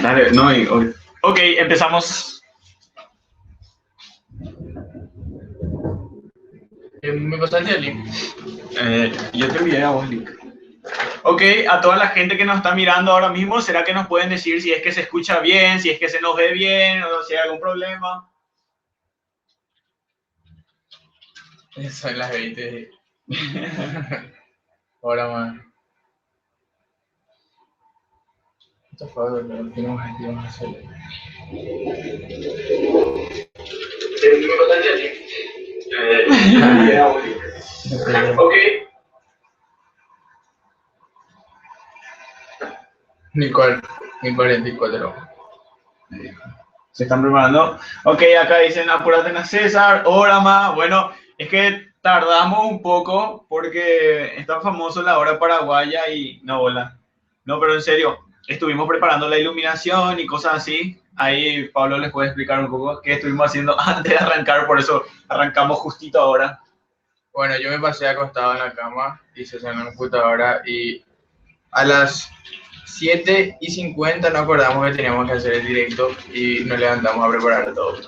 Dale, no, ok, empezamos. ¿Me pasaste el link? Yo te envié a vos link. Ok, a toda la gente que nos está mirando ahora mismo, ¿será que nos pueden decir si es que se escucha bien, si es que se nos ve bien o si hay algún problema? Son las 20. Ahora más. Esto fue algo que tenemos que hacer. ¿Me pasaste el link? Ok. Ni 44. Se están preparando. Ok, acá dicen apúrate a César, hora más. Bueno, es que tardamos un poco porque está famoso la hora paraguaya y no bola. No, pero en serio, estuvimos preparando la iluminación y cosas así. Ahí Pablo les puede explicar un poco qué estuvimos haciendo antes de arrancar, por eso arrancamos justito ahora. Bueno, yo me pasé acostado en la cama y se en la computadora y a las 7:50 nos acordamos que teníamos que hacer el directo y nos levantamos a preparar todo.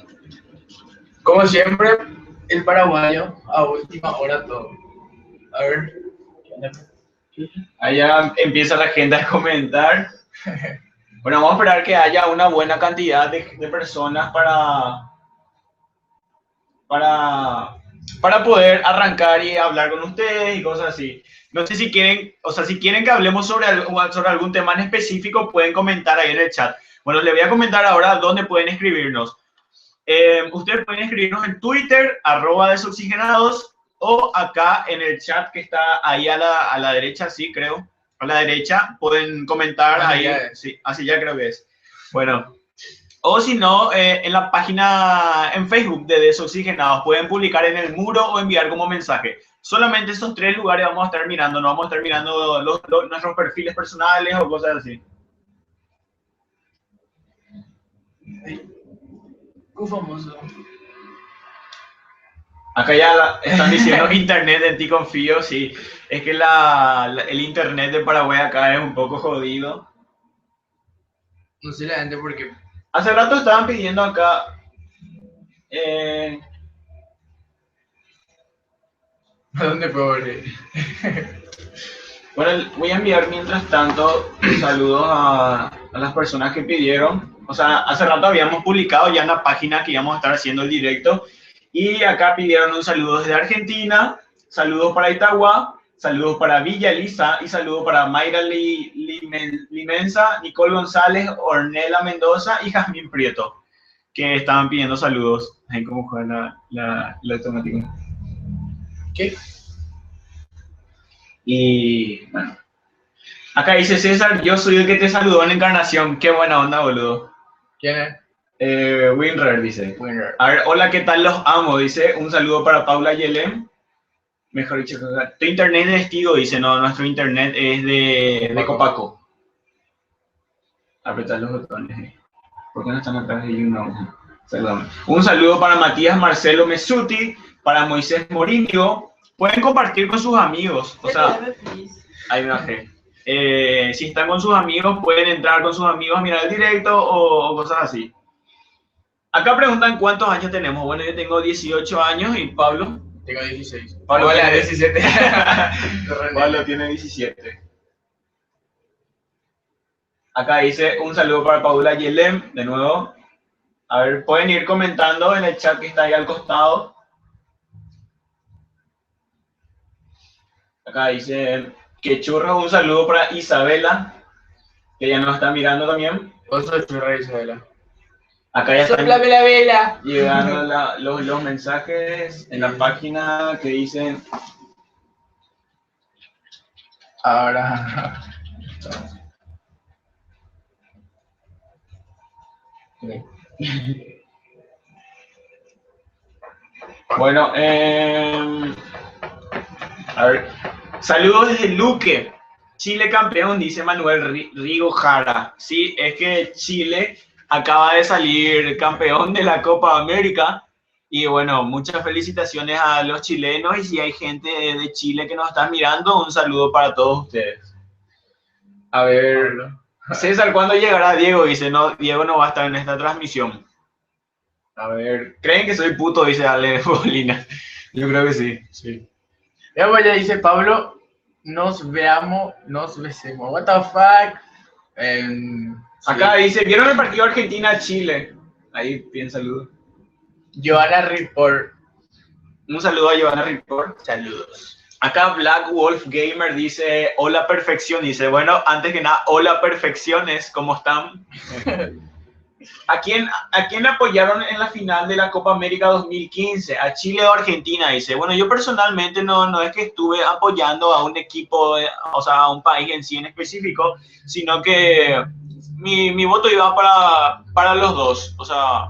Como siempre, el paraguayo a última hora todo. A ver. Allá empieza la gente a comentar. Bueno, vamos a esperar que haya una buena cantidad de personas para poder arrancar y hablar con ustedes y cosas así. No sé si quieren, o sea, si quieren que hablemos sobre algún tema en específico, pueden comentar ahí en el chat. Bueno, les voy a comentar ahora dónde pueden escribirnos. Ustedes pueden escribirnos en Twitter, @desoxigenados, o acá en el chat que está ahí a la derecha, sí, creo. A la derecha, pueden comentar ahí. Sí, así ya creo que es. Bueno. O si no, en la página en Facebook de Desoxigenados pueden publicar en el muro o enviar como mensaje. Solamente esos tres lugares vamos a estar mirando, no vamos a estar mirando nuestros perfiles personales o cosas así. Famoso. Acá ya están diciendo internet, en ti confío, sí. Es que el internet de Paraguay acá es un poco jodido. No sé la gente porque... Hace rato estaban pidiendo acá... ¿A dónde puedo ver? Bueno, voy a enviar mientras tanto saludos a las personas que pidieron. O sea, hace rato habíamos publicado ya en la página que íbamos a estar haciendo el directo. Y acá pidieron un saludo desde Argentina, saludos para Itagua, saludos para Villa Elisa y saludos para Mayra Limensa, Nicole González, Ornella Mendoza y Jazmín Prieto, que estaban pidiendo saludos. Ahí cómo juega la automática. ¿Qué? Y bueno, acá dice César, yo soy el que te saludó en Encarnación. Qué buena onda, boludo. ¿Quién es? Winrer dice. Winrer. A ver, hola, ¿qué tal? Los amo, dice. Un saludo para Paula Yelem. Mejor dicho, tu internet es de Estigo, dice. No, nuestro internet es de Copaco. Apretar los botones. ¿Por qué no están atrás de uno? Perdón. Un saludo para Matías Marcelo Mesuti, para Moisés Morinio. Pueden compartir con sus amigos. O sea, hay una G. Si están con sus amigos, pueden entrar con sus amigos a mirar el directo o cosas así. Acá preguntan cuántos años tenemos. Bueno, yo tengo 18 años y Pablo. Tengo 16. Pablo tiene tiene 17. Pablo tiene 17. Acá dice un saludo para Paula Yelem, de nuevo. A ver, pueden ir comentando en el chat que está ahí al costado. Acá dice que churro, un saludo para Isabela, que ya nos está mirando también. Otro churro, Isabela. Acá ya están ¡Sóplame la vela! llegando los mensajes en la página que dicen... Ahora... Bueno, a ver, saludos desde Luque, Chile campeón, dice Manuel Rigo Jara. Sí, es que Chile acaba de salir campeón de la Copa América y bueno, muchas felicitaciones a los chilenos y si hay gente de Chile que nos está mirando, un saludo para todos ustedes. A ver, César, ¿cuándo llegará Diego? Dice, no, Diego no va a estar en esta transmisión. A ver, ¿creen que soy puto? Dice Ale Bolina. Yo creo que sí. Sí. Ya pues ya dice Pablo, nos veamos, nos besemos. What the fuck? Acá dice, ¿vieron el partido Argentina-Chile? Ahí, bien saludo. Joana Report. Un saludo a Joana Report. Saludos. Acá Black Wolf Gamer dice, hola perfección. Dice, bueno, antes que nada, hola perfecciones, ¿cómo están? ¿A quién apoyaron en la final de la Copa América 2015? ¿A Chile o Argentina? Dice, bueno, yo personalmente no es que estuve apoyando a un equipo, o sea, a un país en sí en específico, sino que mi voto iba para los dos. O sea,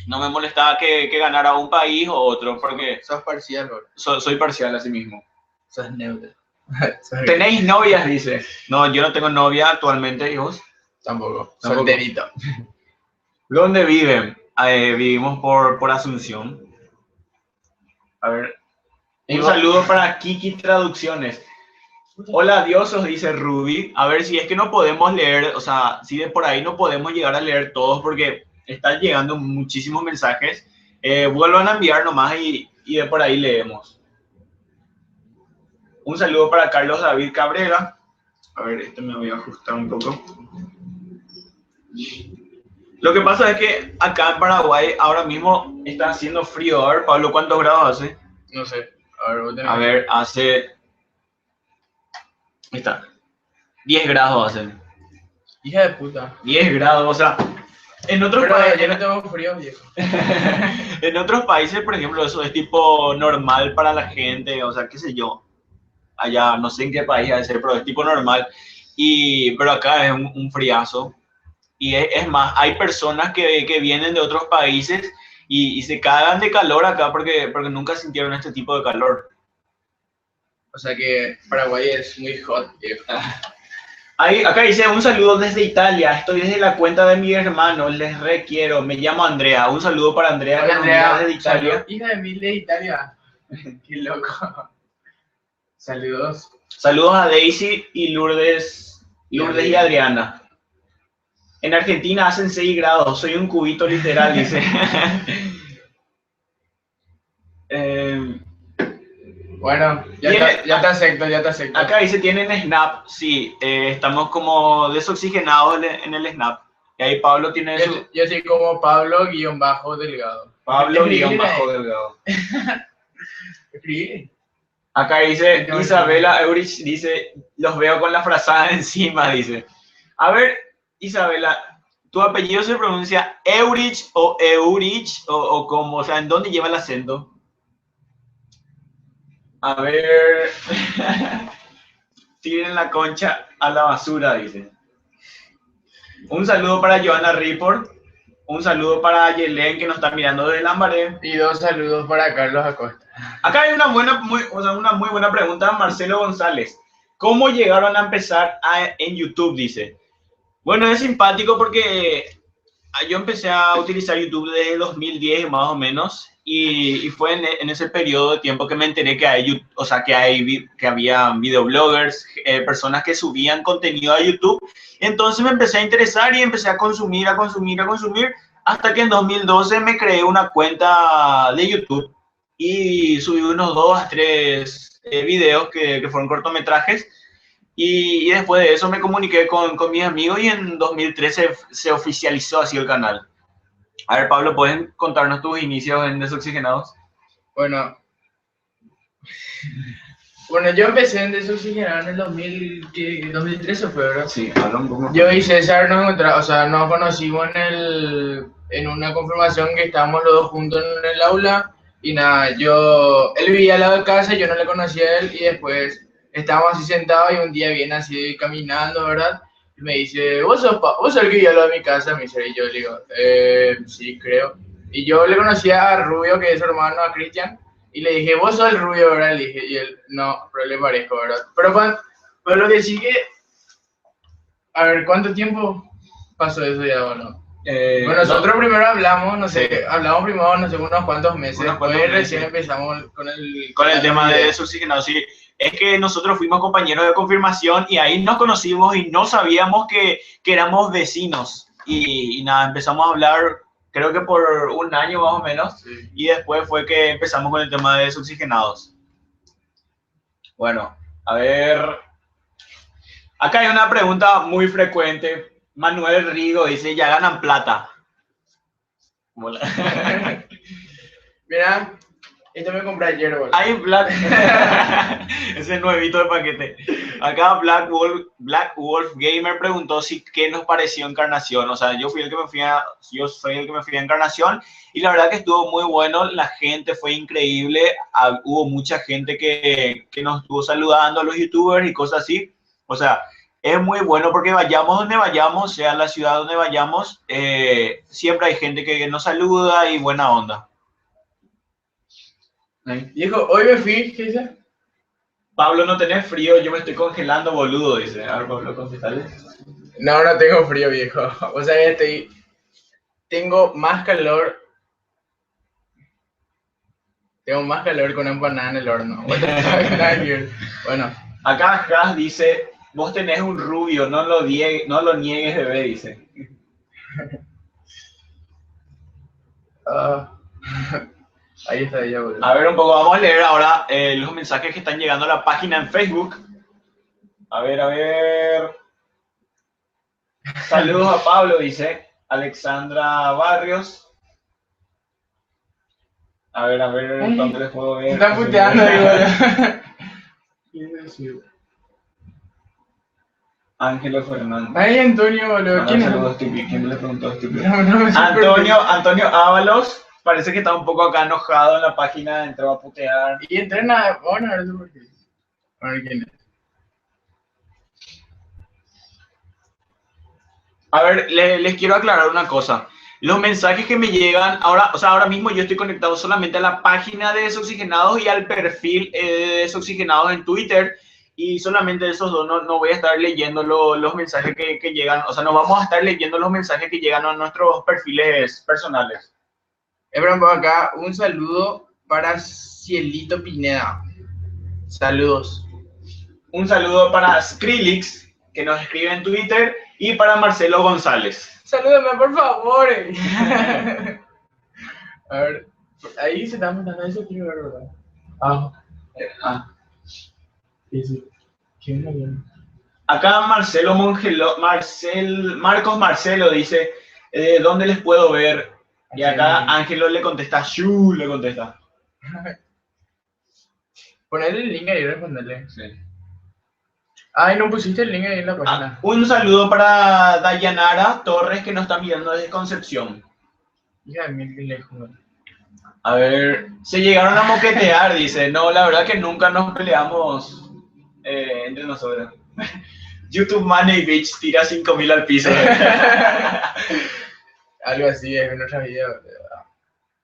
no me molestaba que ganara un país o otro, porque Sos parcial, bro. soy parcial así mismo. Sos neutro. ¿Tenéis novias? Dice. No, yo no tengo novia actualmente, ¿y vos? Tampoco. Tampoco. Solterito. ¿Dónde viven? Vivimos por Asunción. A ver. Un saludo para Kiki Traducciones. Hola, diosos, dice Ruby. A ver si es que no podemos leer, o sea, si de por ahí no podemos llegar a leer todos porque están llegando muchísimos mensajes. Vuelvan a enviar nomás y de por ahí leemos. Un saludo para Carlos David Cabrera. A ver, me voy a ajustar un poco. Lo que pasa es que acá en Paraguay ahora mismo está haciendo frío. A ver, Pablo, ¿cuántos grados hace? No sé. A ver, hace... Ahí está. 10 grados hace. Hija de puta. 10 grados, o sea... En otros países... Yo no tengo frío, viejo. En otros países, por ejemplo, eso es tipo normal para la gente, o sea, qué sé yo. Allá, no sé en qué país debe ser, pero es tipo normal. Pero acá es un friazo. Y es más, hay personas que vienen de otros países y se cagan de calor acá porque nunca sintieron este tipo de calor. O sea que Paraguay es muy hot, viejo. Acá dice, un saludo desde Italia, estoy desde la cuenta de mi hermano, les requiero, me llamo Andrea. Un saludo para Andrea. Hola, Andrea, desde Italia. Salud. Hija de mil de Italia. Qué loco. Saludos. Saludos a Daisy y Lourdes y Adriana. En Argentina hacen 6 grados, soy un cubito literal, dice. Bueno, ya te acepto. Acá dice, ¿tienen Snap? Sí, estamos como desoxigenados en el Snap. Y ahí Pablo tiene su... Yo soy como Pablo-Delgado. Pablo-Delgado. Escribí. Acá dice, Isabela Eurich, dice, los veo con la frazada encima, dice. A ver, Isabela, ¿tu apellido se pronuncia Eurich o Eurich o cómo? O sea, ¿en dónde lleva el acento? A ver, tiren la concha a la basura, dice. Un saludo para Joana Report, un saludo para Yelen que nos está mirando desde Lambaré. Y 2 saludos para Carlos Acosta. Acá hay una muy buena pregunta de Marcelo González. ¿Cómo llegaron a empezar en YouTube? Dice. Bueno, es simpático porque yo empecé a utilizar YouTube desde 2010 más o menos y fue en ese periodo de tiempo que me enteré que había videobloggers, personas que subían contenido a YouTube. Entonces me empecé a interesar y empecé a consumir hasta que en 2012 me creé una cuenta de YouTube y subí unos 2 a 3 videos que fueron cortometrajes. Y después de eso me comuniqué con mis amigos y en 2013 se oficializó así el canal. A ver, Pablo, ¿pueden contarnos tus inicios en Desoxigenados? Bueno, yo empecé en Desoxigenados en el 2013, fue, ¿verdad? Sí, habla un poco. Yo y César nos conocimos en una confirmación que estábamos los dos juntos en el aula y nada, él vivía al lado de casa, yo no le conocía a él y después... Estábamos así sentados y un día viene así caminando, ¿verdad? Y me dice, ¿vos sos el que vive al lado de mi casa? Me dice, y yo le digo, sí, creo. Y yo le conocía a Rubio, que es su hermano, a Cristian, y le dije, ¿vos sos el Rubio, verdad? Le dije, y él, no, pero le parezco, ¿verdad? Pero lo que sí que, a ver, ¿cuánto tiempo pasó eso ya o no? Bueno, nosotros primero hablamos, unos cuantos meses, después recién empezamos con el tema de Desoxigenados, sí. es que nosotros fuimos compañeros de confirmación y ahí nos conocimos y no sabíamos que éramos vecinos. Y nada, empezamos a hablar, creo que por un año más o menos, Sí. y después fue que empezamos con el tema de desoxigenados. Bueno, a ver, acá hay una pregunta muy frecuente. Manuel Rigo dice, ¿ya ganan plata? Mira, esto me compré ayer, boludo. Hay Black... Ese nuevito de paquete. Acá Black Wolf Gamer preguntó si qué nos pareció Encarnación. O sea, yo soy el que me fui a Encarnación y la verdad que estuvo muy bueno. La gente fue increíble. Hubo mucha gente que nos estuvo saludando, a los youtubers y cosas así. O sea, es muy bueno porque vayamos donde vayamos, sea la ciudad donde vayamos, siempre hay gente que nos saluda y buena onda. Dijo, hoy me fui, ¿qué dice? Pablo, no tenés frío, yo me estoy congelando, boludo, dice. A ver, Pablo, contestale. No, no tengo frío, viejo. O sea, tengo más calor. Tengo más calor que una empanada en el horno. Bueno. Acá Jas dice, vos tenés un rubio, no lo niegues, bebé, dice. Ahí está ella, boludo. A ver un poco, vamos a leer ahora los mensajes que están llegando a la página en Facebook. A ver. Saludos a Pablo, dice Alexandra Barrios. A ver, ¿dónde les puedo ver? Está puteando ahí, boludo. Ángelo Fernández. Ay, Antonio, boludo. ¿Quién le preguntó estúpido? No, Antonio Ábalos. Parece que está un poco acá enojado en la página, entró a putear. Y entrena, bueno, a ver por qué. A ver quién es. A ver, les quiero aclarar una cosa. Los mensajes que me llegan, ahora mismo yo estoy conectado solamente a la página de Desoxigenados y al perfil de Desoxigenados en Twitter. Y solamente esos dos, no voy a estar leyendo los mensajes que llegan. O sea, no vamos a estar leyendo los mensajes que llegan a nuestros perfiles personales. Por acá, un saludo para Cielito Pineda. Saludos. Un saludo para Skrillex, que nos escribe en Twitter, y para Marcelo González. Salúdame, por favor. A ver, ahí se está mandando eso, quiero ver, ¿verdad? Sí. ¿Quién me viene? Acá Marcos Marcelo dice, ¿dónde les puedo ver? Y acá Ángelo le contesta, ¡Shu! Le contesta. Ponerle el link ahí y responderle. Sí. Ay, no pusiste el link ahí en la página. Un saludo para Dayanara Torres, que nos está mirando desde Concepción. Hija de mil, qué lejos. A ver, se llegaron a moquetear, dice. No, la verdad que nunca nos peleamos entre nosotros. YouTube Money Bitch tira 5.000 al piso. Algo así, es en otra video.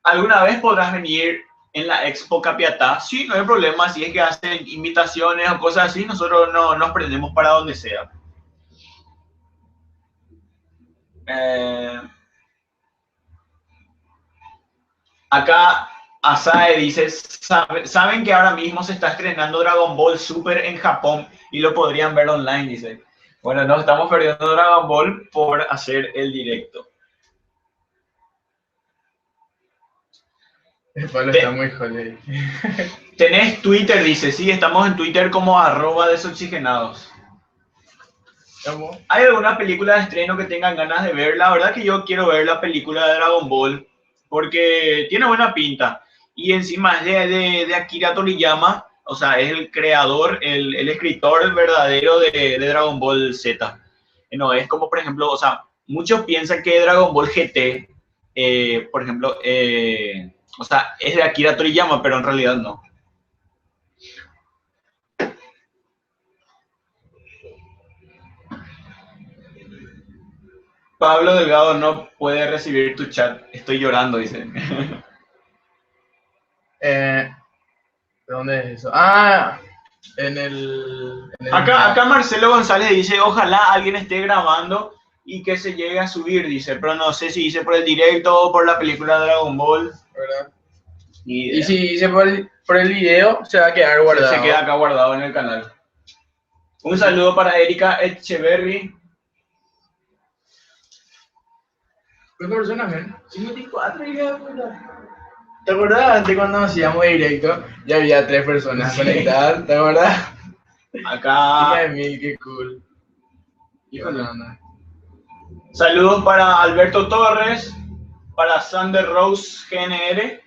¿Alguna vez podrás venir en la Expo Capiatá? Sí, no hay problema. Si es que hacen invitaciones o cosas así, nosotros no nos prendemos para donde sea. Acá Asae dice, ¿saben que ahora mismo se está estrenando Dragon Ball Super en Japón y lo podrían ver online? Dice. Bueno, no estamos perdiendo Dragon Ball por hacer el directo. El Pablo está muy jodido. ¿Tenés Twitter? Dice. Sí, estamos en Twitter como @desoxigenados. ¿Cómo? ¿Hay alguna película de estreno que tengan ganas de ver? La verdad que yo quiero ver la película de Dragon Ball porque tiene buena pinta. Y encima es de Akira Toriyama, o sea, es el creador, el escritor verdadero de Dragon Ball Z. No, es como, por ejemplo, o sea, muchos piensan que Dragon Ball GT, por ejemplo, o sea, es de Akira Toriyama, pero en realidad no. Pablo Delgado no puede recibir tu chat. Estoy llorando, dice. ¿Dónde es eso? Ah, en el Acá Marcelo González dice, ojalá alguien esté grabando y que se llegue a subir, dice. Pero no sé si dice por el directo o por la película de Dragon Ball. ¿Verdad? Ni Y idea. si hice por el video, se va a quedar guardado. Se queda acá guardado en el canal. Un saludo para Erika Echeverry. ¿Cuántas personas ven? 54, hija de puta. ¿Te acordás antes cuando hacíamos directo? Ya había 3 personas Sí. conectadas, ¿te acordás? Hija Acá, de mil, qué cool. híjole. No. Saludos para Alberto Torres, para Sander Rose GNR.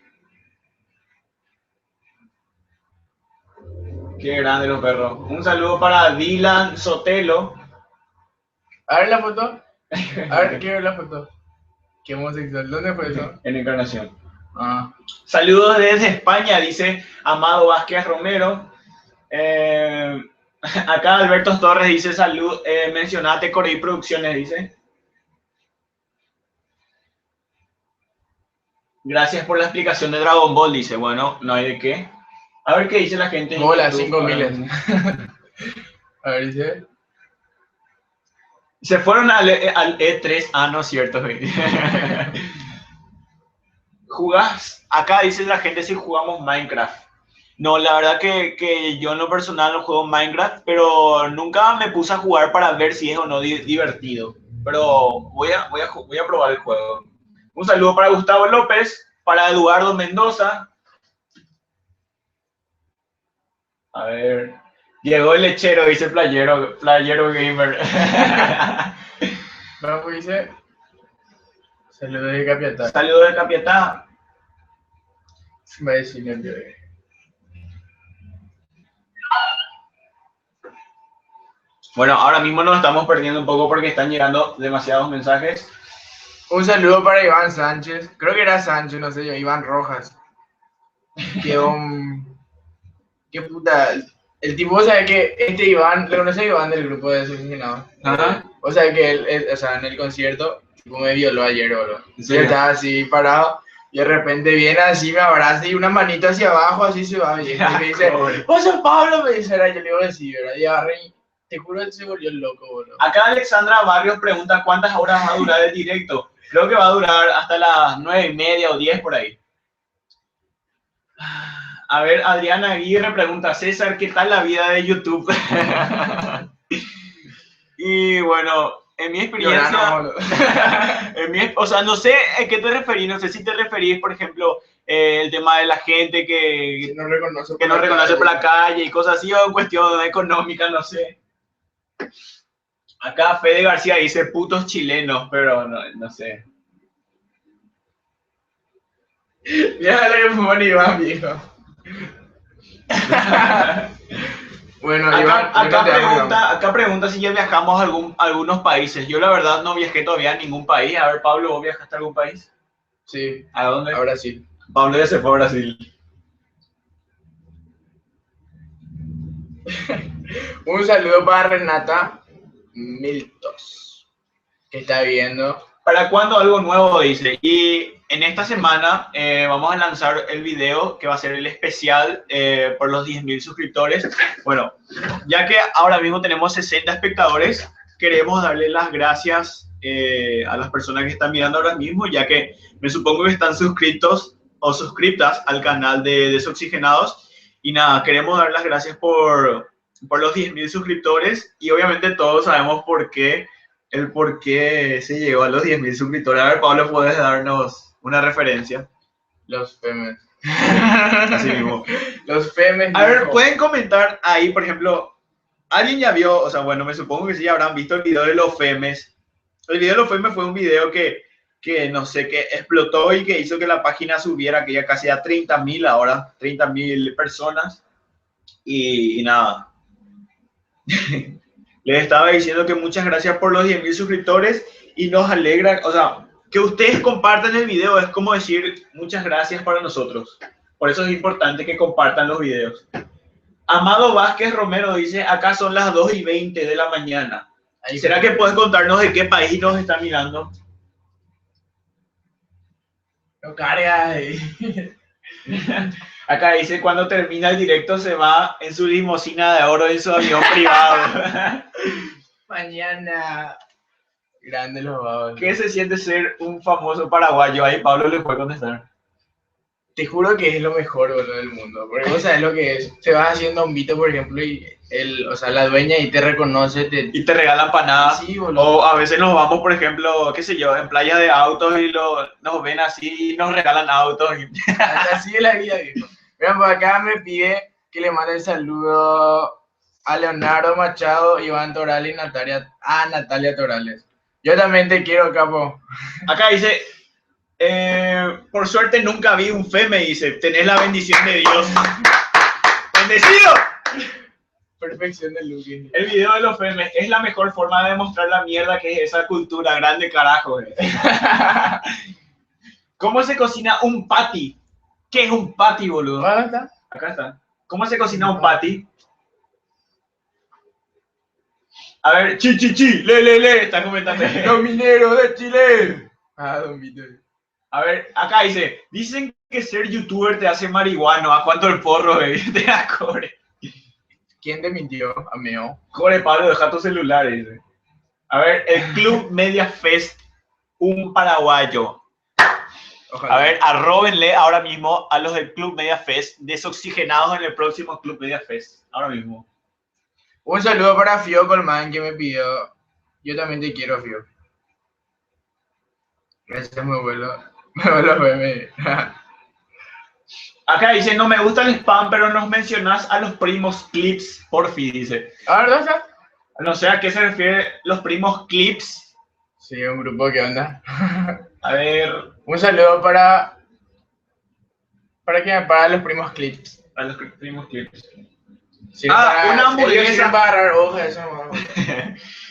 Qué grande los perros. Un saludo para Dylan Sotelo. A ver la foto. A ver, quiero ver la foto. Qué homosexual. ¿Dónde fue eso? En Encarnación. Ah. Saludos desde España, dice Amado Vázquez Romero. Acá Alberto Torres dice salud, mencionate Corey Producciones, dice. Gracias por la explicación de Dragon Ball, dice. Bueno, no hay de qué. A ver qué dice la gente. en Hola, YouTube 5000. ahora. A ver, dice. Se fueron al E3. Ah, no es cierto. ¿Jugás? Acá dice la gente si jugamos Minecraft. No, la verdad que yo en lo personal no juego Minecraft, pero nunca me puse a jugar para ver si es o no divertido. Pero voy a probar el juego. Un saludo para Gustavo López, para Eduardo Mendoza. A ver. Llegó el lechero, dice Playero Gamer. Vamos, dice. Saludos de Capiatá. Saludos de Capiatá. Va a decir no quiero. Bueno, ahora mismo nos estamos perdiendo un poco porque están llegando demasiados mensajes. Un saludo para Iván Sánchez. Creo que era Sánchez, no sé yo. Iván Rojas. Qué puta. El tipo, o sea, que este Iván, ¿le conoce a Iván del grupo de Desaficionados? Ajá. O sea, que él, o sea, en el concierto, tipo, me violó ayer, bro. Sí. Yo estaba así parado y de repente viene así, me abraza y una manita hacia abajo, así se va. Y me dice, vos sos Pablo, me dice, yo le digo que sí, ¿verdad? Y agarré y te juro que se volvió loco, bro. Acá Alexandra Barrios pregunta cuántas horas va a durar el directo. Creo que va a durar hasta las 9:30 o 10 por ahí. A ver, Adriana Aguirre pregunta, César, ¿qué tal la vida de YouTube? Y bueno, en mi experiencia, o sea, no sé a qué te referís, no sé si te referís, por ejemplo, el tema de la gente que no reconoce por la calle y cosas así, o en cuestión económica, no sé. Acá Fede García dice putos chilenos, pero no sé. Ya le fue Iván, viejo. Bueno, acá pregunta si ya viajamos a algunos países. Yo la verdad no viajé todavía a ningún país. A ver, Pablo, ¿vos viajaste a algún país? Sí. ¿A dónde? A Brasil. Pablo ya se fue a Brasil. Un saludo para Renata Miltos, que está viendo. ¿Para cuándo algo nuevo? Dice. Y en esta semana vamos a lanzar el video que va a ser el especial por los 10.000 suscriptores. Bueno, ya que ahora mismo tenemos 60 espectadores, queremos darle las gracias a las personas que están mirando ahora mismo, ya que me supongo que están suscritos o suscriptas al canal de Desoxigenados. Y nada, queremos dar las gracias por los 10.000 suscriptores y obviamente todos sabemos por qué se llegó a los 10.000 suscriptores. A ver, Pablo, ¿puedes darnos una referencia? Los femes. Así mismo. Los femes. A ver, pueden comentar ahí, por ejemplo, ¿alguien ya vio? O sea, bueno, me supongo que sí habrán visto el video de los femes. El video de los femes fue un video que no sé, que explotó y que hizo que la página subiera, que ya casi a 30.000 ahora, 30.000 personas. Y nada. Les estaba diciendo que muchas gracias por los 10.000 suscriptores y nos alegra, o sea, que ustedes compartan el video es como decir muchas gracias para nosotros. Por eso es importante que compartan los videos. Amado Vázquez Romero dice, acá son las 2:20 de la mañana. ¿Será que puedes contarnos de qué país nos está mirando? No cargas ahí. Acá dice, cuando termina el directo se va en su limusina de oro en su avión privado. Mañana. Grande los babos. ¿Qué se siente ser un famoso paraguayo? Ahí Pablo le puede contestar. te juro que es lo mejor, boludo, del mundo. Porque vos sabés lo que es. Te vas haciendo un vito, por ejemplo, y o sea, la dueña y te reconoce. Y te regalan panadas. Sí, boludo. O a veces nos vamos, por ejemplo, qué sé yo, en playas de autos y nos ven así y nos regalan autos. Así es la vida, viejo. Mira, por acá me pide que le mande el saludo a Leonardo Machado, Iván Torales y Natalia Torales. Yo también te quiero, capo. Acá dice, por suerte nunca vi un fe, me dice, tenés la bendición de Dios. ¡Bendecido! Perfección de Luque. El video de los femes es la mejor forma de demostrar la mierda que es esa cultura grande, carajo. ¿Cómo se cocina un patty? ¿Qué es un patty, boludo? ¿Dónde está? Acá está. ¿Cómo se cocina un patty? A ver, le, está comentando. Los mineros de Chile. Don Víctor. A ver, acá dicen que ser youtuber te hace marihuano. ¿A cuánto el porro, te da core? ¿Quién te mintió, amigo? Core, Pablo, deja tu celular, dice. A ver, el Club Media Fest, un paraguayo. Ojalá. A ver, arróbenle ahora mismo a los del Club Media Fest, desoxigenados en el próximo Club Media Fest. Ahora mismo. Un saludo para Fio Colman que me pidió. Yo también te quiero, Fio. Gracias, mi abuelo. Mi abuelo me... Acá dice, no me gusta el spam, pero nos mencionás a los primos clips, porfi, dice. ¿A ver, dónde está? No sé a qué se refiere los primos clips. Sí, un grupo que onda. A ver. Un saludo para los primos clips. Para los primos clips. Sí, una hamburguesa. Para agarrar hojas, eso,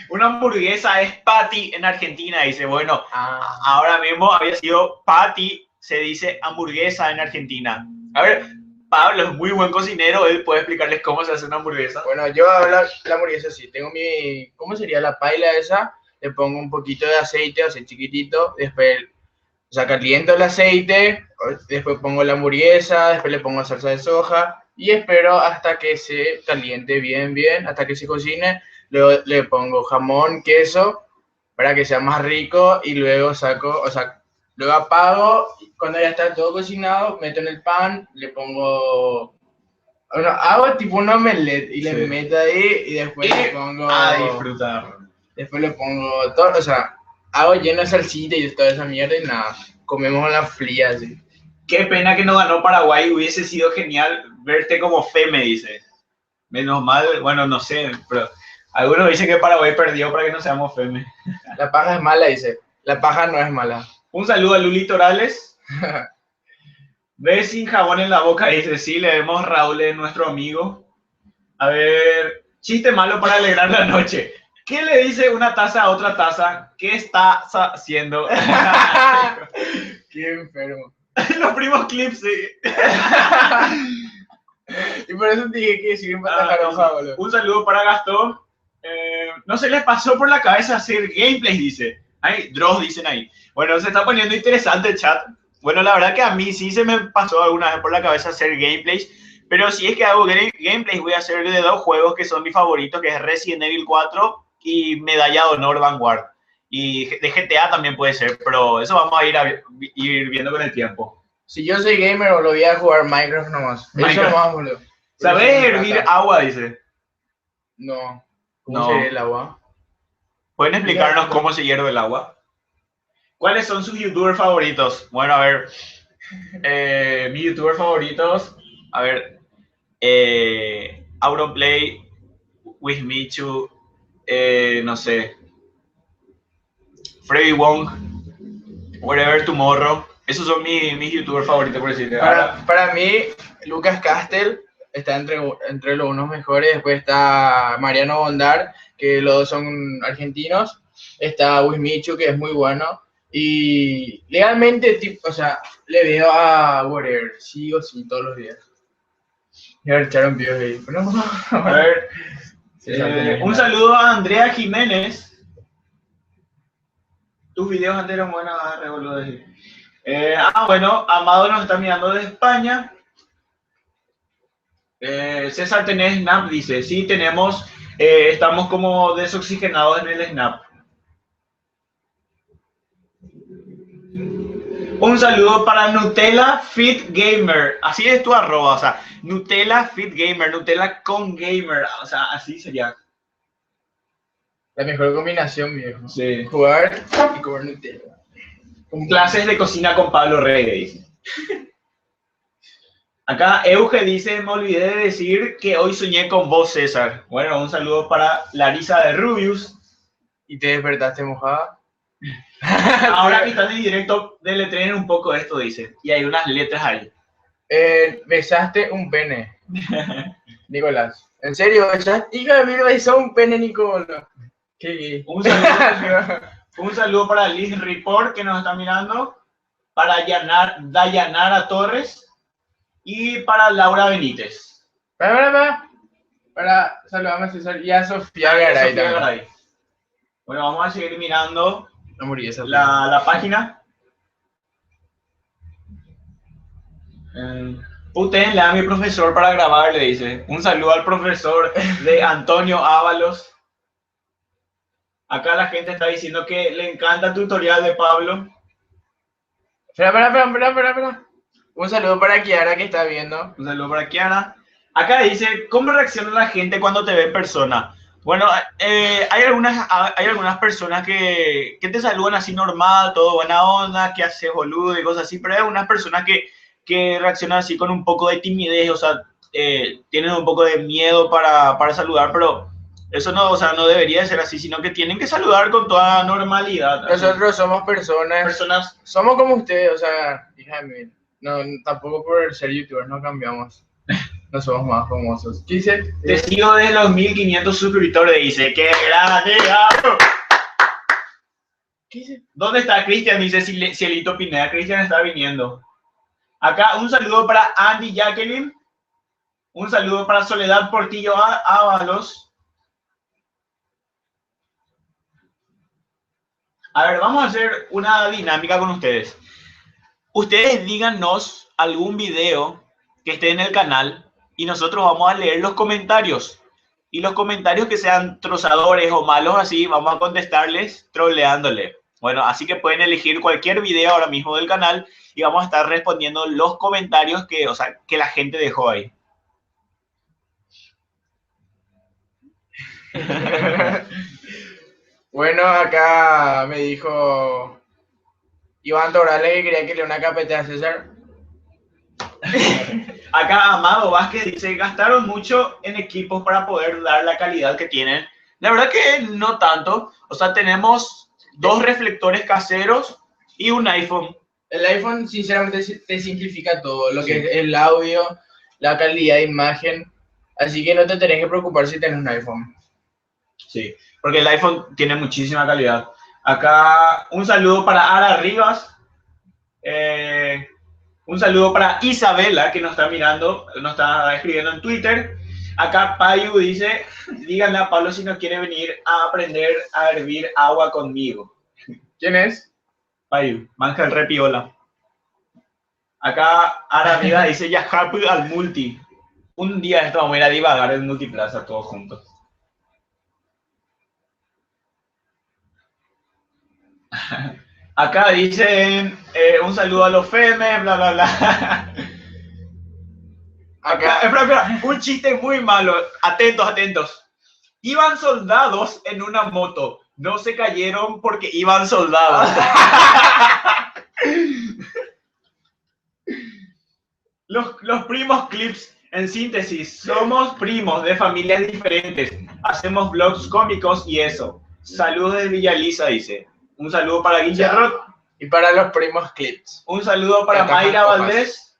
una hamburguesa es patty en Argentina, dice. Bueno, ahora mismo había sido patty, se dice hamburguesa en Argentina. A ver, Pablo es muy buen cocinero, él puede explicarles cómo se hace una hamburguesa. Bueno, yo hago la hamburguesa así. Tengo mi, ¿cómo sería la paila esa? Le pongo un poquito de aceite, así chiquitito, después, o sea, caliento el aceite, después pongo la hamburguesa, después le pongo salsa de soja y espero hasta que se caliente bien, hasta que se cocine. Luego le pongo jamón, queso, para que sea más rico y luego saco, o sea, luego apago, cuando ya está todo cocinado, meto en el pan, le pongo, bueno, hago tipo un omelette y le meto ahí y después le pongo... A disfrutar. Después le pongo todo, o sea, hago lleno de salsita y toda esa mierda y nada, comemos en la fría, así. Qué pena que no ganó Paraguay, hubiese sido genial verte como fe, me dice. Menos mal, bueno, no sé, pero algunos dicen que Paraguay perdió para que no seamos feme. La paja es mala, dice. La paja no es mala. Un saludo a Luli Torales. Ve sin jabón en la boca, dice, sí, le vemos Raúl, es nuestro amigo. A ver, chiste malo para alegrar la noche. ¿Qué le dice una taza a otra taza? ¿Qué está haciendo? Qué enfermo. Los primos clips, sí. Y por eso te dije que sirven para atajar hoja, boludo. Un saludo para Gastón. No se les pasó por la cabeza hacer gameplays, dice. Ahí, Dross dicen ahí. Bueno, se está poniendo interesante el chat. Bueno, la verdad que a mí sí se me pasó alguna vez por la cabeza hacer gameplays. Pero si es que hago gameplays, voy a hacer de dos juegos que son mis favoritos, que es Resident Evil 4 y Medalla de Honor Vanguard. Y de GTA también puede ser, pero eso vamos a ir viendo con el tiempo. Si yo soy gamer, lo voy a jugar Minecraft nomás. Minecraft. Eso nomás, boludo. ¿Sabes hervir agua, dice? No. ¿Cómo se hierve el agua? ¿Pueden explicarnos cómo se hierve el agua? ¿Cuáles son sus youtubers favoritos? Bueno, a ver. Mis youtubers favoritos. A ver. Auronplay, Wismichu, no sé. Freddy Wong, Wherever Tomorrow. Esos son mis youtubers favoritos, por decirte. Para mí, Lucas Castel está entre los unos mejores. Después está Mariano Bondar, que los dos son argentinos. Está Wismichu, que es muy bueno. Y legalmente, o sea, le veo a Whatever, sí o sí, todos los días. Y a ver, echaron videos ahí. A ver, un saludo a Andrea Jiménez. Tus videos anteriores, bueno, boludo. Bueno, Amado nos está mirando desde España. César, ¿tenés Snap? Dice, sí, tenemos, estamos como desoxigenados en el Snap. Un saludo para Nutella Fit Gamer. Así es tu arroba, o sea, Nutella Fit Gamer, Nutella con Gamer, o sea, así sería. La mejor combinación, viejo. Sí. Jugar y comer Nutella. Clases de cocina con Pablo Reyes, dice. Acá Euge dice, me olvidé de decir que hoy soñé con vos, César. Bueno, un saludo para Larisa de Rubius. ¿Y te despertaste mojada? Ahora que están en directo, deletreen un poco esto, dice. Y hay unas letras ahí. Besaste un pene. Nicolás. ¿En serio? Hija de mí, besó un pene, Nicolás. Qué gay. Un saludo para Liz Report, que nos está mirando. Para Dayanara Torres. Y para Laura Benítez. Para saludarme a César y a Sofía Garay. Bueno, vamos a seguir mirando No morí esa la página. Usted le da a mi profesor para grabar, le dice. Un saludo al profesor de Antonio Ábalos. Acá la gente está diciendo que le encanta el tutorial de Pablo. Espera. Un saludo para Kiara que está viendo. Un saludo para Kiara. Acá dice, ¿cómo reacciona la gente cuando te ve en persona? Bueno, hay algunas personas que te saludan así normal, todo buena onda, que haces boludo y cosas así, pero hay algunas personas que reaccionan así con un poco de timidez, o sea, tienen un poco de miedo para saludar, pero eso no, o sea, no debería de ser así, sino que tienen que saludar con toda normalidad. Nosotros somos personas, somos como ustedes, o sea, hija mía, no, tampoco por ser youtubers no cambiamos. No somos más famosos. ¿Qué dice? Te sigo desde los 1500 suscriptores, dice. ¡Qué grande! ¿Qué dice? ¿Dónde está Cristian? Dice Cielito Pineda. Cristian está viniendo. Acá un saludo para Andy Jacqueline. Un saludo para Soledad Portillo Ábalos. A ver, vamos a hacer una dinámica con ustedes. Ustedes díganos algún video que esté en el canal y nosotros vamos a leer los comentarios. Y los comentarios que sean trozadores o malos así, vamos a contestarles troleándole. Bueno, así que pueden elegir cualquier video ahora mismo del canal y vamos a estar respondiendo los comentarios que la gente dejó ahí. Bueno, acá me dijo Iván Torales que quería que le una cafetea a César. Acá Amado Vázquez dice, gastaron mucho en equipos para poder dar la calidad que tienen. La verdad que no tanto. O sea, tenemos 2 reflectores caseros y un iPhone. El iPhone sinceramente te simplifica todo, lo que es el audio, la calidad de imagen. Así que no te tenés que preocupar si tenés un iPhone. Sí, porque el iPhone tiene muchísima calidad. Acá un saludo para Ara Rivas. Un saludo para Isabela, que nos está mirando, nos está escribiendo en Twitter. Acá Payu dice, díganle a Pablo si no quiere venir a aprender a hervir agua conmigo. ¿Quién es? Payu, manja el repiola. Acá Ara Rivas dice, ya happy al multi. Un día esto vamos a ir a divagar en Multiplaza todos juntos. Acá dicen un saludo a los femes, bla, bla, bla. Acá, espera, un chiste muy malo. Atentos. Iban soldados en una moto. No se cayeron porque iban soldados. Los primos clips, en síntesis, somos primos de familias diferentes. Hacemos vlogs cómicos y eso. Saludos de Villa Lisa, dice. Un saludo para Guillermo. Y para los primos clips. Un saludo para Mayra Valdés.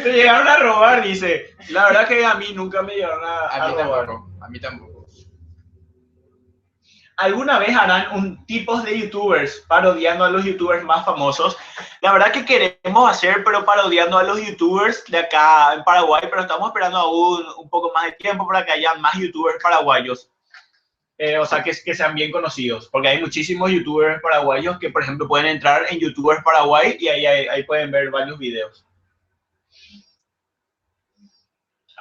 Te llegaron a robar, dice. La verdad que a mí nunca me llegaron a robar. A mí tampoco. ¿Alguna vez harán un tipo de youtubers parodiando a los youtubers más famosos? La verdad que queremos hacer, pero parodiando a los youtubers de acá en Paraguay, pero estamos esperando aún un poco más de tiempo para que haya más youtubers paraguayos. O sea, que sean bien conocidos, porque hay muchísimos youtubers paraguayos que, por ejemplo, pueden entrar en youtubers Paraguay y ahí pueden ver varios videos.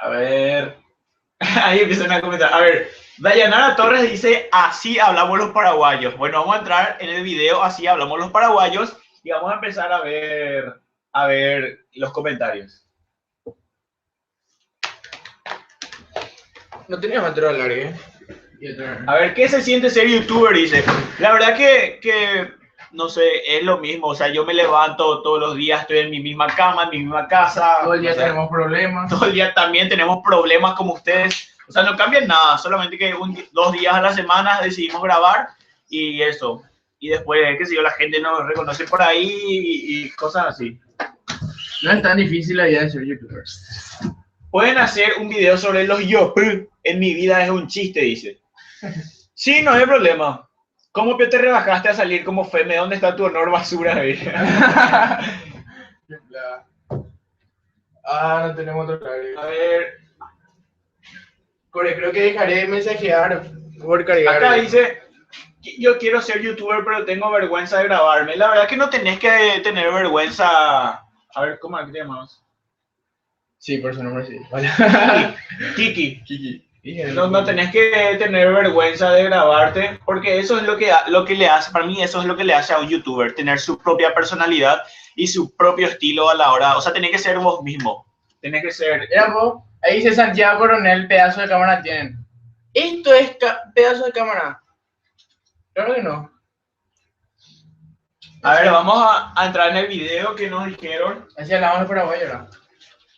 A ver, ahí empiezan a comentar. A ver, Dayanara Torres dice, así hablamos los paraguayos. Bueno, vamos a entrar en el video, así hablamos los paraguayos, y vamos a empezar a ver los comentarios. No tenías otro hablar, A ver, ¿qué se siente ser youtuber? Dice, la verdad que no sé, es lo mismo. O sea, yo me levanto todos los días, estoy en mi misma cama, en mi misma casa. Todo el día o sea, tenemos problemas. Todo el día también tenemos problemas como ustedes. O sea, no cambian nada, solamente que 2 días a la semana decidimos grabar y eso. Y después, qué sé yo, la gente nos reconoce por ahí y cosas así. No es tan difícil la idea de ser youtuber. Pueden hacer un video sobre los yo. En mi vida es un chiste, dice. Sí, no hay problema. ¿Cómo te rebajaste a salir como Feme? ¿Dónde está tu honor basura? No tenemos otro claro. A ver. Core, creo que dejaré de mensajear por cargar. Acá dice, yo quiero ser youtuber, pero tengo vergüenza de grabarme. La verdad que no tenés que tener vergüenza. A ver, ¿cómo te llamas? Sí, por su nombre sí. Vale. Kiki. Kiki. No tenés que tener vergüenza de grabarte, porque eso es lo que le hace, para mí eso es lo que le hace a un youtuber, tener su propia personalidad y su propio estilo a la hora, o sea, tenés que ser vos mismo, tenés que ser... Mira vos, ahí dice Santiago Coronel, pedazo de cámara tienen. ¿Esto es pedazo de cámara? Claro que no. A ver, vamos a entrar en el video que nos dijeron. Así hablamos los paraguayos, ¿no?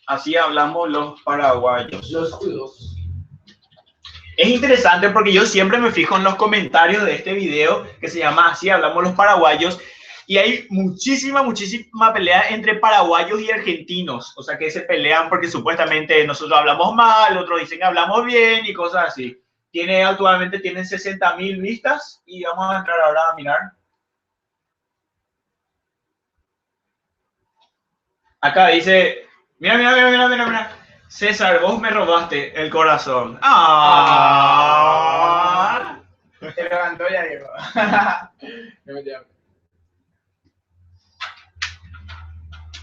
Así hablamos los paraguayos. Los judos. Es interesante porque yo siempre me fijo en los comentarios de este video que se llama Así hablamos los paraguayos y hay muchísima pelea entre paraguayos y argentinos, o sea que se pelean porque supuestamente nosotros hablamos mal, otros dicen que hablamos bien y cosas así. Actualmente tienen 60.000 vistas y vamos a entrar ahora a mirar. Acá dice, mira. César, vos me robaste el corazón. ¡Ah! Se levantó ya, Diego. Me metí a...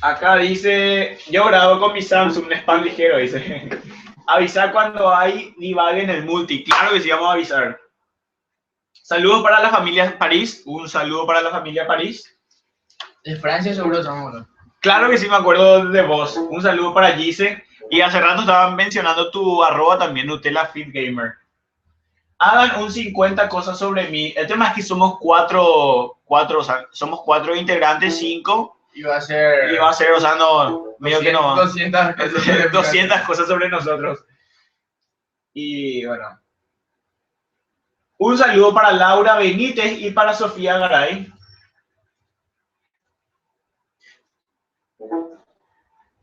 Acá dice, yo grabo con mi Samsung, un spam ligero, dice. Avisar cuando hay debug en el multi. Claro que sí, vamos a avisar. Saludos para la familia París. Un saludo para la familia París. De Francia seguro somos, ¿no? Claro que sí, me acuerdo de vos. Un saludo para Gise. Y hace rato estaban mencionando tu @, también Nutella Fit Gamer. Hagan un 50 cosas sobre mí. El tema es que somos cuatro, o sea, somos 4 integrantes, 5. Y va a ser, o sea, no, medio que no. 200 cosas 200 cosas sobre nosotros. Y bueno. Un saludo para Laura Benítez y para Sofía Garay.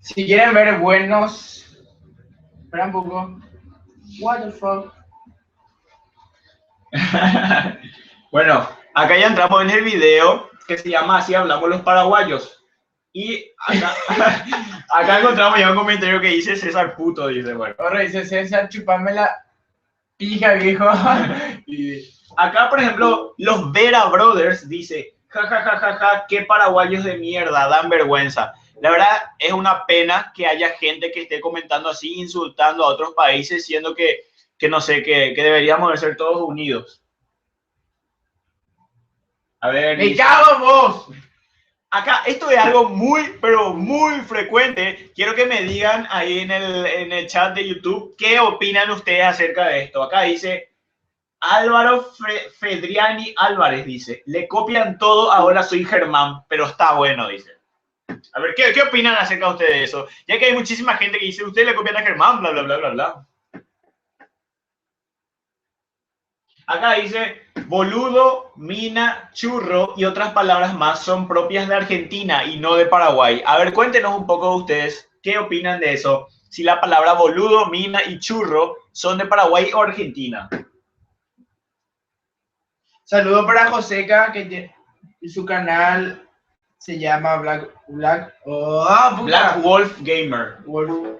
Si quieren ver buenos... Espera un poco. What the fuck. Bueno, acá ya entramos en el video que se llama Así hablamos los paraguayos. Y acá encontramos ya un comentario que dice César puto, dice, bueno. Ahora dice César, chupame la pija, viejo. Y acá, por ejemplo, los Vera Brothers dice, ja, qué paraguayos de mierda, dan vergüenza. La verdad, es una pena que haya gente que esté comentando así, insultando a otros países, siendo que no sé, que deberíamos de ser todos unidos. A ver... ¡Me cago en vos! Acá, esto es algo muy, pero muy frecuente. Quiero que me digan ahí en el chat de YouTube qué opinan ustedes acerca de esto. Acá dice Álvaro Fedriani Álvarez, dice, le copian todo, ahora soy Germán, pero está bueno, dice. A ver, ¿qué opinan acerca de ustedes de eso? Ya que hay muchísima gente que dice, ustedes le copian a Germán, bla, bla, bla, bla, bla. Acá dice, boludo, mina, churro y otras palabras más son propias de Argentina y no de Paraguay. A ver, cuéntenos un poco de ustedes, ¿qué opinan de eso? Si la palabra boludo, mina y churro son de Paraguay o Argentina. Saludo para Joseca, que su canal se llama Black Wolf Gamer. Wolf.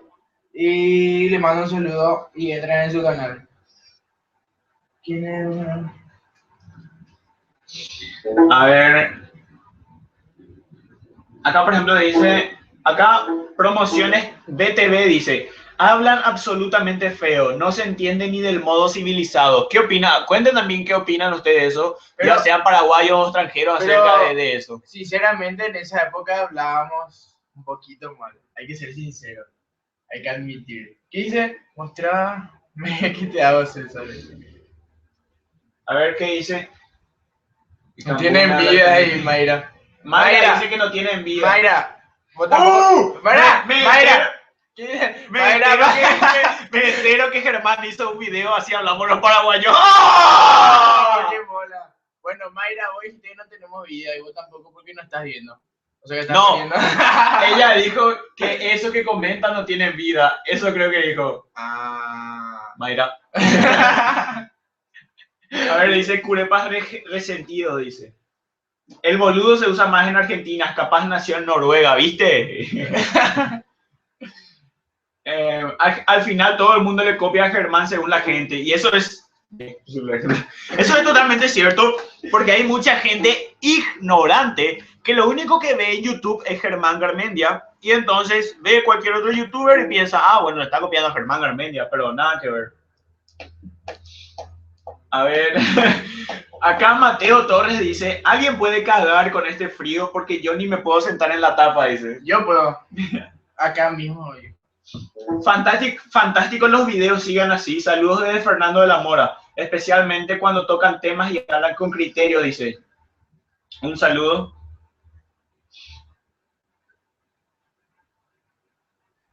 Y le mando un saludo y entra en su canal. ¿Quién es? A ver. Acá, por ejemplo, dice, acá promociones BTV dice, Hablan absolutamente feo, no se entiende ni del modo civilizado. ¿Qué opina? Cuenten también qué opinan ustedes de eso, Pero- ya sean paraguayos o extranjeros, pero- acerca de eso. Sinceramente, en esa época hablábamos un poquito mal. Hay que ser sincero. Hay que admitir. ¿Qué dice? Mostrame que te hago, César. A ver qué dice. No tiene envidia ahí, Mayra. Mayra dice que no tiene envidia. Mayra. ¿Vos tampoco? Mayra. Mayra. ¿Qué dice? Mayra. Me entero que Germán hizo un video así hablamos los paraguayos. ¡Oh! ¡Qué bola! Bueno, Mayra, hoy ustedes no tenemos vida y vos tampoco porque no estás viendo. O sea que estás No. viendo. Ella dijo que eso que comentan no tiene vida. Eso creo que dijo. Mayra. A ver, dice Curepas resentido, dice. El boludo se usa más en Argentina, capaz nació en Noruega, ¿viste? Al final todo el mundo le copia a Germán según la gente, y eso es totalmente cierto, porque hay mucha gente ignorante que lo único que ve en YouTube es Germán Garmendia, y entonces ve cualquier otro youtuber y piensa, bueno, está copiando a Germán Garmendia, pero nada que ver. A ver, acá Mateo Torres dice, ¿alguien puede cagar con este frío? Porque yo ni me puedo sentar en la tapa, dice. Yo puedo. Acá mismo hoy. Fantástico los videos, sigan así. Saludos desde Fernando de la Mora, especialmente cuando tocan temas y hablan con criterio, dice. Un saludo.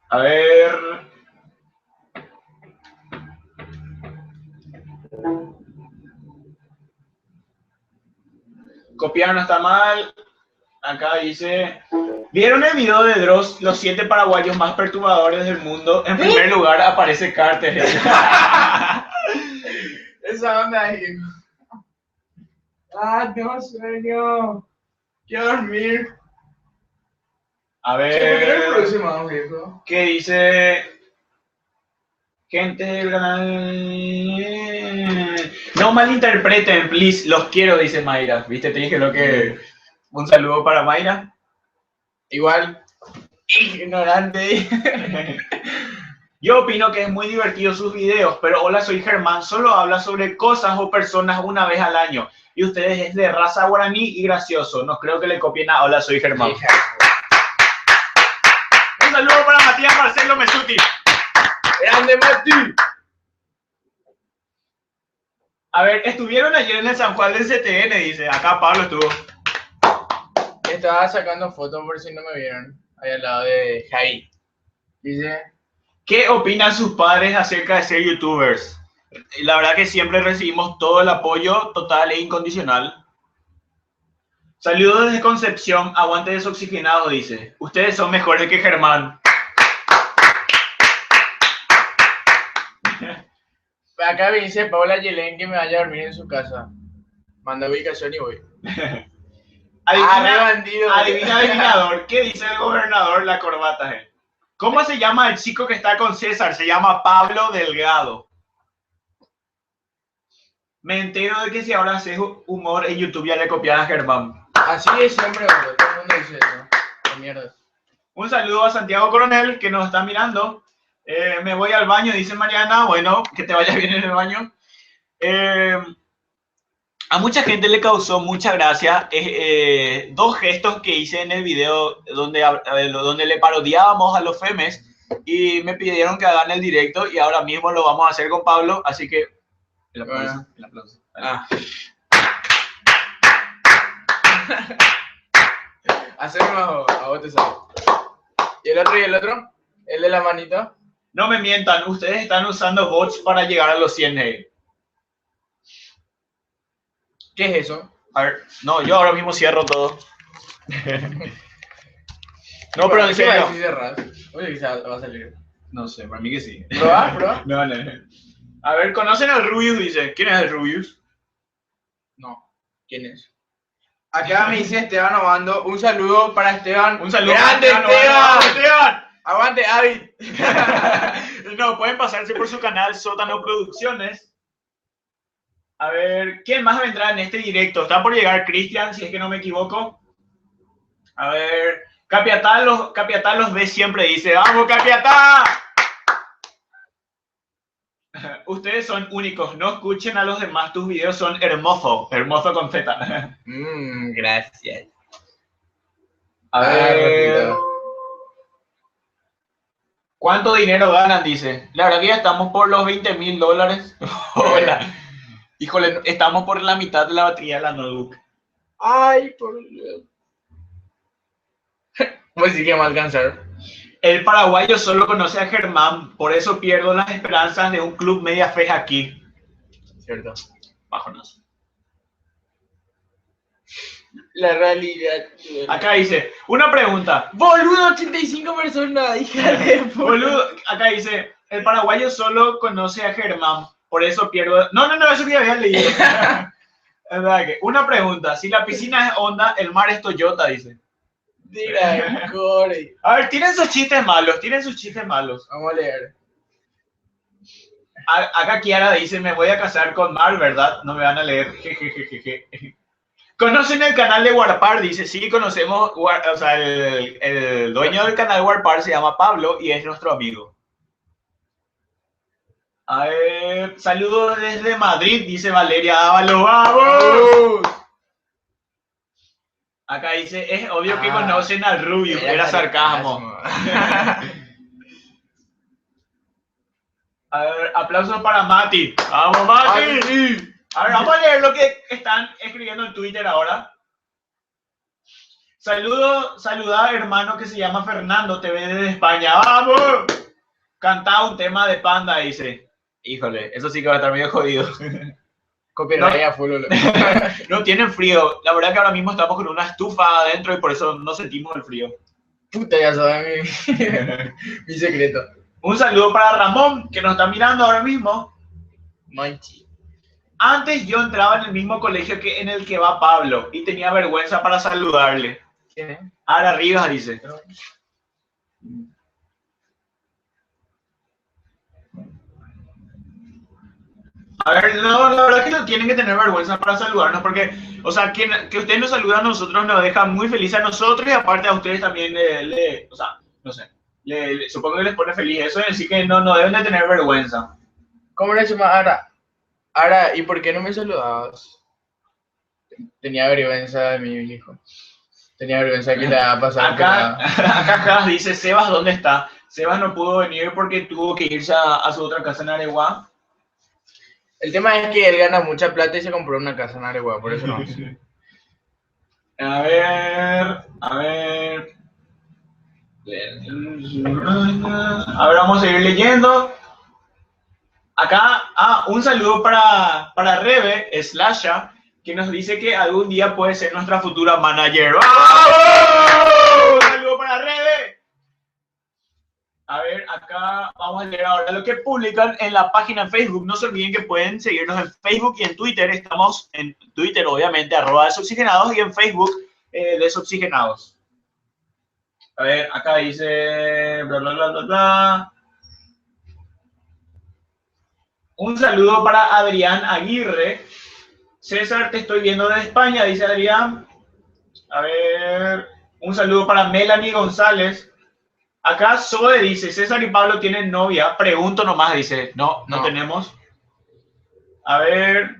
A ver. Copiar no está mal. Acá dice, ¿vieron el video de Dross, los 7 paraguayos más perturbadores del mundo? En primer lugar aparece Carter. Esa onda ahí. Tengo sueño. Quiero dormir. A ver, Próximo, viejo. ¿qué dice? Gente del canal. No malinterpreten, please, los quiero, dice Mayra. ¿Viste? Te dije lo que... Un saludo para Mayra. Igual, ignorante. Yo opino que es muy divertido sus videos, pero hola, soy Germán, solo habla sobre cosas o personas una vez al año. Y ustedes es de raza guaraní y gracioso. No creo que le copien a hola, soy Germán. Un saludo para Matías Marcelo Mesuti. ¡Grande, Mati! A ver, estuvieron ayer en el San Juan del CTN, dice. Acá Pablo estuvo. Estaba sacando fotos por si no me vieron. Ahí al lado de Javi. Dice... ¿Qué opinan sus padres acerca de ser youtubers? La verdad que siempre recibimos todo el apoyo total e incondicional. Saludos desde Concepción, aguante desoxigenado, dice. Ustedes son mejores que Germán. Acá me dice Paula Yelén que me vaya a dormir en su casa. Manda ubicación y voy. Adivinador, ¿qué dice el gobernador la corbata? ¿Cómo se llama el chico que está con César? Se llama Pablo Delgado. Me entero de que si ahora haces humor en YouTube ya le copias a Germán. Así es siempre, bro. Todo el mundo dice eso. Qué mierda. Un saludo a Santiago Coronel que nos está mirando. Me voy al baño, dice Mariana. Bueno, que te vaya bien en el baño. A mucha gente le causó mucha gracia dos gestos que hice en el video donde le parodiábamos a los Femes y me pidieron que hagan el directo y ahora mismo lo vamos a hacer con Pablo, así que el aplauso. El aplauso. Hacemos a vos te sale. ¿Y el otro? ¿El de la manito? No me mientan, ustedes están usando bots para llegar a los 100. ¿Qué es eso? A ver, no, yo ahora mismo cierro todo. No, pero en serio. Si cerras. Oye, quizás va a salir. No sé, para mí que sí. ¿Probá? No. A ver, ¿conocen al Rubius? Dice. ¿Quién es el Rubius? No. ¿Quién es? Acá me dice Esteban Obando. Un saludo para Esteban. Un saludo ¡Grande, para Esteban! ¡Aguante, Avi! No, pueden pasarse por su canal Sótano Producciones. A ver, ¿quién más vendrá en este directo? Está por llegar Cristian, si es que no me equivoco. A ver, Capiatá los ve siempre, dice, ¡vamos, Capiatá! ustedes son únicos, no escuchen a los demás, tus videos son hermosos, hermoso con Z. Gracias. A ver, Repito. ¿cuánto dinero ganan? Dice. La verdad que ya estamos por los $20,000. Hola. Híjole, estamos por la mitad de la batería de la notebook. Ay, por Dios. Pues sí que me va a alcanzar. El paraguayo solo conoce a Germán, por eso pierdo las esperanzas de un club media fe aquí. Cierto. Bájonos. La realidad. Acá dice, una pregunta. Boludo, 85 personas, hija de puta. Boludo, acá dice, el paraguayo solo conoce a Germán, por eso pierdo... No, eso que ya había leído. Es verdad que, una pregunta, si la piscina es Honda, el mar es Toyota, dice. Tira, core. A ver, tienen sus chistes malos. Vamos a leer. Acá Kiara dice, me voy a casar con Mar, ¿verdad? No me van a leer. Jejejeje. ¿Conocen el canal de Warpar? Dice, sí, conocemos, o sea, el dueño del canal Warpar se llama Pablo y es nuestro amigo. A ver, saludos desde Madrid, dice Valeria Ábalos. ¡Vamos! Acá dice, es obvio que conocen al Rubio, era sarcasmo. A ver, aplausos para Mati. ¡Vamos, Mati! Ay, A ver, vamos a leer lo que están escribiendo en Twitter ahora. Saludá hermano que se llama Fernando, te ve desde España. ¡Vamos! Cantá un tema de Panda, dice. Híjole, eso sí que va a estar medio jodido. Copyright a full. No tienen frío. La verdad que ahora mismo estamos con una estufa adentro y por eso no sentimos el frío. Puta, ya saben mi secreto. Un saludo para Ramón, que nos está mirando ahora mismo. Manchi. Antes yo entraba en el mismo colegio que en el que va Pablo y tenía vergüenza para saludarle. ¿Quién es? Ara Rivas dice. A ver, no, la verdad que no tienen que tener vergüenza para saludarnos porque, o sea, que ustedes nos saludan a nosotros nos deja muy feliz a nosotros y aparte a ustedes también o sea, no sé, supongo que les pone feliz eso, así que no deben de tener vergüenza. ¿Cómo le llamas Ara? Ara, ¿y por qué no me saludabas? Tenía vergüenza de mi hijo. Tenía vergüenza que le haya pasado. Acá dice, Sebas, ¿dónde está? Sebas no pudo venir porque tuvo que irse a su otra casa en Areguá. El tema es que él gana mucha plata y se compró una casa en Areguá, por eso no. A ver. A ver, vamos a seguir leyendo. Acá, un saludo para Rebe, Slasha, que nos dice que algún día puede ser nuestra futura manager. ¡Vamos! Un saludo para Rebe. A ver, acá vamos a leer ahora lo que publican en la página en Facebook. No se olviden que pueden seguirnos en Facebook y en Twitter. Estamos en Twitter, obviamente, @desoxigenados y en Facebook, Desoxigenados. A ver, acá dice... Bla, bla, bla, bla, bla. Un saludo para Adrián Aguirre. César, te estoy viendo de España, dice Adrián. A ver, un saludo para Melanie González. Acá Zoe dice, César y Pablo tienen novia. Pregunto nomás, dice. No tenemos. A ver.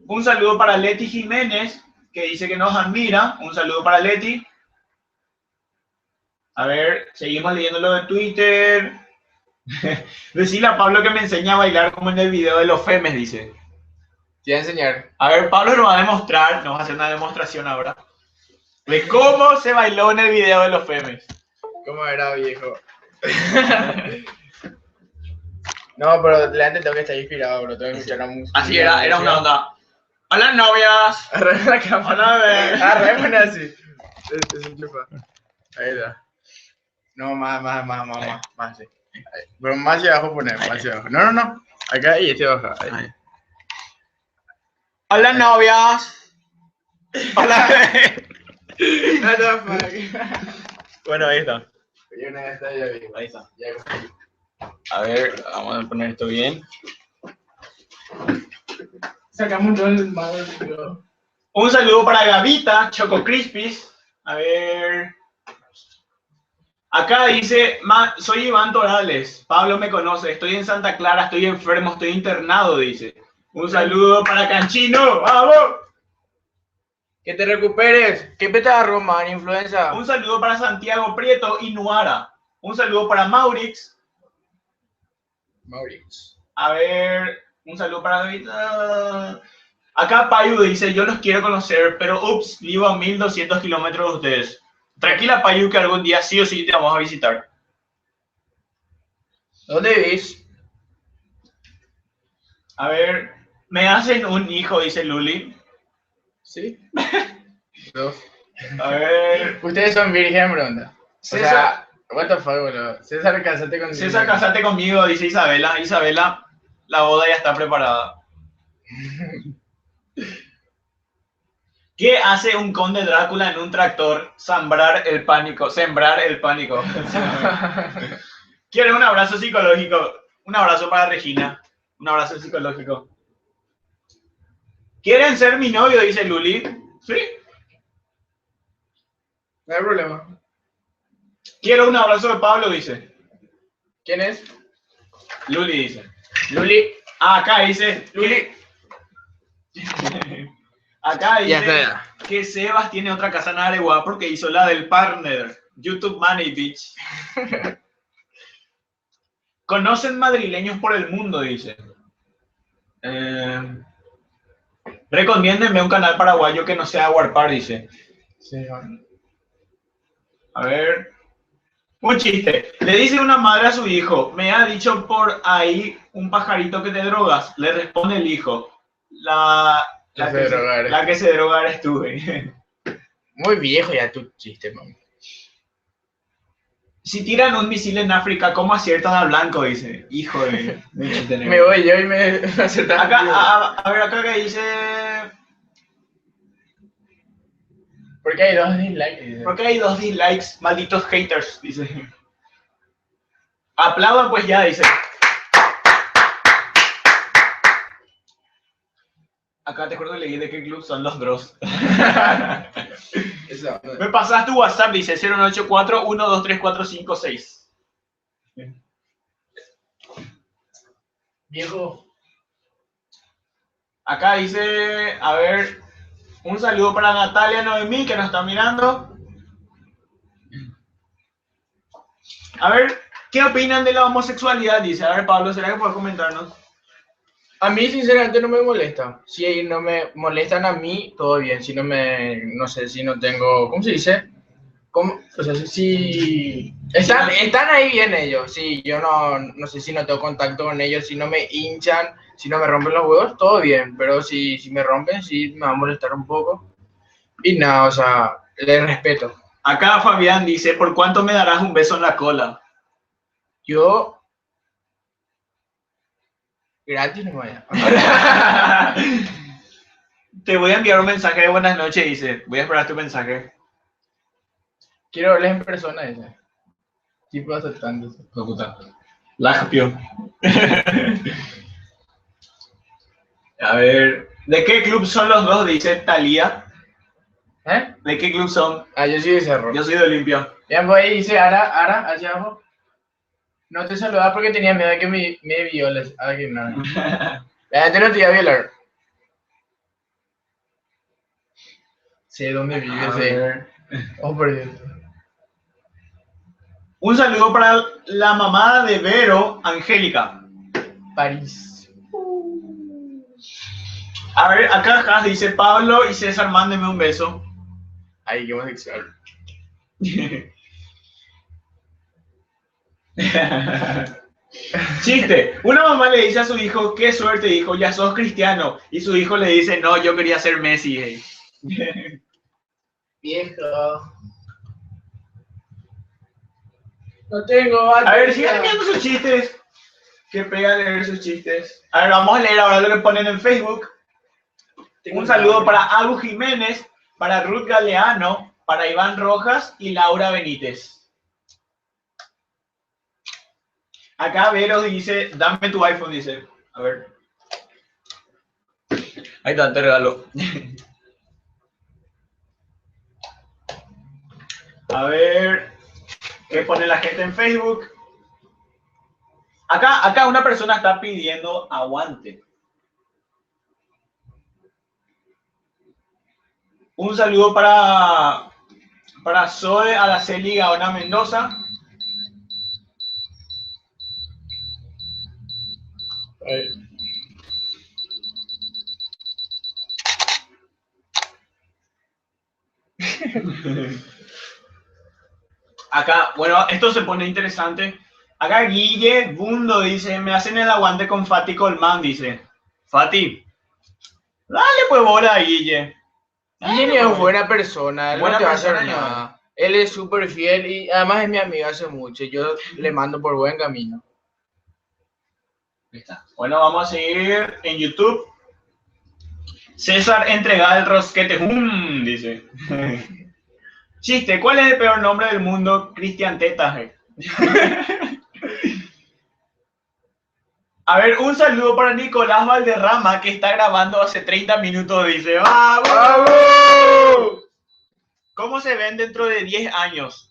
Un saludo para Leti Jiménez, que dice que nos admira. Un saludo para Leti. A ver, seguimos leyendo lo de Twitter. Decirle a Pablo que me enseña a bailar como en el video de los Femes, dice. Te voy a enseñar. A ver, Pablo nos va a demostrar, nos va a hacer una demostración ahora, de cómo se bailó en el video de los Femes. ¿Cómo era, viejo? No, pero delante tengo que estar inspirado, bro. Tengo que escuchar la música. Así era una onda. Hola, novias. Arre la cámara. Arre, bueno, así. Es un chupa. Ahí está. No, más, sí. Pero más hacia abajo poner, más hacia abajo. No. Acá y este abajo. Ahí. Hola, novias. Hola. What the fuck. Bueno, ahí está. Yo una vez ya vi. Ahí está. Ya. A ver, vamos a poner esto bien. Sacamos todo el malo. Un saludo para Gavita, Choco Crispies. A ver. Acá dice, soy Iván Torales, Pablo me conoce, estoy en Santa Clara, estoy enfermo, estoy internado, dice. Un saludo para Canchino, ¡vamos! Que te recuperes. ¿Qué peta de Roma, influenza? Un saludo para Santiago Prieto y Nuara. Un saludo para Maurix. A ver, un saludo para David. Acá Payu dice, yo los quiero conocer, pero ups, vivo a 1200 kilómetros de ustedes. Tranquila Payu, que algún día sí o sí te vamos a visitar. ¿Dónde vivís? A ver, me hacen un hijo, dice Luli. Sí. Dos. A ver. Ustedes son virgen, bronda. César, O sea, what the fuck, boludo. César, casate conmigo. César, casate conmigo, dice Isabela. Isabela, la boda ya está preparada. ¿Qué hace un conde Drácula en un tractor? Sembrar el pánico. ¿Quieres un abrazo psicológico? Un abrazo para Regina. Un abrazo psicológico. ¿Quieren ser mi novio? Dice Luli. Sí. No hay problema. Quiero un abrazo de Pablo, dice. ¿Quién es? Luli dice. Luli. Ah, acá dice. Luli. Acá dice Ya que Sebas tiene otra casa en Areguá porque hizo la del partner. YouTube Money Beach. Conocen madrileños por el mundo, dice. Recomiéndenme un canal paraguayo que no sea Warpar, dice. Sí, bueno. A ver. Un chiste. Le dice una madre a su hijo, me ha dicho por ahí un pajarito que te drogas. Le responde el hijo, la que se droga eres tú. Muy viejo ya tu chiste, mami. Si tiran un misil en África, ¿cómo aciertan al blanco? Dice. Hijo de chiste negro. Me voy yo y me acertan. Acá, a ver, acá que dice... ¿Por qué hay 2 dislikes? Dice. Porque hay 2 dislikes, malditos haters, dice. Aplaudan pues ya, dice. Acá te acuerdo que leí de qué club son los Dross. Me pasas tu WhatsApp, dice 094-123-456. Viejo. Acá dice, a ver, un saludo para Natalia Noemí que nos está mirando. A ver, ¿qué opinan de la homosexualidad? Dice, a ver Pablo, ¿será que puedes comentarnos? A mí sinceramente no me molesta. Si no me molestan a mí, todo bien. Si no me, no sé, si no tengo, ¿cómo se dice? ¿Cómo? O sea, si están ahí bien ellos. Si yo no sé si no tengo contacto con ellos, si no me hinchan, si no me rompen los huevos, todo bien. Pero si me rompen, sí me va a molestar un poco. Y nada, o sea, les respeto. Acá Fabián dice, ¿por cuánto me darás un beso en la cola? Yo gratis no vaya. Te voy a enviar un mensaje de buenas noches, dice. Voy a esperar tu mensaje. Quiero verles en persona, dice. Tipo aceptando. Lagpio. A ver, ¿de qué club son los dos? Dice Talía. ¿Eh? ¿De qué club son? Ah, yo soy de Cerro. Yo soy de Olimpia. Ya pues ahí dice Ara, hacia abajo. No te saludaba porque tenía miedo de que me violes. Aquí no. La gente no te iba a violar. Sé dónde vives, sé. Oh, por Dios. Un saludo para la mamá de Vero, Angélica. París. A ver, acá Has dice Pablo y César, mándenme un beso. Ay, qué homosexual. Chiste. Una mamá le dice a su hijo, qué suerte, hijo, ya sos cristiano. Y su hijo le dice, no, yo quería ser Messi. Viejo. No tengo. A ver, sigan viendo sus chistes. Que pega leer sus chistes. A ver, vamos a leer ahora lo que ponen en Facebook. Un saludo para Agu Jiménez, para Ruth Galeano, para Iván Rojas y Laura Benítez. Acá Vero dice, dame tu iPhone, dice. A ver. Ahí está, te regalo. A ver. ¿Qué pone la gente en Facebook? Acá una persona está pidiendo aguante. Un saludo para Zoe Araceli Gaona Mendoza. Acá, bueno, esto se pone interesante. Acá Guille Bundo dice, me hacen el aguante con Fati Colmán, dice. Fati, dale pues bola a Guille. Guille es buena persona, él Buena no te va a hacer persona, nada. Él es súper fiel y además es mi amigo hace mucho. Yo le mando por buen camino. Bueno, vamos a seguir en YouTube. César entrega el rosquete, dice. Chiste, ¿cuál es el peor nombre del mundo? Cristian Tetas. A ver, un saludo para Nicolás Valderrama, que está grabando hace 30 minutos, dice. ¡Vamos! ¡Vamos! ¿Cómo se ven dentro de 10 años?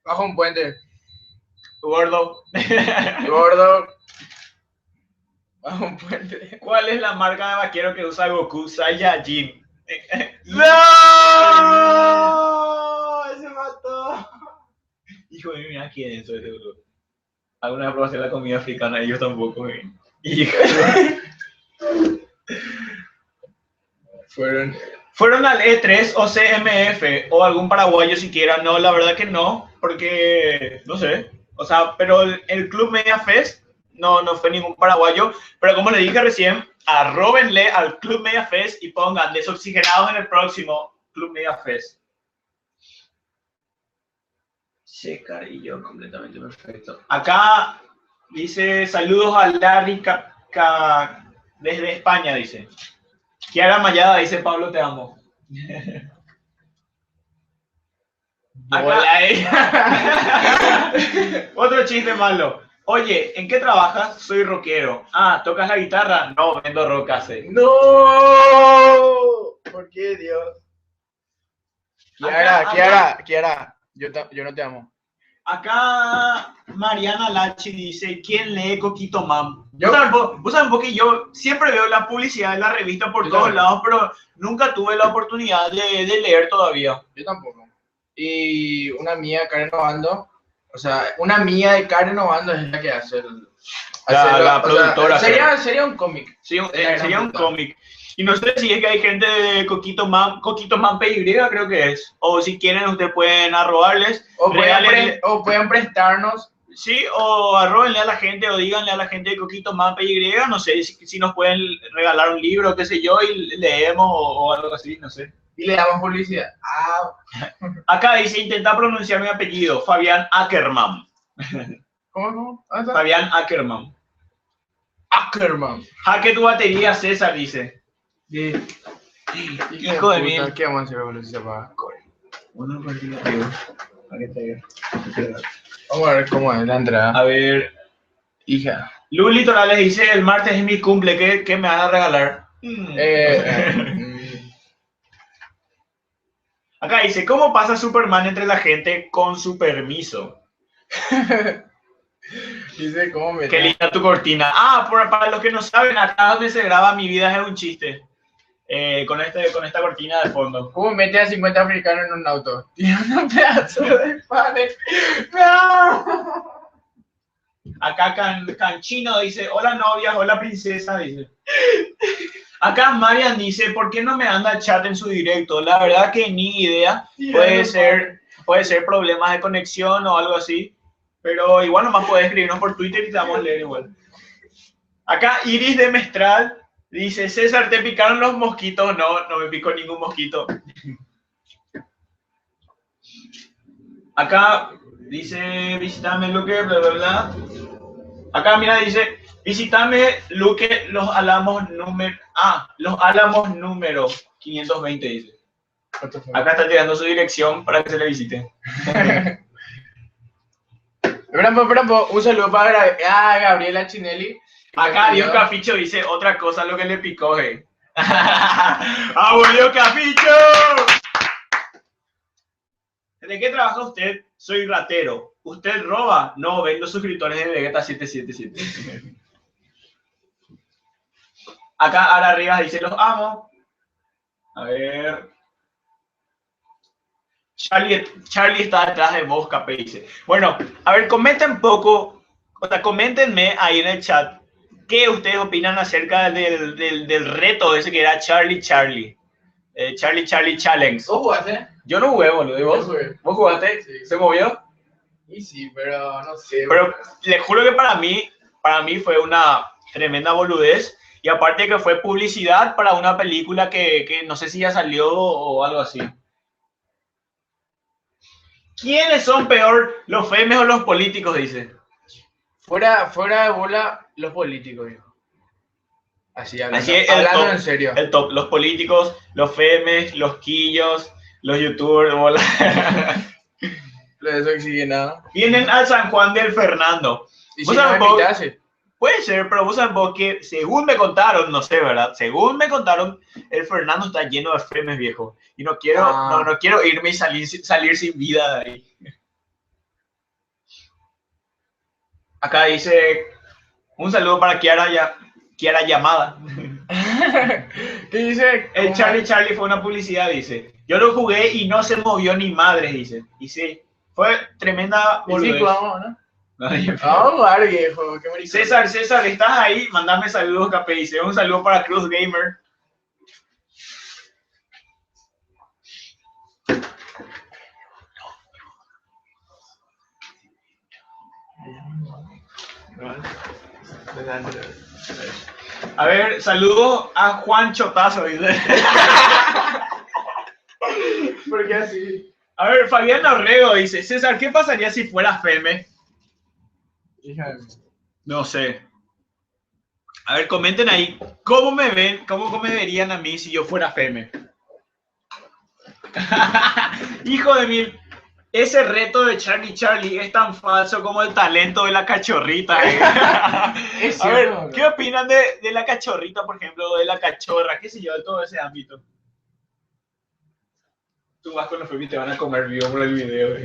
Bajo un puente. Gordo. Gordo. Bajo un puente. ¿Cuál es la marca de vaquero que usa Goku? Saiyajin. ¡No! ¡Se mató! Hijo de mí, mira quién es eso, seguro. Alguna vez probaste la comida africana, ellos tampoco. Hijo. Fueron al E3 o CMF o algún paraguayo siquiera. No, la verdad que no, porque no sé. O sea, pero el Club Media Fest no fue ningún paraguayo. Pero como le dije recién, arróbenle al Club Media Fest y pongan desoxigenados en el próximo Club Media Fest. Checar y yo completamente perfecto. Acá dice saludos a Larry desde España, dice. Kiara Mayada dice Pablo te amo. Acá, otro chiste malo. Oye, ¿en qué trabajas? Soy rockero. Ah, ¿tocas la guitarra? No, vendo rocas. ¡No! ¿Por qué, Dios? Kiara, yo no te amo. Acá Mariana Lachi dice, ¿quién lee Coquito Mam? ¿Yo? Vos sabés porque yo siempre veo la publicidad de la revista por todos lados, pero nunca tuve la oportunidad de leer todavía. Yo tampoco. Y una mía, Karen Obando, o sea, una mía de Karen Obando es la que hace la productora. Sería un cómic. Sí, sería un cómic. Y no sé si es que hay gente de Coquito Man PY, creo que es. O si quieren, ustedes pueden arrobarles. O pueden prestarnos. Sí, o arrobenle a la gente, o díganle a la gente de Coquito Man PY, no sé, si nos pueden regalar un libro, qué sé yo, y leemos o algo así, no sé. Y le damos publicidad. Acá dice, intenta pronunciar mi apellido, Fabián Ackerman. ¿Cómo? Fabián Ackerman. Ackerman. Hacke tu batería, César, dice. Hijo de mí. ¿Qué vamos a hacer con ese papá? Vamos a ver cómo es la entrada. A ver. Hija. Luli Torales dice, el martes es mi cumple, ¿qué me van a regalar? Acá dice, ¿cómo pasa Superman entre la gente con su permiso? Dice, ¿cómo me... Qué linda tu cortina. Para los que no saben, acá donde se graba Mi Vida es un chiste. Con esta cortina de fondo. ¿Cómo mete a 50 africanos en un auto? Tiene un pedazo de pan. Acá Canchino dice, hola novias, hola princesa, dice. Acá Marian dice, ¿por qué no me anda chat en su directo? La verdad que ni idea. Puede ser problemas de conexión o algo así. Pero igual nomás puedes escribirnos por Twitter y te vamos a leer igual. Acá Iris de Mestral dice, César, ¿te picaron los mosquitos? No me picó ningún mosquito. Acá dice, visítame Luque, bla, bla, bla. Acá mira, dice, visítame Luque, Los Álamos número 520, dice. Acá está tirando su dirección para que se le visite. Un saludo para Gabriela Chinelli. Acá Dios Caficho dice otra cosa lo que le picó, ¡Ah, Dios Caficho! ¿De qué trabaja usted? soy ratero. ¿Usted roba? No, vendo suscriptores de Vegeta 777. Acá Ara Rivas dice, los amo. A ver. Charlie está detrás de vos, Capé, dice. Bueno, a ver, comenten un poco, o sea, coméntenme ahí en el chat qué ustedes opinan acerca del reto ese que era Charlie Charlie Challenge. ¿Vos jugaste? Yo no jugué, boludo. ¿Y vos? ¿Vos jugaste? Sí. ¿Se movió? Y sí, pero no sé. Pero les juro que para mí fue una tremenda boludez. Y aparte que fue publicidad para una película que no sé si ya salió o algo así. ¿Quiénes son peor, los femes o los políticos? Dice. Fuera de bola, los políticos, hijo. Así hablando, Así hablando top, en serio. El top, los políticos, los femes, los quillos, los youtubers, bola. Eso exige nada. Vienen al San Juan del Fernando. Y si no me invitase. Puede ser, pero vos sabés vos que según me contaron, no sé, ¿verdad? Según me contaron, el Fernando está lleno de femes, viejo. Y no quiero, no quiero irme y salir sin vida de ahí. Acá dice, un saludo para Kiara Llamada. ¿Qué dice? El Charlie fue una publicidad, dice. Yo lo jugué y no se movió ni madre, dice. Y sí, fue tremenda boludez. Sí, vamos, ¿no? Vamos a jugar, viejo. Qué maricón. César, ¿estás ahí? Mandame saludos, Capé. Dice, un saludo para Cruz Gamer. A ver, saludos a Juan Chotazo, dice. ¿Por qué así? A ver, Fabián Orrego dice, César, ¿qué pasaría si fuera feme? No sé. A ver, comenten ahí, ¿cómo me ven? ¿Cómo me verían a mí si yo fuera feme? Hijo de mil. Ese reto de Charlie es tan falso como el talento de la cachorrita. Es A ver, cierto, ¿qué opinan de la cachorrita, por ejemplo, de la cachorra? ¿Qué sé yo, de todo ese ámbito? Tú vas con los femis y te van a comer vivo por el video.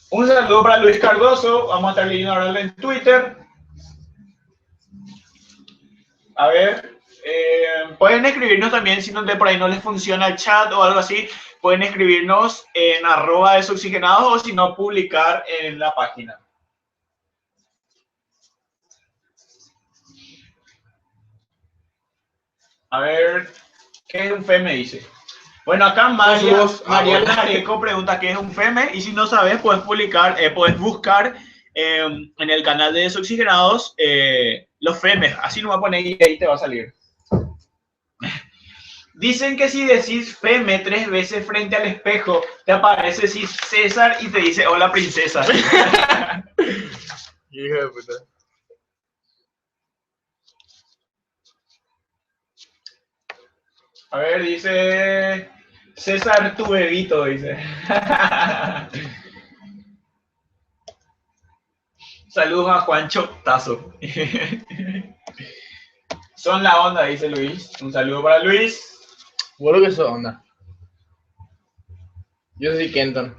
Un saludo para Luis Cardoso. Vamos a estar leyendo ahora en Twitter. A ver. Pueden escribirnos también si por ahí no les funciona el chat o algo así. Pueden escribirnos en @desoxigenados o si no, publicar en la página. A ver, ¿qué es un feme? Dice. Bueno, acá Mariana Areco pregunta qué es un feme y si no sabes, puedes puedes buscar en el canal de Desoxigenados los femes. Así no va a poner y ahí te va a salir. Dicen que si decís feme 3 veces frente al espejo, te aparece César y te dice hola princesa. Hijo de puta. A ver, dice César tu bebito, dice. Saludos a Juancho Tazo. Son la onda, dice Luis. Un saludo para Luis. Bueno que eso onda. Yo soy Kenton.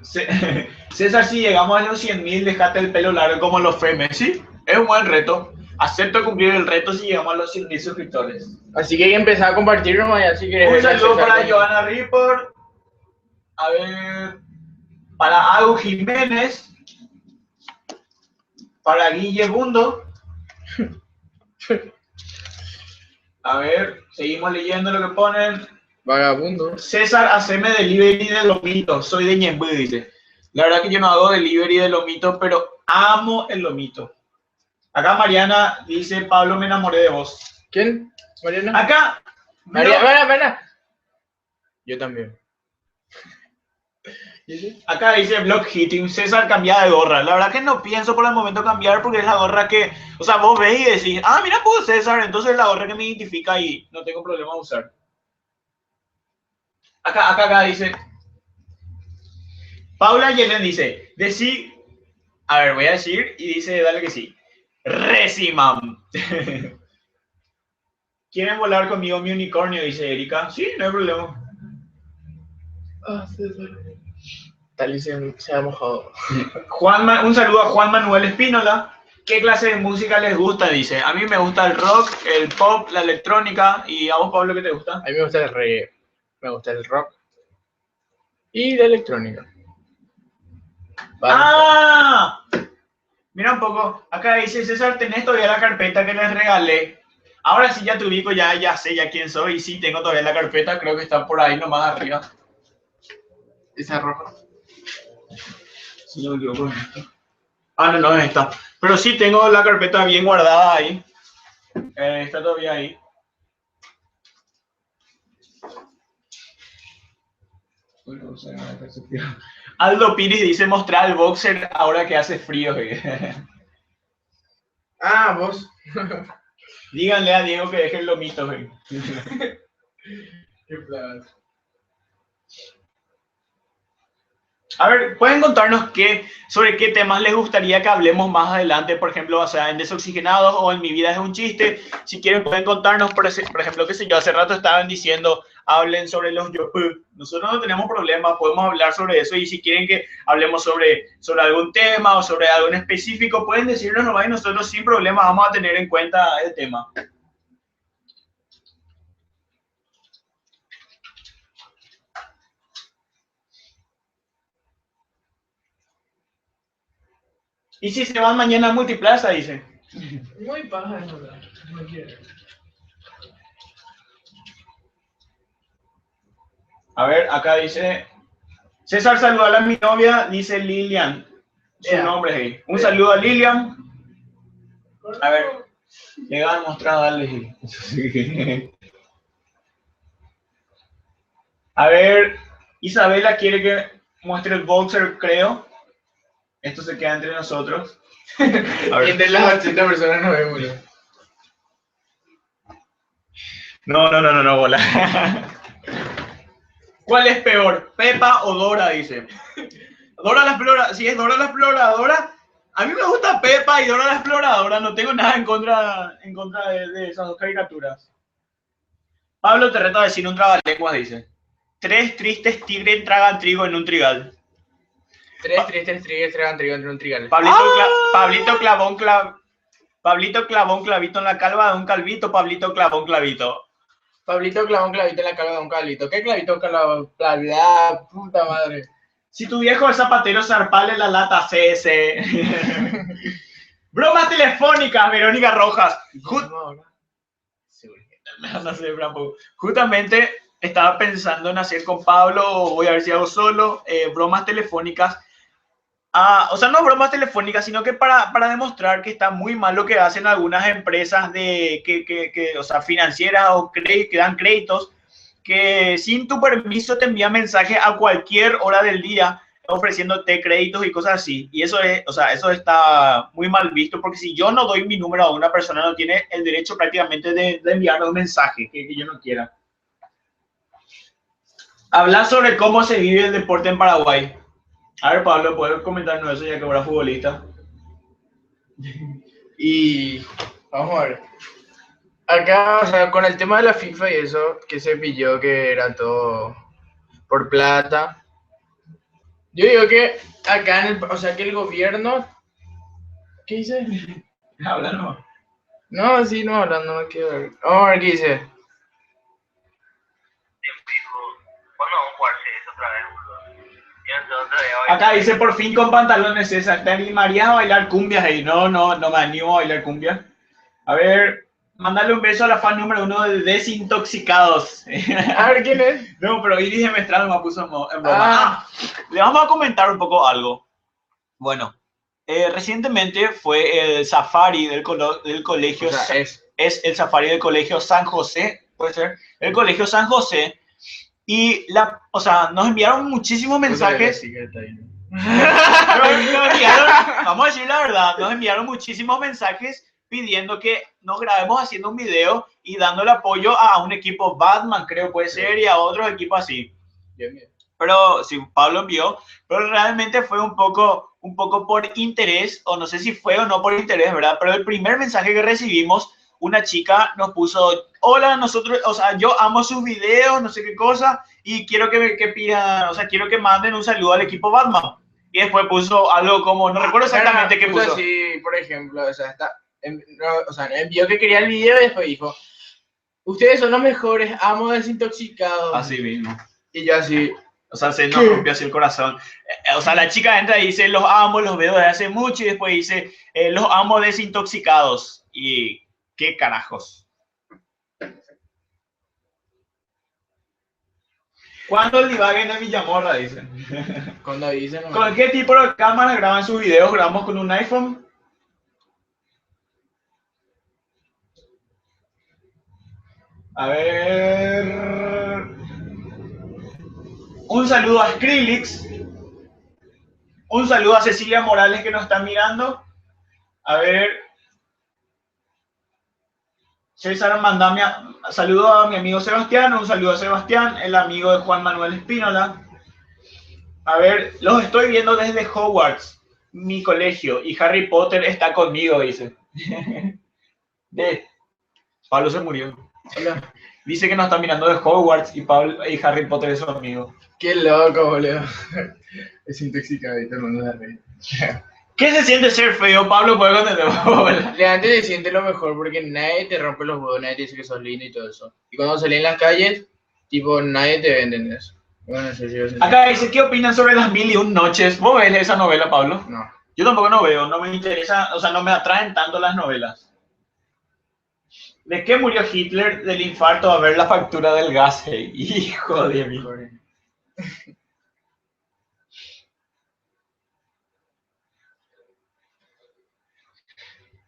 César, si llegamos a los 100.000, dejate el pelo largo como los femes, ¿sí? Es un buen reto. Acepto cumplir el reto si llegamos a los 100.000 suscriptores. Así que hay que empezar a compartir nomás ya si quieres. Un saludo para Johanna Ripper. A ver, para Agu Jiménez. Para Guille Bundo. A ver, seguimos leyendo lo que ponen. Vagabundo. César, haceme delivery de lomito. Soy de Ñemby, dice. La verdad que yo no hago delivery de lomito, pero amo el lomito. Acá Mariana dice, Pablo, me enamoré de vos. ¿Quién? Mariana. Acá. Mariana. Yo también. Acá dice Block Hitting, César cambia de gorra. La verdad que no pienso por el momento cambiar porque es la gorra que, o sea, vos ves y decís, mira, pues César, entonces es la gorra que me identifica y no tengo problema de usar. Acá dice, Paula Yelen dice, a ver, voy a decir y dice, dale que sí. Recimam. ¿Quieren volar conmigo mi unicornio? Dice Erika. Sí, no hay problema. Ah, sí, sí. Tal se ha mojado. Un saludo a Juan Manuel Espínola. ¿Qué clase de música les gusta? Dice. A mí me gusta el rock, el pop, la electrónica. ¿Y a vos, Pablo, qué te gusta? A mí me gusta el reggae, me gusta el rock y la electrónica. ¡Ah! Mira un poco. Acá dice César, tenés todavía la carpeta que les regalé. Ahora sí ya te ubico, ya sé ya quién soy. Y sí, tengo todavía la carpeta. Creo que está por ahí nomás arriba. Esa roja. Si no me equivoco. Ah, no, no es esta. Pero sí tengo la carpeta bien guardada ahí. Está todavía ahí. Aldo Piris dice mostrar el boxer ahora que hace frío. Ah, vos. Díganle a Diego que deje el lomito. Qué plan. A ver, ¿pueden contarnos sobre qué temas les gustaría que hablemos más adelante? Por ejemplo, o sea, en Desoxigenados o en Mi vida es un chiste. Si quieren, pueden contarnos, por ejemplo, qué sé yo, hace rato estaban diciendo, hablen sobre los youtube. Nosotros no tenemos problema, podemos hablar sobre eso. Y si quieren que hablemos sobre algún tema o sobre algo en específico, pueden decirnos nomás y nosotros sin problema vamos a tener en cuenta el tema. ¿Y si se van mañana a Multiplaza? Dicen. Muy paja, no, no quiero. A ver, acá dice, César saludar a mi novia, dice Lilian. Su nombre es ahí. Un saludo a Lilian. A ver, le van a mostrar, dale. A ver, Isabela quiere que muestre el boxer, creo. Esto se queda entre nosotros. A ver. Entre las 80 personas nos vemos. No, bola. ¿Cuál es peor, Pepa o Dora? Dice. Dora la Exploradora. Si es Dora la Exploradora, a mí me gusta Pepa y Dora la Exploradora. No tengo nada en contra de esas dos caricaturas. Pablo te reta a decir un trabalenguas, dice. 3 tristes tigres tragan trigo en un trigal. 3 tristes tigres tragan trigo en un trigal. Pablito clavó un clavito en la calva de un calvito. Pablito clavó un clavito. Pablito clavó un clavito en la calva de un calvito. ¿Qué clavito clavó? La puta madre. Si tu viejo es zapatero, zarpale la lata CS. Bromas telefónicas, Verónica Rojas. No sé, tampoco. Justamente estaba pensando en hacer con Pablo, o voy a ver si hago solo, bromas telefónicas. O sea, no bromas telefónicas, sino que para demostrar que está muy mal lo que hacen algunas empresas o sea, financieras o que dan créditos, que sin tu permiso te envían mensajes a cualquier hora del día ofreciéndote créditos y cosas así. Y eso es, o sea, eso está muy mal visto, porque si yo no doy mi número a una persona, no tiene el derecho prácticamente de enviarme un mensaje que yo no quiera. Hablar sobre cómo se vive el deporte en Paraguay. A ver, Pablo, ¿puedes comentarnos eso ya que ahora futbolista? Y vamos a ver. Acá, o sea, con el tema de la FIFA y eso, que se pilló que era todo por plata. Yo digo que acá o sea, que el gobierno... ¿Qué dice? Habla, no. No, sí, no, hablando, no quiero ver. Vamos a ver qué dice. ¿Cuándo vamos a jugarse eso otra vez, boludo? Acá dice por fin con pantalones César. ¿Te animarías a bailar cumbias ahí? No me animo a bailar cumbias. A ver, mándale un beso a la fan número 1 de Desintoxicados. A ver quién es. No, pero Iris de Mestral me puso en broma. Le vamos a comentar un poco algo. Bueno, recientemente fue el safari del colegio. O sea, es el safari del colegio San José, puede ser. El colegio San José. Y o sea, nos enviaron muchísimos mensajes. Vamos a decir la verdad, nos enviaron muchísimos mensajes pidiendo que nos grabemos haciendo un video y dándole apoyo a un equipo Batman, creo puede ser, y a otros equipos así. Bien. Pero sí, Pablo envió, pero realmente fue un poco por interés, o no sé si fue o no por interés, ¿verdad? Pero el primer mensaje que recibimos, una chica nos puso, hola, nosotros, o sea, yo amo sus videos, no sé qué cosa, y quiero que pidan, o sea, quiero que manden un saludo al equipo Batman. Y después puso algo como, no recuerdo exactamente qué puso. Así, por ejemplo, o sea, envió que quería el video y después dijo, ustedes son los mejores, amo desintoxicados. Así mismo. Y yo así. O sea, se nos rompió así el corazón. O sea, la chica entra y dice, los amo, los veo desde hace mucho, y después dice, los amo desintoxicados. Y qué carajos. ¿Cuándo divaguen en Villamorra? Dicen. Cuando dicen. No, ¿Con qué tipo de cámara graban sus videos? ¿Grabamos con un iPhone? A ver. Un saludo a Skrillex. Un saludo a Cecilia Morales que nos está mirando. A ver. César, mandame saludo a mi amigo Sebastián. Un saludo a Sebastián, el amigo de Juan Manuel Espínola. A ver, los estoy viendo desde Hogwarts, mi colegio, y Harry Potter está conmigo, dice. Pablo se murió. Hola. Dice que nos está mirando de Hogwarts y Harry Potter es su amigo. Qué loco, boludo. Es intoxicadito el mundo de reír. ¿Qué se siente ser feo? Pablo puede contestar. Antes se siente lo mejor porque nadie te rompe los huevos, nadie te dice que sos lindo y todo eso. Y cuando salí en las calles, tipo, nadie te ve, ¿entendés? Bueno, acá dice, ¿qué opinan sobre las 1001 noches? ¿Vos ves esa novela, Pablo? No. Yo tampoco no veo, no me interesa, o sea, no me atraen tanto las novelas. ¿De qué murió Hitler? Del infarto a ver la factura del gas. Hey. Hijo de mí.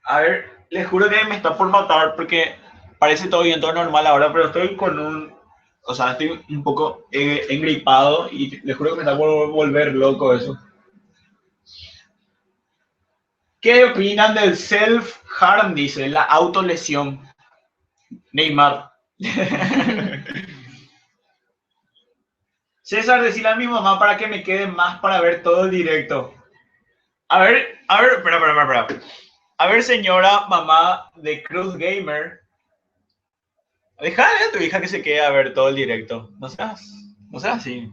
A ver, les juro que me está por matar porque parece todo bien, todo normal ahora, pero estoy con o sea, estoy un poco engripado y les juro que me está por volver loco eso. ¿Qué opinan del self-harm? Dice, la autolesión. Neymar. César, decirle a mi mamá para que me quede más para ver todo el directo. A ver, espera. A ver, señora mamá de Cruz Gamer, déjale a tu hija que se quede a ver todo el directo. No seas así.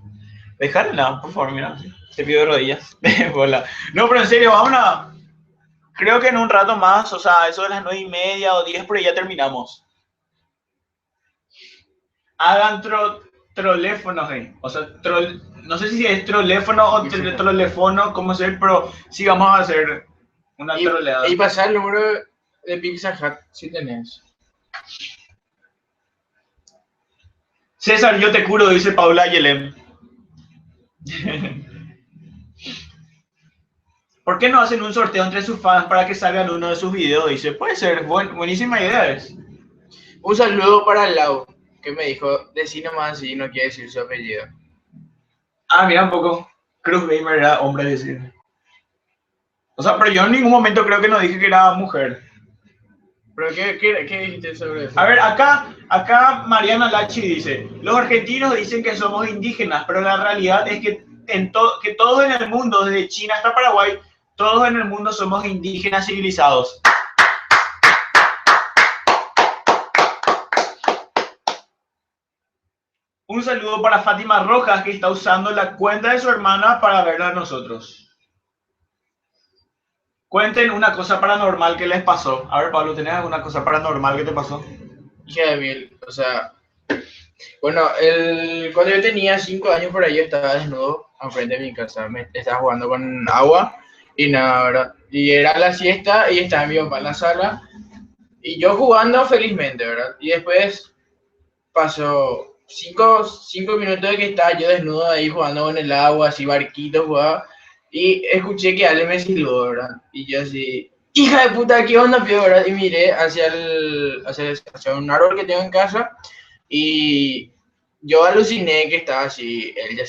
Déjala, por favor, mira. Te pido de rodillas. No, pero en serio, vámonos. Creo que en un rato más, o sea, eso de las 9:30 o 10, pero ya terminamos. Hagan troléfonos, o sea, no sé si es troléfono o troléfono, cómo ser, pero sí vamos a hacer una troleada. Y pasar el número de Pizza Hut, si tenés. César, yo te curo, dice Paula Yelem. ¿Por qué no hacen un sorteo entre sus fans para que salgan uno de sus videos? Dice, puede ser, buenísima idea es. Un saludo para Lau, que me dijo, decí nomás así, no quiere decir su apellido. Ah, mira un poco. Cruz Gamer era hombre, decir. O sea, pero yo en ningún momento creo que no dije que era mujer. ¿Pero qué dijiste sobre eso? A ver, acá Mariana Lachi dice, los argentinos dicen que somos indígenas, pero la realidad es que, que todos en el mundo, desde China hasta Paraguay, todos en el mundo somos indígenas civilizados. Un saludo para Fátima Rojas, que está usando la cuenta de su hermana para verla a nosotros. Cuenten una cosa paranormal que les pasó. A ver, Pablo, ¿tenés alguna cosa paranormal que te pasó? Hija de mil, o sea... Bueno, cuando yo tenía 5 años por ahí, yo estaba desnudo enfrente de mi casa. Me estaba jugando con agua y nada, ¿verdad? Y era la siesta y estaba mi papá en la sala. Y yo jugando felizmente, ¿verdad? Y después pasó 5 minutos de que estaba yo desnudo ahí jugando con el agua, así barquito jugaba. Y escuché que alguien me silbó, ¿verdad? Y yo así, hija de puta, ¿qué onda, pío, verdad? Y miré hacia un árbol que tengo en casa y yo aluciné que estaba así, el ya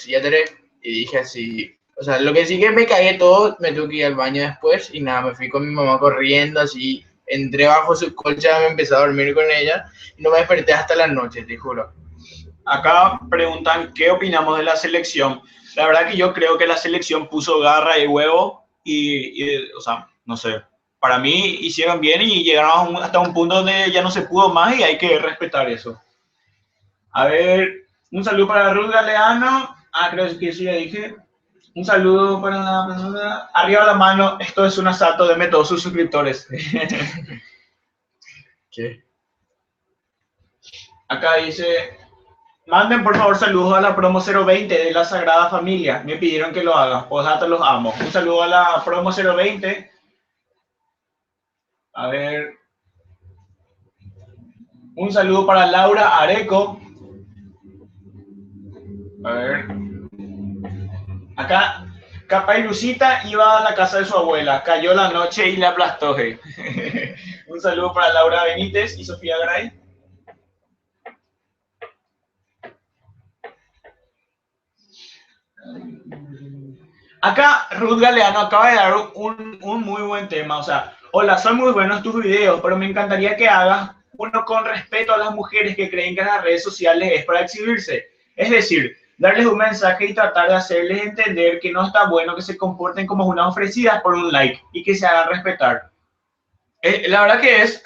y dije así, o sea, lo que sí que me cagué todo, me tuve que ir al baño después y nada, me fui con mi mamá corriendo así, entré bajo su colcha, me empecé a dormir con ella y no me desperté hasta la noche, te juro. Acá preguntan qué opinamos de la selección. La verdad que yo creo que la selección puso garra y huevo y o sea, no sé. para mí hicieron bien y llegaron hasta un punto donde ya no se pudo más y hay que respetar eso. A ver, un saludo para Ruth Galeano. Ah, creo que sí, ya dije. Un saludo para... Arriba la mano, esto es un asalto, denme todos sus suscriptores. ¿Qué? Acá dice, manden por favor saludos a la promo 020 de la Sagrada Familia. Me pidieron que lo haga, postdata los amo. Un saludo a la promo 020. A ver. Un saludo para Laura Areco. A ver. Acá, Capailucita iba a la casa de su abuela, cayó la noche y le aplastó. Un saludo para Laura Benítez y Sofía Garay. Acá Ruth Galeano acaba de dar un muy buen tema. O sea, hola, son muy buenos tus videos, pero me encantaría que hagas uno con respeto a las mujeres que creen que las redes sociales es para exhibirse. Es decir, darles un mensaje y tratar de hacerles entender que no está bueno que se comporten como unas ofrecidas por un like y que se hagan respetar. La verdad que es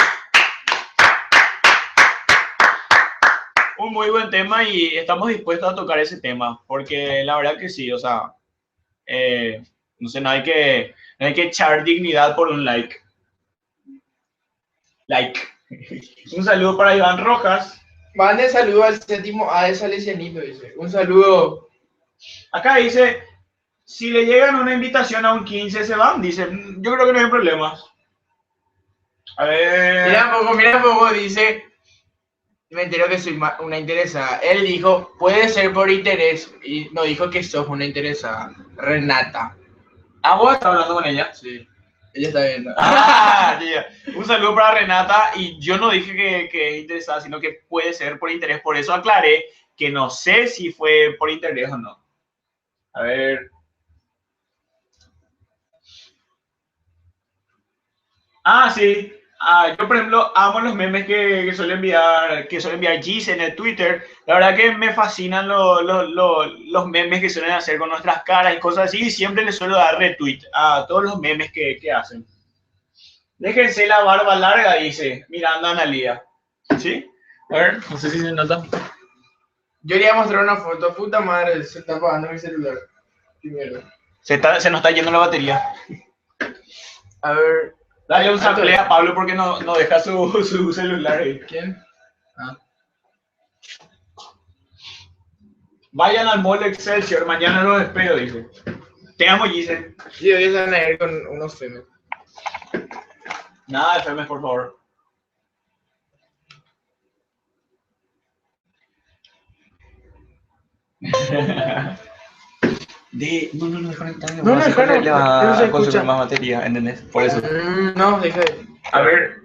un muy buen tema y estamos dispuestos a tocar ese tema, porque la verdad que sí, o sea, no sé, no hay que echar dignidad por un like. Un saludo para Iván Rojas. Mande saludo al séptimo A de Salesianito, dice. Un saludo. Acá dice, si le llegan una invitación a un 15 se van, dice, yo creo que no hay problemas. A ver. Mira un poco, dice. Me entero que soy una interesada. Él dijo, puede ser por interés. Y no dijo que sos una interesada. Renata. Ah, vos estás hablando con ella. Sí. Ella está viendo. Ah, yeah. Un saludo para Renata. Y yo no dije que es interesada, sino que puede ser por interés. Por eso aclaré que no sé si fue por interés o no. A ver. Ah, sí. Yo, por ejemplo, amo los memes que suele enviar Gis en el Twitter. La verdad que me fascinan los memes que suelen hacer con nuestras caras y cosas así. Y siempre les suelo dar retweet a todos los memes que hacen. Déjense la barba larga, dice Miranda Analia. ¿Sí? A ver, no sé si se nota. Yo le iba a mostrar una foto. Puta madre, se está apagando mi celular. Primero. Se nos está yendo la batería. A ver. Dale un sample a Pablo porque no deja su celular ahí. ¿Quién? Ah. Vayan al mall Excelsior, mañana los espero, dice. Te amo, Gise. Sí, hoy van a ir con unos femes. Nada de femes, por favor. No desconectar. No, le va se a consumir escucha más batería, ¿entendés? Por eso. No, deja de... A ver,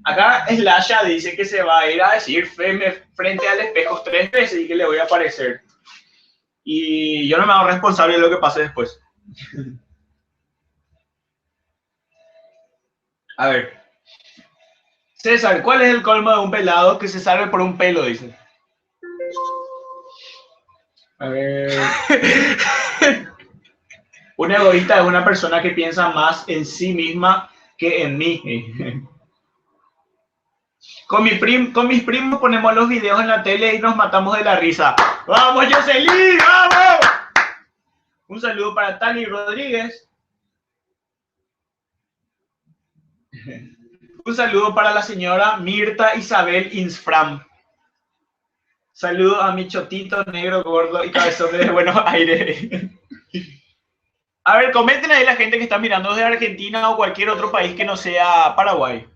acá Slasha dice que se va a ir a decir feme frente al espejo 3 veces y que le voy a aparecer. Y yo no me hago responsable de lo que pase después. A ver. César, ¿cuál es el colmo de un pelado que se salve por un pelo? Dice. A ver. Un egoísta es una persona que piensa más en sí misma que en mí. Con mis primos ponemos los videos en la tele y nos matamos de la risa. ¡Vamos, Jocelyn! ¡Vamos! Un saludo para Tali Rodríguez. Un saludo para la señora Mirta Isabel Insfram. Saludo a mi chotito negro, gordo y cabezón de Buenos Aires. A ver, comenten ahí la gente que está mirando desde Argentina o cualquier otro país que no sea Paraguay.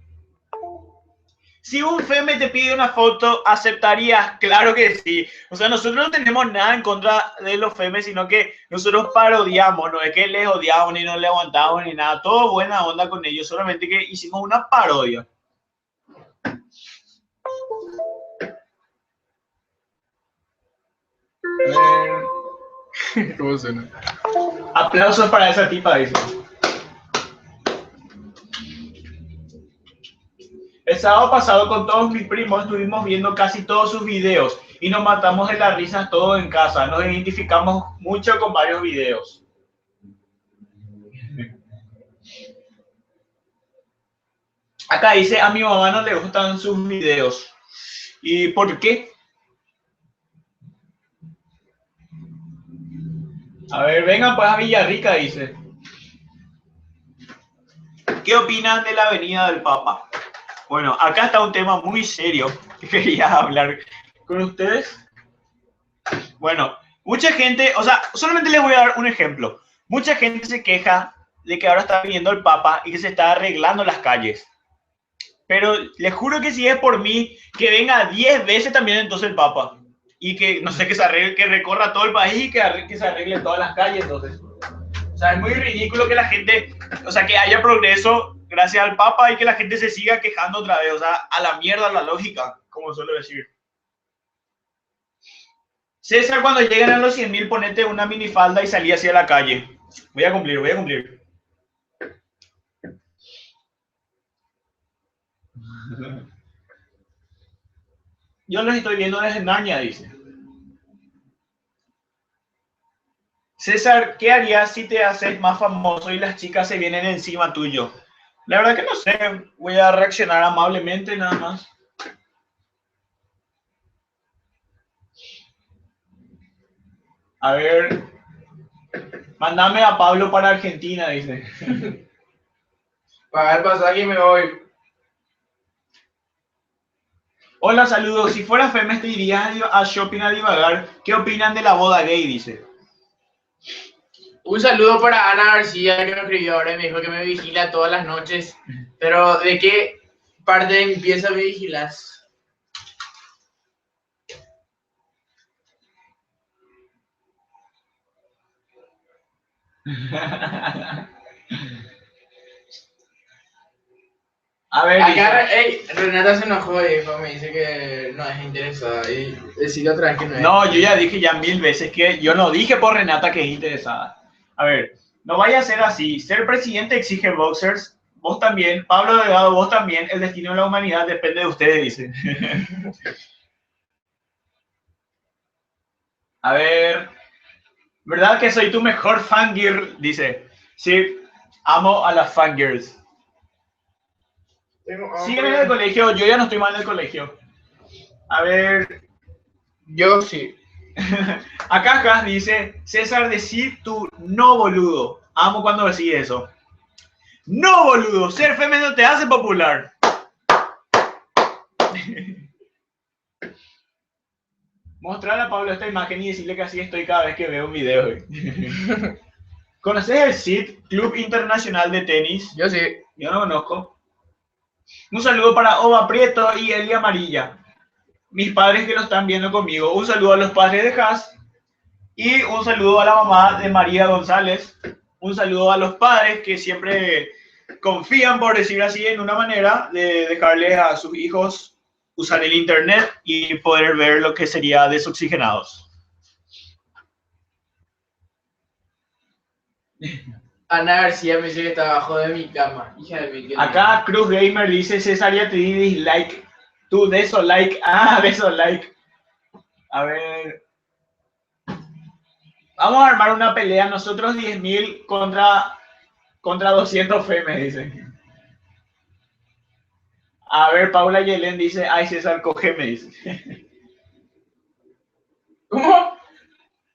Si un feme te pide una foto, ¿aceptarías? Claro que sí. O sea, nosotros no tenemos nada en contra de los femes, sino que nosotros parodiamos, no es que les odiamos ni nos levantamos ni nada. Todo buena onda con ellos, solamente que hicimos una parodia. ¿Cómo suena? Aplausos para esa tipa, dice. El sábado pasado con todos mis primos estuvimos viendo casi todos sus videos y nos matamos de la risa todos en casa. Nos identificamos mucho con varios videos. Acá dice, a mi mamá no le gustan sus videos. ¿Y por qué? A ver, vengan pues a Villarrica, dice. ¿Qué opinan de la Avenida del Papa? Bueno, acá está un tema muy serio que quería hablar con ustedes. Bueno, mucha gente, o sea, solamente les voy a dar un ejemplo. Mucha gente se queja de que ahora está viniendo el Papa y que se está arreglando las calles. Pero les juro que si es por mí, que venga 10 veces también entonces el Papa. Y que, no sé, que se arregle, que recorra todo el país y que se arregle todas las calles entonces. O sea, es muy ridículo que la gente, o sea, que haya progreso gracias al Papa y que la gente se siga quejando otra vez. O sea, a la mierda la lógica, como suelo decir. César, cuando lleguen a los 100.000, ponete una minifalda y salí hacia la calle. Voy a cumplir, voy a cumplir. Yo los estoy viendo desde Naña, dice. César, ¿qué harías si te haces más famoso y las chicas se vienen encima tuyo? La verdad que no sé, voy a reaccionar amablemente nada más. A ver, mándame a Pablo para Argentina, dice. Pagar el pasaje y me voy. Hola, saludos. Si fuera Femes te irías a shopping a divagar. ¿Qué opinan de la boda gay? Dice. Un saludo para Ana García que me escribió ahora y me dijo que me vigila todas las noches. Pero ¿de qué parte de mi pieza me vigilas? A ver, acá, hey, Renata se enojó y me dice que no es interesada y decirle otra vez que no es. No, yo ya dije ya 1000 veces que yo no dije por Renata que es interesada. A ver, no vaya a ser así. Ser presidente exige boxers. Vos también, Pablo Delgado, vos también. El destino de la humanidad depende de ustedes, dice. A ver, ¿verdad que soy tu mejor fangirl? Dice. Sí, amo a las fangirls. Siguen en el colegio, yo ya no estoy mal en el colegio. A ver. Yo sí. Acá dice, César, decir tu no boludo. Amo cuando decís eso. No boludo, ser femenino te hace popular. Mostrarle a Pablo esta imagen y decirle que así estoy cada vez que veo un video. ¿Conoces el CIT, Club Internacional de Tenis? Yo sí. Yo no conozco. Un saludo para Ova Prieto y Elia Amarilla. Mis padres que lo están viendo conmigo. Un saludo a los padres de Haas. Y un saludo a la mamá de María González. Un saludo a los padres que siempre confían, por decir así, en una manera de dejarles a sus hijos usar el internet y poder ver lo que sería desoxigenados. Ana García me dice que está abajo de mi cama. Hija de mi. Acá Cruz Gamer dice, César, ya te di dislike. Tú de eso like. Ah, de eso like. A ver. Vamos a armar una pelea. Nosotros 10.000 contra 200 femes, dice. A ver, Paula Yelén dice, ay, César, cógeme, dice. ¿Cómo?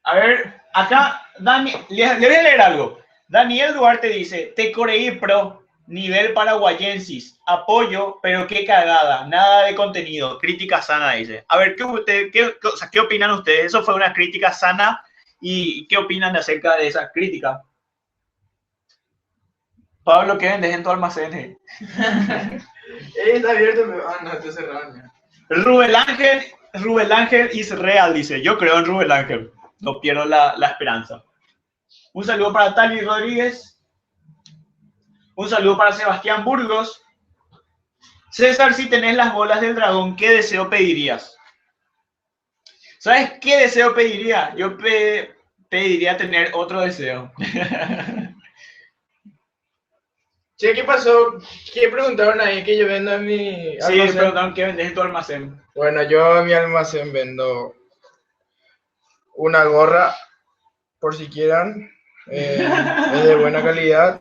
A ver, acá, Dani, le voy a leer algo. Daniel Duarte dice, te Coreí Pro, nivel paraguayensis, apoyo, pero qué cagada, nada de contenido, crítica sana, dice. A ver, ¿qué opinan ustedes? ¿Eso fue una crítica sana? ¿Y qué opinan acerca de esa crítica? Pablo, ¿qué vendes en tu almacén? Está abierto, pero no, está cerrado. Rubel Ángel Israel dice, yo creo en Rubel Ángel, no pierdo la esperanza. Un saludo para Tali Rodríguez. Un saludo para Sebastián Burgos. César, si tenés las bolas del dragón, ¿qué deseo pedirías? ¿Sabes qué deseo pediría? Yo pediría tener otro deseo. Che, ¿qué pasó? ¿Qué preguntaron ahí que yo vendo en mi almacén? Sí, preguntaron qué vendes en tu almacén. Bueno, yo en mi almacén vendo una gorra, por si quieran, es de buena calidad.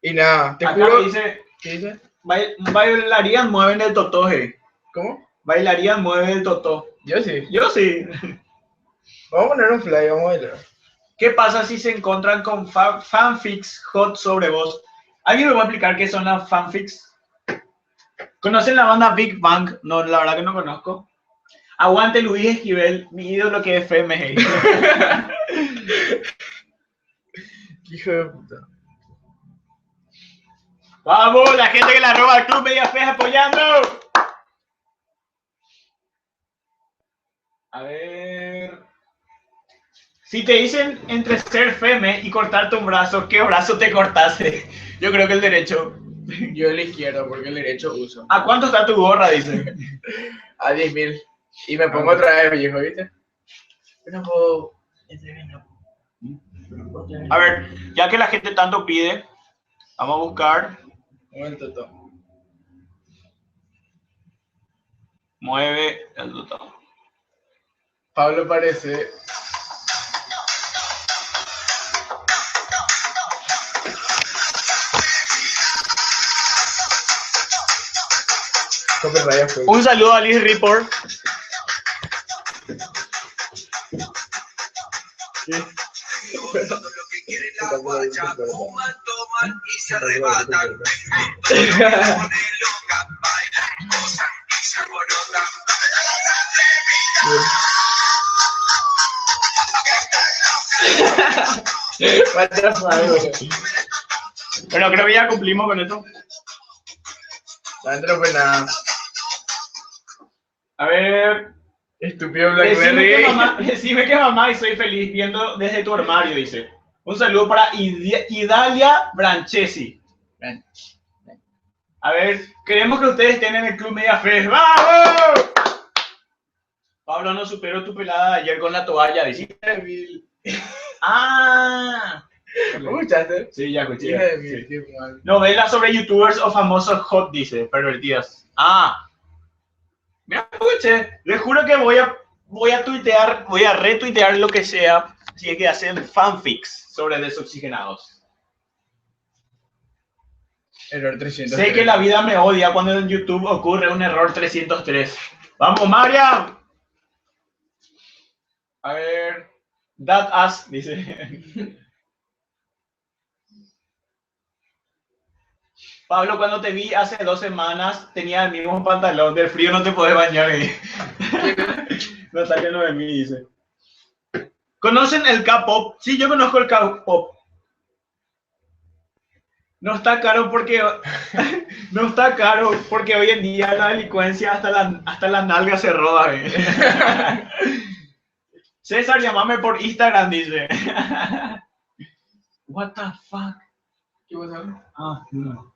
Y nada, te Acá juro... dice, ¿Qué dice? Bailarían, mueven el totó, hey. ¿Cómo? Bailarían, mueven el totó. Yo sí. Yo sí. Vamos a poner un fly, vamos a bailar. ¿Qué pasa si se encuentran con fanfics hot sobre vos? ¿Alguien me va a explicar qué son las fanfics? ¿Conocen la banda Big Bang? No, la verdad que no conozco. Aguante Luis Esquivel, mi ídolo que es FMG. Hijo de puta. ¡Vamos! La gente que la roba al Club Media Fe apoyando. A ver. Si te dicen entre ser feme y cortarte un brazo, ¿qué brazo te cortaste? Yo creo que el derecho. Yo el izquierdo, porque el derecho uso. ¿A cuánto está tu gorra? Dice. A 10.000. Y me pongo otra vez, viejo, ¿viste? No puedo. A ver, ya que la gente tanto pide, vamos a buscar. Un momento, todo. Mueve el botón. Pablo parece. Un saludo a Liz Report. Bueno, creo que ya cumplimos con esto. No fue nada. A ver. Estúpido Decime Blackberry. que mamá y soy feliz viendo desde tu armario, dice. Un saludo para Idalia Branchesi. A ver, queremos que ustedes estén en el Club Media Fest. ¡Vamos! Pablo, no superó tu pelada ayer con la toalla, dice. Ah. ¿Escuchaste? Sí, ya escuché. Hija de mí, Sí. qué mal. Novela sobre youtubers o famosos hot, dice, pervertidas. Ah. Mira, escuché. Les juro que voy a tuitear, voy a retuitear lo que sea si es que hacen fanfics sobre desoxigenados. Error 300. Sé que la vida me odia cuando en YouTube ocurre un error 303. ¡Vamos, Mariam! A ver. That us, dice. Pablo, cuando te vi hace 2 semanas, tenía el mismo pantalón. Del frío no te podés bañar. Natalia Noemí dice. ¿Conocen el K-pop? Sí, yo conozco el K-pop. No está caro porque hoy en día la delincuencia hasta la nalga se roba. César, llámame por Instagram, dice. What the fuck? ¿Qué pasa? Ah, no.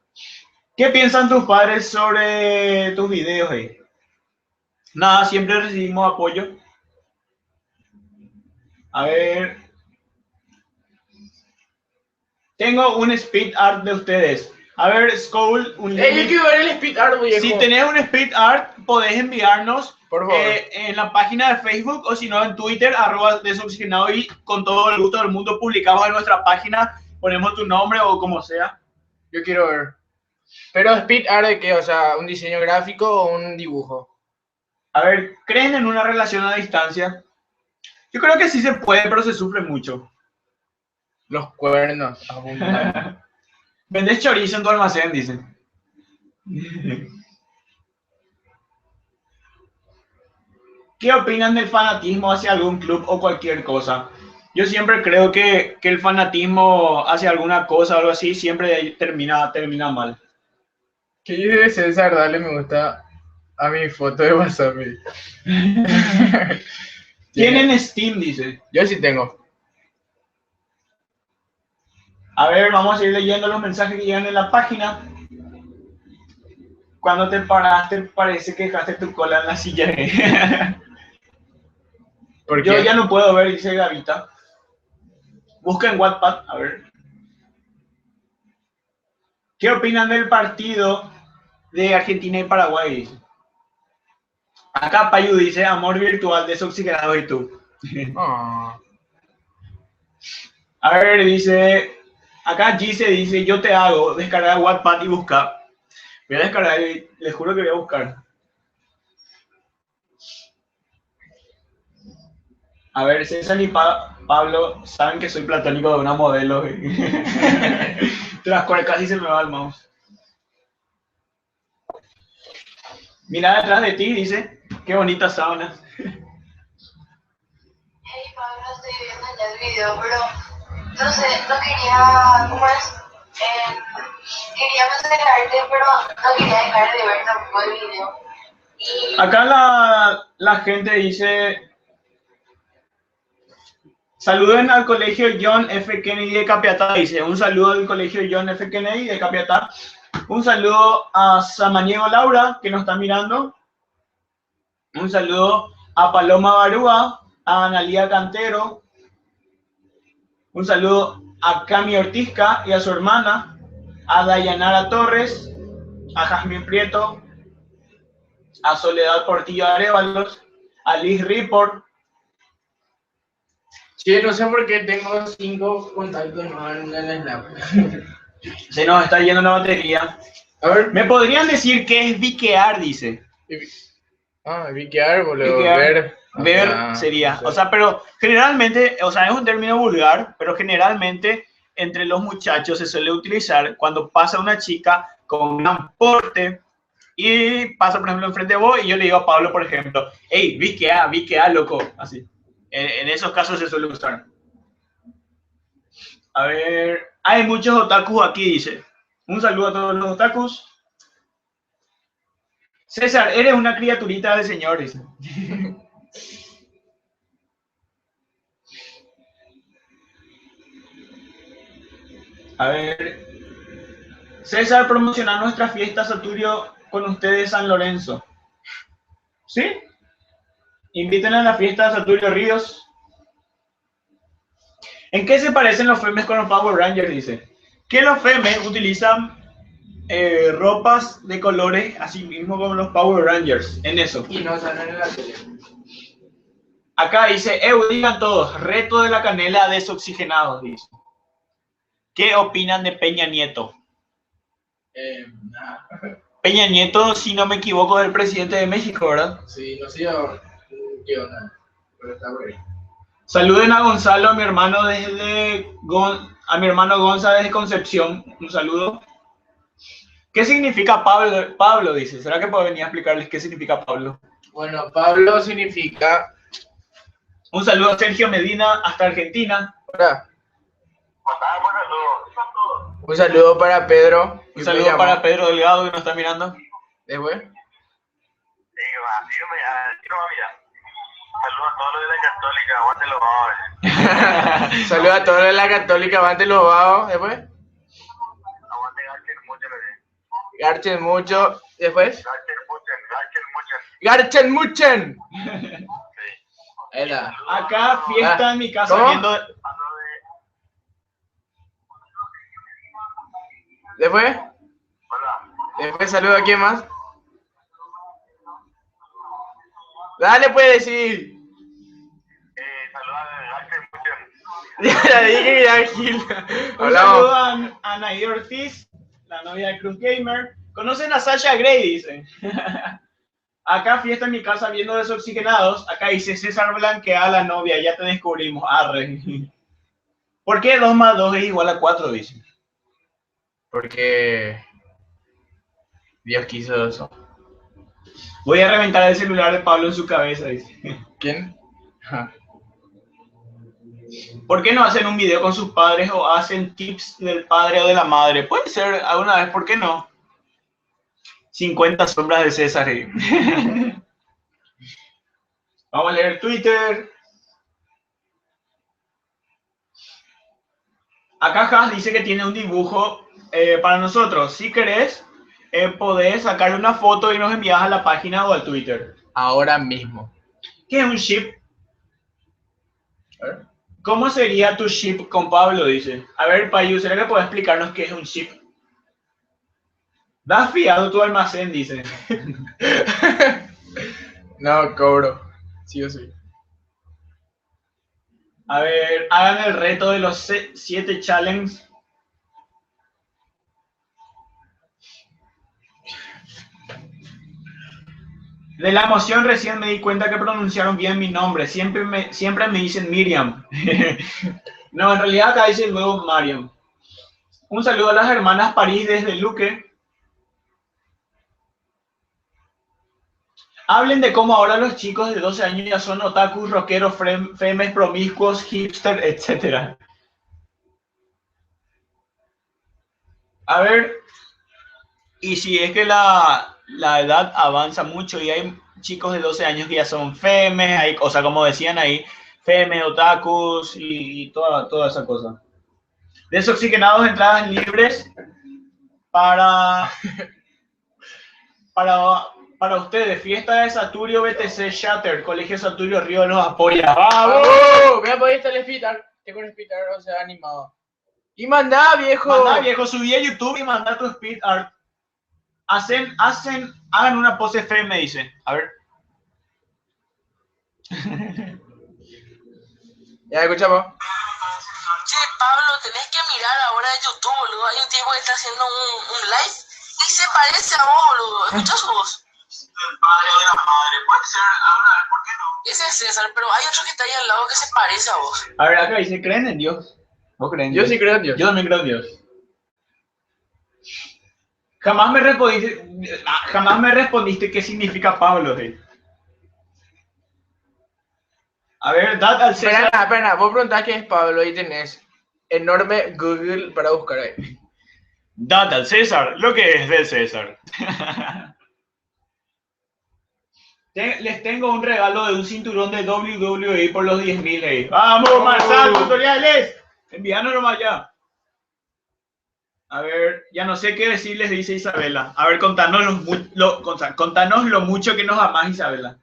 ¿Qué piensan tus padres sobre tus videos? Nada, siempre recibimos apoyo. A ver. Tengo un speed art de ustedes. A ver, Skull, un Yo link. quiero ver el speed art, viejo. Si tenés un speed art, podés enviarnos Por favor. en la página de Facebook o si no en Twitter, @desoxigenado, y con todo el gusto del mundo publicamos en nuestra página, ponemos tu nombre o como sea. Yo quiero ver. Pero speed art de qué, o sea, un diseño gráfico o un dibujo. A ver, ¿creen en una relación a distancia? Yo creo que sí se puede, pero se sufre mucho. Los cuernos abundan. Vendes chorizo en tu almacén, dicen. ¿Qué opinan del fanatismo hacia algún club o cualquier cosa? Yo siempre creo que el fanatismo hacia alguna cosa o algo así siempre termina mal. ¿Qué dice César? Dale me gusta a mi foto de WhatsApp. Tienen Steam, dice. Yo sí tengo. A ver, vamos a ir leyendo los mensajes que llegan en la página. Cuando te paraste, parece que dejaste tu cola en la silla. ¿Por Yo qué? ya no puedo ver, dice Gavita. Busca en Wattpad, a ver. ¿Qué opinan del partido de Argentina y Paraguay? Acá Payu dice, amor virtual, desoxigenado y tú. Oh. A ver, dice, acá Gise dice, yo te hago, descarga Wattpad y busca. Voy a descargar y les juro que voy a buscar. A ver, César y Pablo saben que soy platónico de una modelo. Casi se me va el mouse. Mira detrás de ti, dice. Qué bonitas sábanas. Hey Pablo, estoy viendo ya el video, pero no sé, no quería, ¿cómo es? Quería mencionarte, pero no quería dejar de ver tampoco el video. Y Acá la gente dice, saluden al colegio John F. Kennedy de Capiatá, dice, un saludo al colegio John F. Kennedy de Capiatá. Un saludo a Samaniego Laura, que nos está mirando. Un saludo a Paloma Barúa, a Analía Cantero. Un saludo a Cami Ortizca y a su hermana, a Dayanara Torres, a Jazmín Prieto, a Soledad Portillo Arévalos, a Liz Ripport. Sí, no sé por qué tengo 5 contactos más en el Snap. Se nos está yendo la batería. A ver. ¿Me podrían decir qué es biquear? Dice. Biquear, boludo. Biquear. Ver sea, sería. no sé. O sea, pero generalmente, o sea, es un término vulgar, pero generalmente entre los muchachos se suele utilizar cuando pasa una chica con un porte y pasa, por ejemplo, enfrente de vos y yo le digo a Pablo, por ejemplo, hey, biquea, loco. Así. En esos casos se suele usar. A ver, hay muchos otakus aquí, dice. Un saludo a todos los otakus. César, eres una criaturita del Señor, dice. A ver. César promociona nuestra fiesta Saturio con ustedes San Lorenzo. ¿Sí? Inviten a la fiesta Saturio Ríos. ¿En qué se parecen los Femes con los Power Rangers? Dice. Que los Femes utilizan ropas de colores, así mismo como los Power Rangers. En eso. Y no salen en la tele. Acá dice, digan todos, reto de la canela desoxigenado, dice. ¿Qué opinan de Peña Nieto? Nada. Peña Nieto, si no me equivoco, es el presidente de México, ¿verdad? Sí, no sé yo qué onda, pero está bueno. Saluden a Gonzalo, a mi hermano a mi hermano Gonza desde Concepción. Un saludo. ¿Qué significa Pablo? Pablo dice. ¿Será que puedo venir a explicarles qué significa Pablo? Bueno, Pablo significa... Un saludo a Sergio Medina hasta Argentina. Hola. Un saludo para Pedro. Un saludo para Pedro Delgado que nos está mirando. Después. Saludos a todos los de la Católica, aguante los babos. Saludos a todos los de la Católica, aguante los babos. Después. Aguante Garchen mucho, bebé. Garchen mucho. Después. Garchen mucho. Garchen muchen. Ahí está. Acá fiesta en mi casa ¿Cómo? viendo. Después. Hola. Después saludo a quién más. Dale, puede decir. Saludos a Garchen mucho. Ya dije ya, Gil. Un saludo a Anaí Ortiz, la novia de Cruz Gamer. ¿Conocen a Sasha Grey? Dicen. Acá fiesta en mi casa viendo desoxigenados. Acá dice César blanquea a la novia, ya te descubrimos. Arre. ¿Por qué 2 más 2 es igual a 4? Dice. Porque Dios quiso eso. Voy a reventar el celular de Pablo en su cabeza, dice. ¿Quién? ¿Por qué no hacen un video con sus padres o hacen tips del padre o de la madre? Puede ser alguna vez, ¿por qué no? 50 sombras de César. Vamos a leer Twitter. Acá Has dice que tiene un dibujo para nosotros. Si querés, podés sacarle una foto y nos envías a la página o al Twitter. Ahora mismo. ¿Qué es un ship? A ver. ¿Cómo sería tu ship con Pablo? Dice. A ver, Payu, ¿será que puedes explicarnos qué es un ship? Das fiado tu almacén, dice. No, cobro. Sí o sí. A ver, hagan el reto de los 7 challenges. De la emoción recién me di cuenta que pronunciaron bien mi nombre. Siempre me dicen Miriam. No, en realidad acá dice luego Mariam. Un saludo a las hermanas París desde Luque. Hablen de cómo ahora los chicos de 12 años ya son otakus, rockeros, femes, promiscuos, hipster, etc. A ver, y si es que la edad avanza mucho y hay chicos de 12 años que ya son femes, hay, o sea, como decían ahí, femes, otakus y toda esa cosa. Desoxigenados, entradas libres para, para ustedes. Fiesta de Saturio BTC Shatter, Colegio Saturio Río los apoya. ¡Vamos! Voy a poder estar el Spitar. Tengo un Spitar, o sea, animado. Y mandá, viejo. Mandá, viejo, subí a YouTube y mandá tu speed art. Hagan una pose fea, me dice. A ver. Ya, escuchamos. Che, Pablo, tenés que mirar ahora en YouTube, boludo. Hay un tipo que está haciendo un live y se parece a vos, boludo. ¿Escuchás vos? El padre de la madre. Puede ser, a ver, ¿por qué no? Ese es César, pero hay otro que está ahí al lado que se parece a vos. A ver, acá dice, ¿creen en Dios? ¿Vos creen en Yo Dios? sí creo en Dios. Yo también creo en Dios. Jamás me respondiste qué significa Pablo. A ver, dad al César. Espera, vos preguntás qué es Pablo y tenés enorme Google para buscar ahí. Dad al César lo que es del César. Les tengo un regalo de un cinturón de WWE por los 10.000 ahí. ¡Vamos, Marzal, tutoriales! Envíanos nomás ya. A ver, ya no sé qué decirles, dice Isabela. A ver, contanos lo mucho que nos amás, Isabela.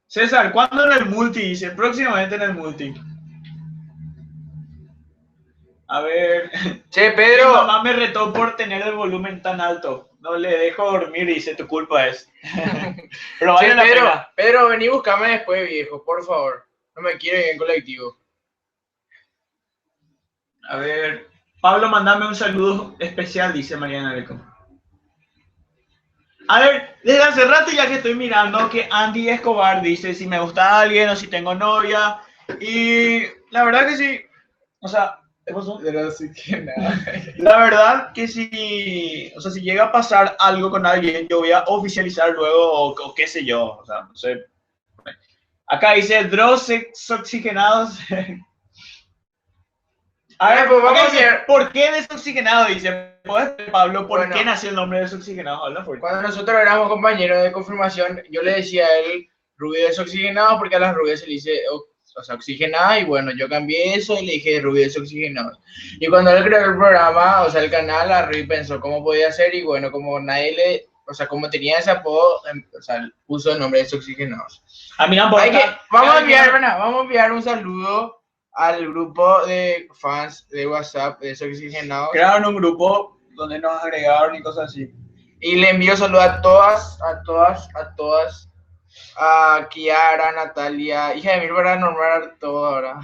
César, ¿cuándo en el multi? Dice, próximamente en el multi. A ver. Che, Mi Pedro. mamá me retó por tener el volumen tan alto. No le dejo dormir, dice, tu culpa es. Pero vale la pena. Pedro, vení, buscame después, viejo, por favor. No me quiero ir en colectivo. A ver, Pablo, mandame un saludo especial, dice Mariana Areco. A ver, desde hace rato ya que estoy mirando que Andy Escobar dice si me gusta alguien o si tengo novia. Y la verdad que sí. O sea, Pero sí que nada. la verdad que si, o sea, si llega a pasar algo con alguien, yo voy a oficializar luego o qué sé yo. O sea, no sé. Acá dice Dross oxigenados. A ver, pues vamos acá a dice, ver. ¿por qué desoxigenado? Dice, Pablo, ¿por Bueno. qué nació el nombre de desoxigenado? Habla fuerte. Cuando nosotros éramos compañeros de confirmación, yo le decía a él rubio desoxigenado porque a las rubias se le dice, o sea, oxigenada, y bueno, yo cambié eso y le dije rubio desoxigenado. Y cuando él creó el programa, o sea, el canal, Arri pensó cómo podía ser y bueno, como nadie le, o sea, como tenía ese apodo, o sea, puso el nombre de desoxigenados. A mí no importa. Vamos a enviar un saludo al grupo de fans de WhatsApp de desoxigenados. Crearon un grupo donde nos agregaron y cosas así. Y le envío saludos a todas, a Kiara, Natalia, hija de mil para nombrar todo ahora,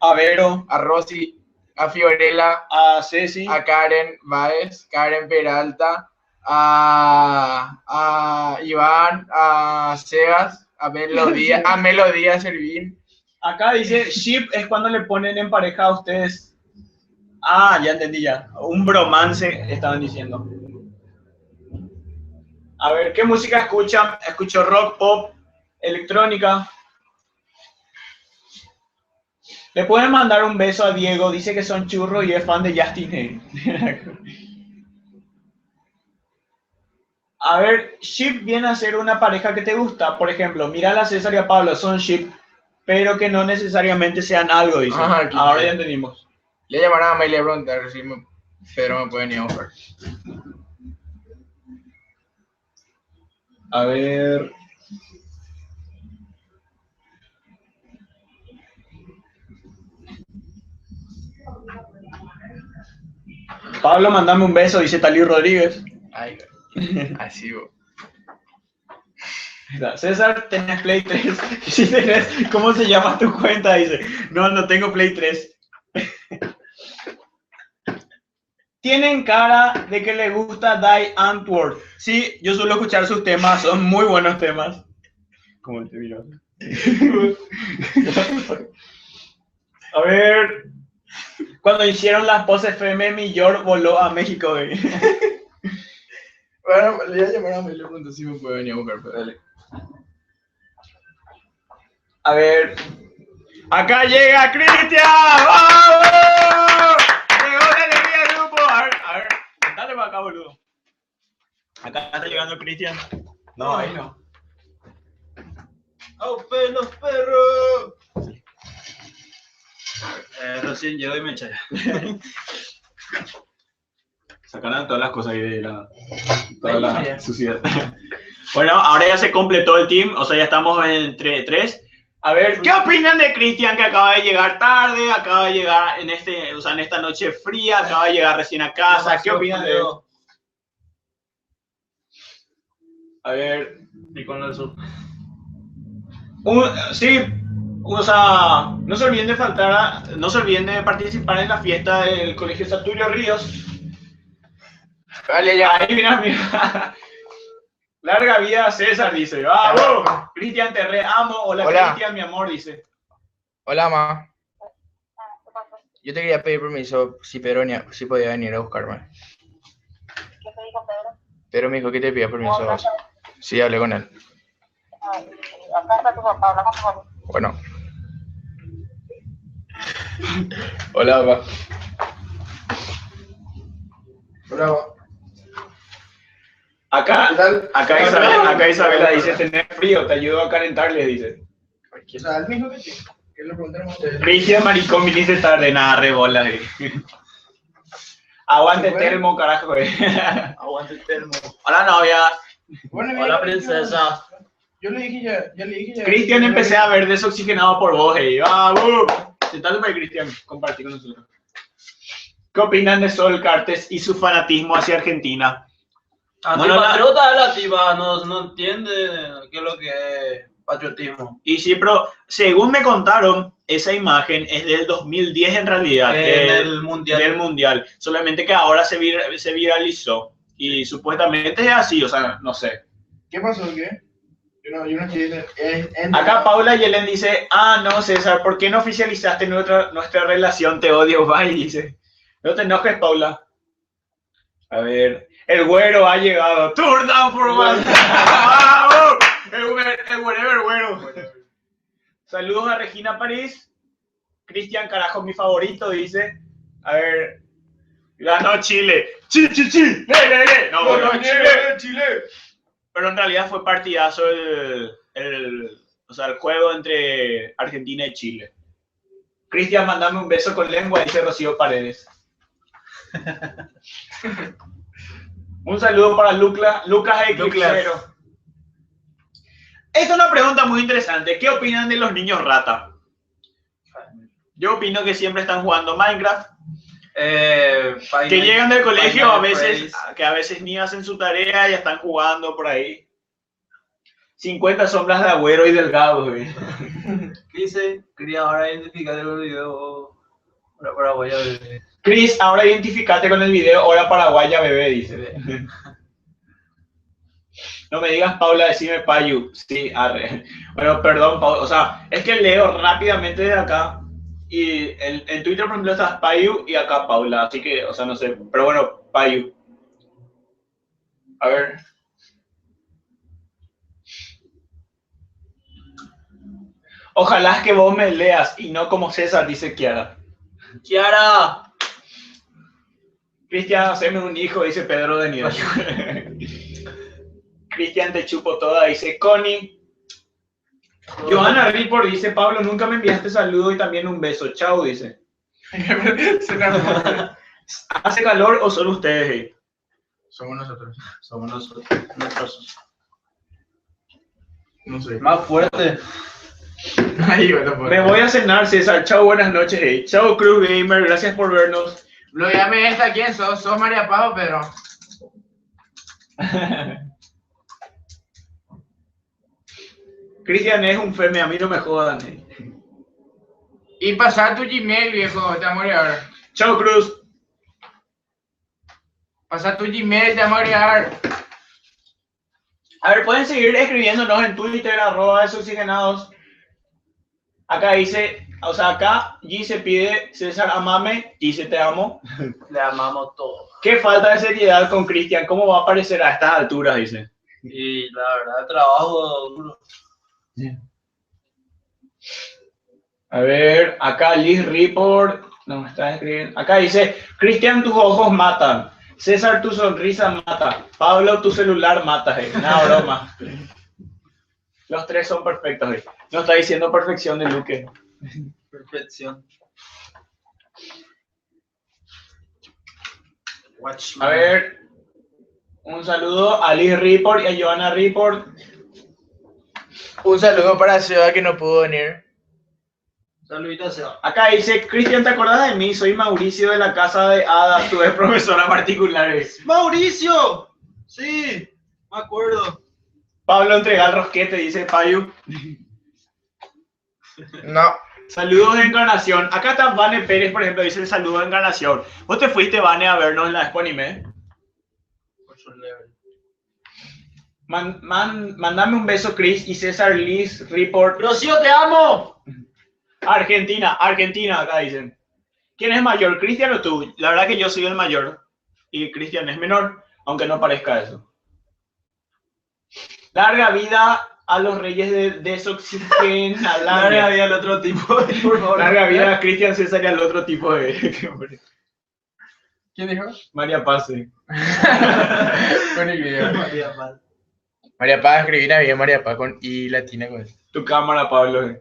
A Vero, a Rosy, a Fiorella, a Ceci, a Karen Baez, Karen Peralta, a Iván, a Segas, a Melodía Servín. acá dice, ship es cuando le ponen en pareja a ustedes. Ah, ya entendí ya. Un bromance estaban diciendo. A ver, ¿qué música escuchan? Escucho rock, pop, electrónica. Le pueden mandar un beso a Diego, dice que son churros y es fan de Justin Hay. A ver, ship viene a ser una pareja que te gusta. Por ejemplo, mira a César y a Pablo, son ship, pero que no necesariamente sean algo, dice. Ahora ya entendimos. Le llamarán a Amelia a preguntar si Pedro me puede venir a buscar. A ver. Pablo, mandame un beso, dice Talí Rodríguez. Ay, así vos. César, ¿tenés Play 3? Si tenés, ¿cómo se llama tu cuenta? Dice, no tengo Play 3. Tienen cara de que les gusta Die Antwoord. Sí, yo suelo escuchar sus temas, son muy buenos temas. ¿Cómo te miro? A ver, cuando hicieron las poses FM, mi York voló a México. Güey. Bueno, le voy a llamar a mí y le pregunto si me puede venir a buscar, pero dale. A ver, acá llega Cristian. ¡Vamos! Llegó la alegría del grupo. A ver, dale para acá, boludo. Acá está llegando Cristian. No, ahí no. ¡Oh, pelos, perros! Recién llegó y me eché. Sacaron todas las cosas ahí de toda la suciedad. Bueno, ahora ya se completó el team, o sea, ya estamos entre 3. A ver, ¿qué opinan de Cristian que acaba de llegar tarde, acaba de llegar en esta noche fría, acaba de llegar recién a casa? ¿Qué opinan de él? A ver, Y con el sur. sí, o sea, no se olviden de participar en la fiesta del Colegio Saturio Ríos. Dale, ya. Ahí mira. Larga vida a César, dice. ¡Vamos! Cristian, te re amo. Hola. Cristian, mi amor, dice. Hola, ma. Yo te quería pedir permiso si podía venir a buscarme. ¿Qué te dijo Pedro? Pedro me dijo que te pida permiso. Sí, hablé con él. Acá está tu papá, habla con tu papá. Bueno. Hola, papá. Hola, papá. Acá Isabela dice, tener frío, te ayudo a calentarle, dice. O sea, él mismo que le preguntaron a ustedes. Cristian maricón, viniste tarde, nada, rebola. Aguante el termo, carajo. Aguante el termo. Hola, novia. Bueno, Hola, princesa. Yo le dije ya. Cristian, empecé a ver desoxigenado por vos, ¡vamos! Sentate para Cristian, compartí con nosotros. ¿Qué opinan de Sol Cartes y su fanatismo hacia Argentina? Antipatriota de la tiba, no entiende qué es lo que es patriotismo. Y sí, pero según me contaron, esa imagen es del 2010 en realidad. Del mundial. Del mundial. Solamente que ahora se viralizó. Y supuestamente es así, o sea, no sé. ¿Qué pasó? ¿Qué? Yo no entiendo. Acá Paula Yelen dice, no, César, ¿por qué no oficializaste nuestra relación? Te odio, bye, dice. No te enojes, Paula. A ver, el güero ha llegado. Turn down for one. ¡Vamos! El güero. Saludos a Regina París. Cristian, carajo, mi favorito, dice. A ver. Ganó Chile. ¡Chile! No, Chile. Pero en realidad fue partidazo el juego entre Argentina y Chile. Cristian, mandame un beso con lengua, dice Rocío Paredes. Un saludo para Lucas Eclipsero. Esta es una pregunta muy interesante. ¿Qué opinan de los niños rata? Yo opino que siempre están jugando Minecraft. Que llegan del colegio que a veces ni hacen su tarea y están jugando por ahí. 50 sombras de Agüero y Delgado, güey. Dice, quería ahora identificar el video. Hora paraguaya bebé. Chris, ahora identificate con el video Hora paraguaya bebé, dice. No me digas Paula, decime Payu. Sí, arre. Bueno, perdón, Paula. O sea, es que leo rápidamente de acá. Y en Twitter, por ejemplo, está Payu y acá Paula. Así que, o sea, no sé. Pero bueno, Payu. A ver. Ojalá que vos me leas y no como César, dice Kiara. Kiara. Cristian, haceme un hijo, dice Pedro de Nieves. Cristian, te chupo toda, dice Connie. Johanna Ripor dice, Pablo, nunca me enviaste saludo y también un beso. Chao, dice. ¿Hace calor o son ustedes? Somos nosotros. Nosotros. No sé. Más fuerte. Me voy a cenar, César. Chao, buenas noches. Hey. Chao, Cruz Gamer. Gracias por vernos. Lo llame esta, ¿quién sos? ¿Sos María Paz o Pedro? Cristian es un feme, a mí no me jodan. Y pasar tu Gmail, viejo, te voy a morir ahora. Chao, Cruz. Pasa tu Gmail, te vamos a agregar. A ver, pueden seguir escribiéndonos en Twitter, @desoxigenados. Acá dice, o sea, acá G se pide, César, amame, dice te amo. Le amamos todo. Qué falta de seriedad con Cristian, ¿cómo va a aparecer a estas alturas? Dice. Y la verdad, trabajo duro. A ver, acá Liz Report, no me está escribiendo. Acá dice, Cristian, tus ojos matan. César, tu sonrisa mata. Pablo, tu celular mata. Nada, broma. Los tres son perfectos. No está diciendo perfección de Luque. Perfección. A ver, un saludo a Liz Report y a Johanna Report. Un saludo para Seba que no pudo venir. Saludita, Seba. Acá dice, Cristian, ¿te acordás de mí? Soy Mauricio de la casa de Ada, tu ex profesora particular. ¡Mauricio! Sí, me acuerdo. Pablo, entrega el rosquete, dice Payu. No. Saludos de Encarnación. Acá está Vane Pérez, por ejemplo, dice el saludo de Encarnación. ¿Vos te fuiste, Vane, a vernos en la Expo Anime? Por su level. Mandame un beso, Chris y César Liz Report. ¡Rocío, te amo! Argentina, acá dicen. ¿Quién es mayor, Cristian o tú? La verdad que yo soy el mayor y Cristian es menor, aunque no parezca eso. Larga vida a los reyes de Desoxigenados. Larga vida al otro tipo, por favor. Larga vida a Cristian César y al otro tipo de... ¿Quién dijo? María Pase. Con el video. María Paz, escribir bien María Paz con I latina con eso. Tu cámara, Pablo.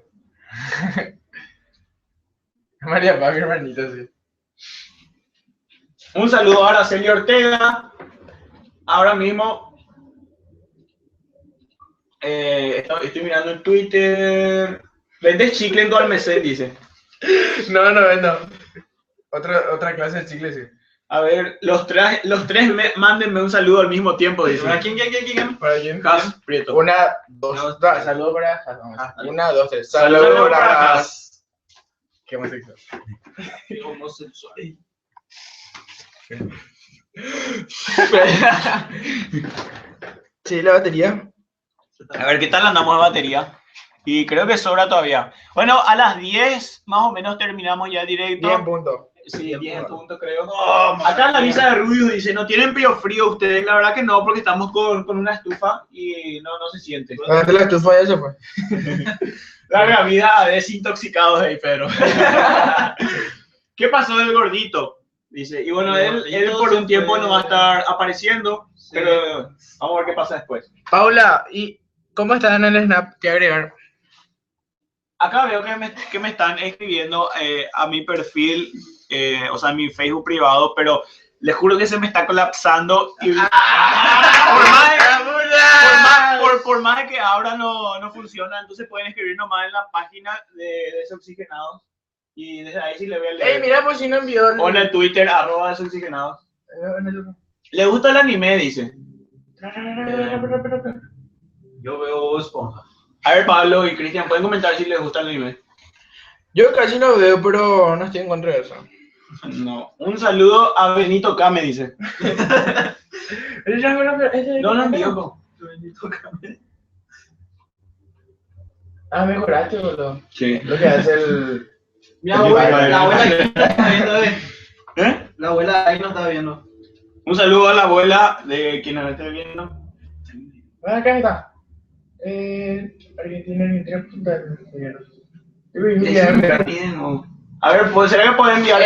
María Paz, mi hermanita, sí. Un saludo a Araceli Ortega. Ahora mismo estoy mirando en Twitter. ¿Vendes chicle en tu almacén? Dice. No. Otra clase de chicle, sí. A ver, los tres mándenme un saludo al mismo tiempo, dice. ¿Para quién? ¿Para quién? Has Prieto. Una, dos, tres. Saludos para Has. Una, dos, tres. Saludos Saludos para para Has. Qué homosexual. Homosexual. Sí, la batería. A ver, ¿qué tal andamos de batería? Y creo que sobra todavía. Bueno, a las 10 más o menos terminamos ya el directo. 10 puntos. Sí, 10 en punto creo. Acá en la visa de Rubius dice, ¿no tienen frío ustedes? La verdad que no, porque estamos con una estufa y no se siente. ¿Dónde la estufa ya se fue? Larga vida a desintoxicados ahí, Pedro. ¿Qué pasó del gordito? Dice, y bueno, él por un tiempo no va a estar apareciendo, sí. Pero vamos a ver qué pasa después. Paula, ¿y cómo están en el Snap? ¿Qué agregar? Acá veo que me están escribiendo a mi perfil, o sea, a mi Facebook privado, pero les juro que se me está colapsando. Y por más de que ahora no funciona, entonces pueden escribir nomás en la página de Desoxigenados. Y desde ahí sí le voy a leer. Ey, mira, pues si no envió. O en el Twitter, @Desoxigenados. ¿Le gusta el anime? Dice. Yo veo Esponja. A ver, Pablo y Cristian, ¿pueden comentar si les gusta el anime? Yo casi no veo, pero no estoy en contra de eso. No. Un saludo a Benito Kame, dice. No envió. Benito Kame. Ah, mejoraste, boludo. Sí. Lo que hace el... Mi abuela, la abuela ahí no está viendo, ¿Eh? La abuela ahí no está viendo. Un saludo a la abuela de quien nos esté viendo. Acá está. Argentina en 3 puntos. A ver, pues, ¿será que pueden enviar?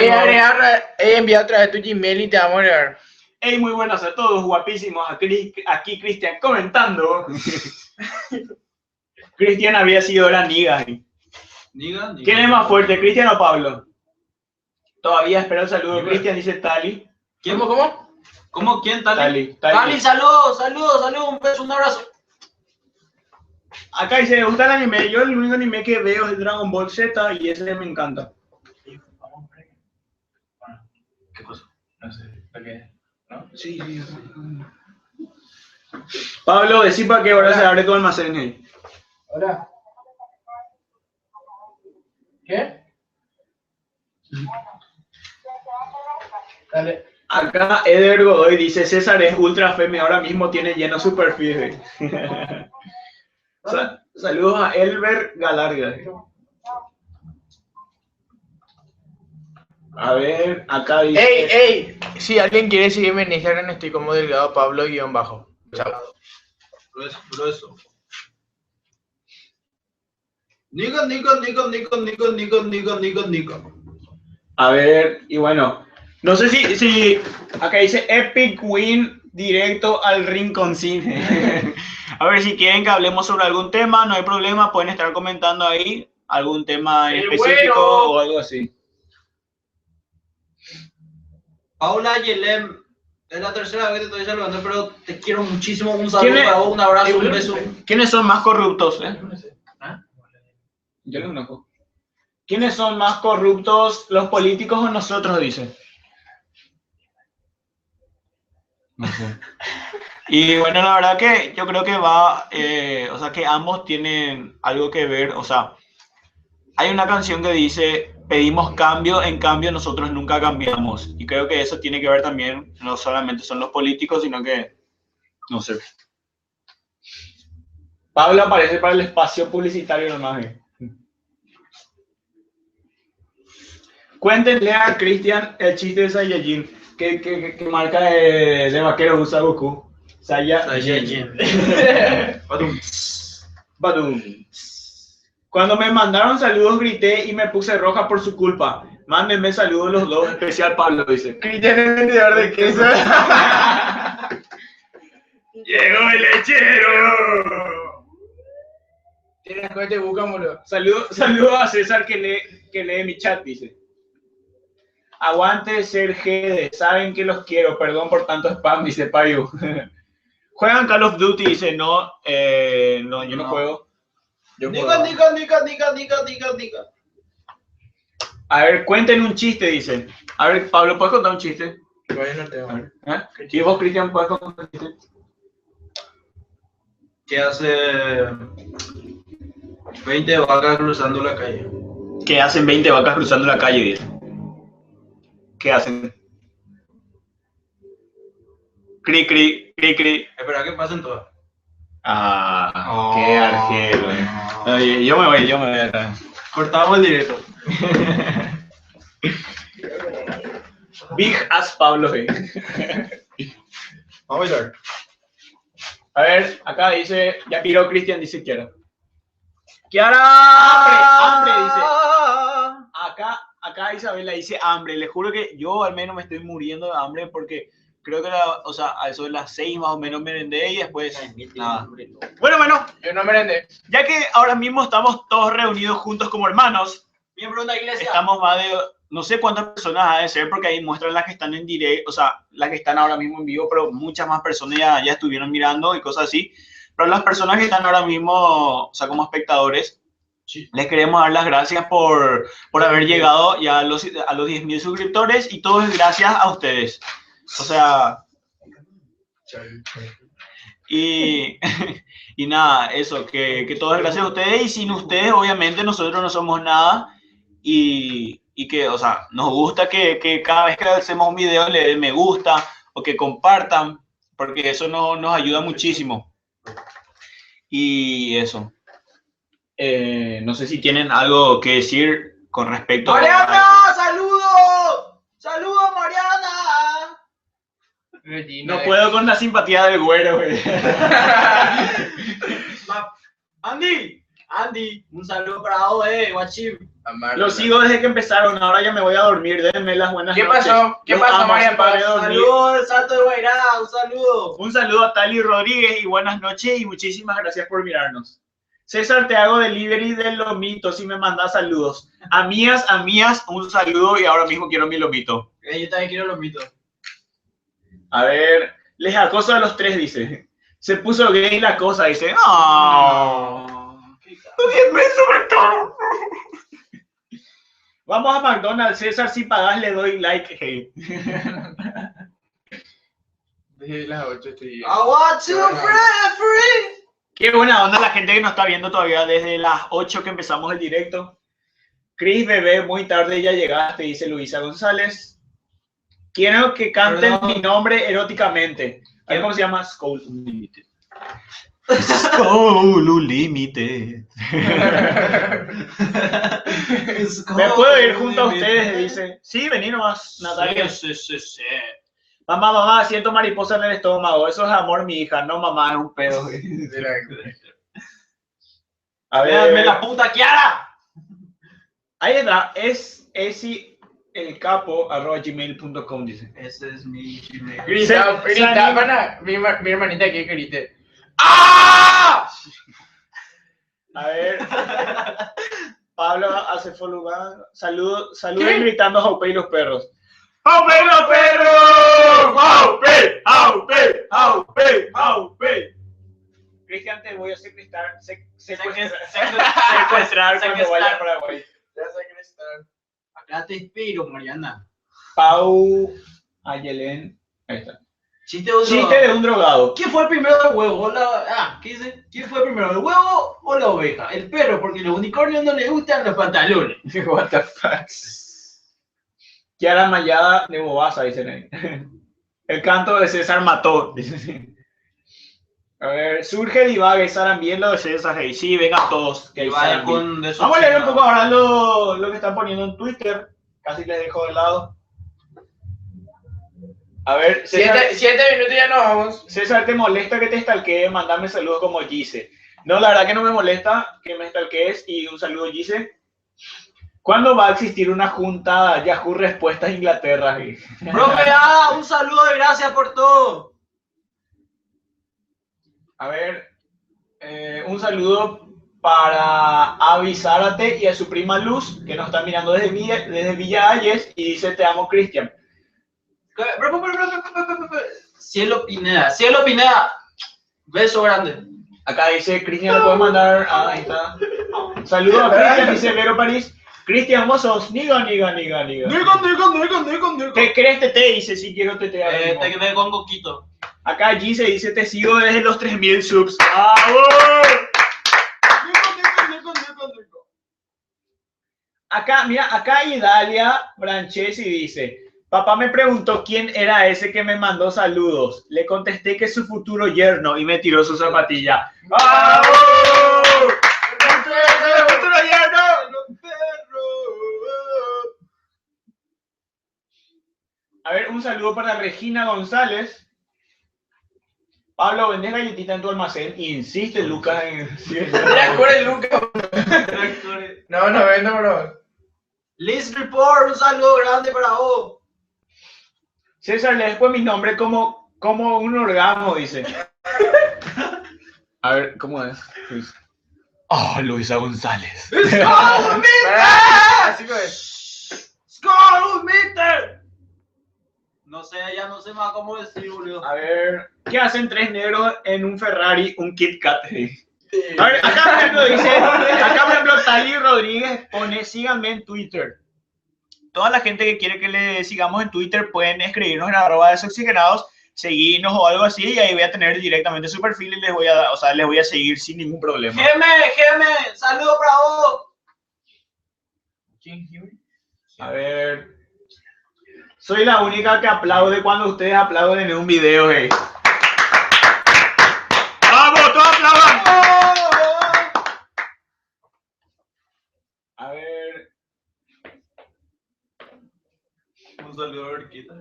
Envía otra vez tu Gmail y te vamos a agregar. Hey, muy buenas a todos, guapísimos. Aquí Cristian comentando. Cristian había sido la niga. Niga. ¿Quién es más fuerte, Cristian o Pablo? Todavía espero el saludo. Cristian dice Tali. ¿Quién? ¿Cómo? ¿Quién? Tali. Tali, saludos, un beso, un abrazo. Acá dice, ¿me gusta el anime? Yo el único anime que veo es Dragon Ball Z y ese me encanta. ¿Qué pasó? No sé, ¿por qué? ¿No? Sí. Pablo, decí para qué hora se abre tu almacén ahí. Hola. ¿Qué? Dale. Acá Eder Godoy dice, César es ultra femi, ahora mismo tiene lleno su perfil. Saludos a Elber Galarga. A ver, acá dice... ¡Ey! Si alguien quiere seguirme en Instagram, estoy como Delgado Pablo_. Chao. Grueso. Nico. A ver, y bueno, no sé si acá dice Epic Win directo al rinconcine. A ver, si quieren que hablemos sobre algún tema, no hay problema, pueden estar comentando ahí algún tema en específico o algo así. Paula Yelem, es la tercera vez que te estoy saludando, pero te quiero muchísimo. Un saludo para vos, un abrazo, un beso. ¿Quiénes son más corruptos? Yo lo conozco. ¿Quiénes son más corruptos, los políticos o nosotros, dice? No sé. Y bueno, la verdad que yo creo que o sea, que ambos tienen algo que ver, o sea, hay una canción que dice, pedimos cambio, en cambio nosotros nunca cambiamos. Y creo que eso tiene que ver también, no solamente son los políticos, sino que, no sé. Pablo aparece para el espacio publicitario nomás. Cuéntenle a Cristian el chiste de Saiyajin. ¿Qué marca de vaquero usa Goku? Saiyajin. Badum. Cuando me mandaron saludos grité y me puse roja por su culpa. Mándenme saludos los dos, especial Pablo, dice. Cristian es vendedor de queso. Llegó el lechero. Tienes cohete, buscámoslo. Saludo a César que lee mi chat, dice. Aguante ser GD, saben que los quiero, perdón por tanto spam, dice Payu. Juegan Call of Duty, dice, no, yo no juego. Nica. A ver, cuenten un chiste, dice. A ver, Pablo, ¿puedes contar un chiste? Bueno, no tengo. ¿Y vos, Cristian, puedes contar un chiste? ¿Qué hace 20 vacas cruzando la calle? ¿Qué hacen 20 vacas cruzando la calle, dice? ¿Qué hacen? Cri, cri, cri, cri. Espera que pasen todas. Qué argelo. Yo me voy acá. Cortamos el directo. Big as Pablo. Vamos a bailar. A ver, acá dice, ya piró Cristian, dice Kiara. ¡Kiara! Hambre, dice. Acá Isabela dice hambre. Le juro que yo al menos me estoy muriendo de hambre porque creo que a eso de las 6 más o menos merendé y después nada. Bueno, Yo no merendé. ya que ahora mismo estamos todos reunidos juntos como hermanos, Miembro de la iglesia. estamos más de, no sé cuántas personas ha de ser porque ahí muestran las que están en directo, o sea, las que están ahora mismo en vivo, pero muchas más personas ya estuvieron mirando y cosas así. Pero las personas que están ahora mismo, o sea, como espectadores, sí, les queremos dar las gracias por haber llegado ya a los 10.000 suscriptores y todo es gracias a ustedes. O sea, y nada, eso, que todo es gracias a ustedes y sin ustedes obviamente nosotros no somos nada y que, o sea, nos gusta que cada vez que hacemos un video le den me gusta o que compartan porque eso nos ayuda muchísimo. Y eso. No sé si tienen algo que decir con respecto ¡Mariana! ¡Saludos! ¡Saludos, Mariana! No puedo con la simpatía del güero, güey. Andy, un saludo para vos, guachín. Lo sigo desde que empezaron, ahora ya me voy a dormir, denme las buenas noches. ¿Qué pasó, Mariana? Saludos del Salto de Guairá, un saludo. Un saludo a Tali Rodríguez y buenas noches y muchísimas gracias por mirarnos. César, te hago delivery del lomito si me mandas saludos. A mías, un saludo y ahora mismo quiero mi lomito. Yo también quiero lomito. A ver, les acoso a los 3, dice. Se puso gay la cosa, dice. ¡Oh! Sobre todo. Vamos a McDonald's, César, si pagas le doy like, hey. Desde las 8 estoy... I want to free. Qué buena onda la gente que nos está viendo todavía desde las 8 que empezamos el directo. Cris, bebé, muy tarde ya llegaste, dice Luisa González. Quiero que canten Perdón. mi nombre eróticamente. A ver, ¿cómo se llama? Skull Unlimited. Skull Unlimited. Me puedo ir junto a ustedes, dice. Sí, vení nomás, Natalia. Sí. Mamá, siento mariposa en el estómago. Eso es amor, mi hija. No, mamá, es un pedo. A ¡Véanme ver, la puta Kiara! ahí está. Es elcapo@gmail.com, dice. Ese es mi Gmail. Grita, Se grita, anima. pana. Mi hermanita aquí grite. ¡Ah! A ver. Pablo hace follow. Saluden gritando Jaupe y los perros. ¡Jaupe y los perros! ¡Jaupe! ¡Jaupe! ¡Jaupe! ¡Jaupe! Cristian, te voy a secuestrar cuando vaya a Paraguay. Ya sé que están. Acá te espero, Mariana. Pau Ayelén. Ahí está. Chiste de un Chiste drogado. de un drogado. ¿Quién fue el primero del huevo? ¿Qué dice? ¿Quién fue primero, el huevo o la oveja? El perro, porque a los unicornios no les gustan los pantalones. What the fuck. Kiara Mayada de Bobasa, dicen ahí. El canto de César mató. Dicen. A ver, surge Divague, bien lo de César. Hey, sí, vengan todos. Que Vaya Saran con de Vamos a leer un poco ahora lo que están poniendo en Twitter. Casi les dejo de lado. A ver, César, 7 minutos y ya nos vamos. César, ¿te molesta que te stalkee? Mandame saludos como Gise. No, la verdad que no me molesta que me stalkees y un saludo, Gise. ¿Cuándo va a existir una junta Yahoo Respuestas Inglaterra? Profe, un saludo de gracias por todo. A ver, un saludo para Avi Zárate y a su prima Luz, que nos están mirando desde Villa Ayes, y dice: te amo, Cristian. Cielo Pineda, beso grande. Acá dice: Cristian, ¿le puedes mandar? Ahí está. Saludos a Cristian, dice Vero París. Cristian, vos sos niga. ¿Qué crees, Tete? Dice: sí, quiero Tete. Te quedé con coquito. Acá Gise dice: te sigo desde los 3000 subs. ¡Bravo! Acá, mira, acá Idalia Branchesi dice: papá me preguntó quién era ese que me mandó saludos. Le contesté que es su futuro yerno y me tiró su zapatilla. ¡Bravo! ¡El futuro yerno! A ver, un saludo para Regina González. Pablo, ¿vendés galletita en tu almacén? Insiste Lucas en... Tractores, Lucas. No vendo, bro. Liz Report, un saludo grande para vos. César, le después mi nombre como un orgasmo, dice. A ver, ¿cómo es? Luisa González. Así que ¡Skull Meter! No sé, ya no sé más cómo decir, boludo. A ver, ¿qué hacen tres negros en un Ferrari, un Kit Kat? A ver, acá por ejemplo dice, Tali Rodríguez pone: síganme en Twitter. Toda la gente que quiere que le sigamos en Twitter pueden escribirnos en @desoxigenados, seguirnos o algo así, y ahí voy a tener directamente su perfil y les voy a seguir sin ningún problema. Geme, saludo para vos. A ver, soy la única que aplaude cuando ustedes aplauden en un video, hey. ¡Vamos, todos aplaudan! A ver. Un saludo a Orquita.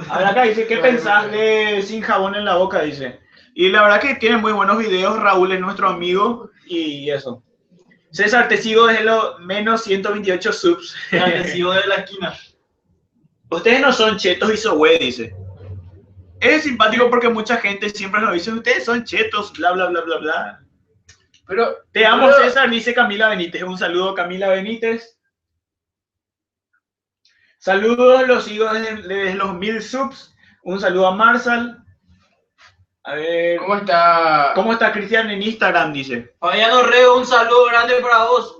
A ver, acá dice: ¿qué pensás de Sin Jabón en la Boca? Dice. Y la verdad que tiene muy buenos videos. Raúl es nuestro amigo y eso. César, te sigo desde los menos 128 subs. Te sigo de la esquina. Ustedes no son chetos y sohue, dice. Es simpático porque mucha gente siempre nos dice: ustedes son chetos, bla, bla, bla, bla, bla. pero Te amo, César, dice Camila Benítez. Un saludo, Camila Benítez. Saludos, los sigo desde los 1000 subs. Un saludo a Marsal. A ver. ¿cómo está? ¿Cómo está Cristian en Instagram? Dice. Fabiano Reo, un saludo grande para vos.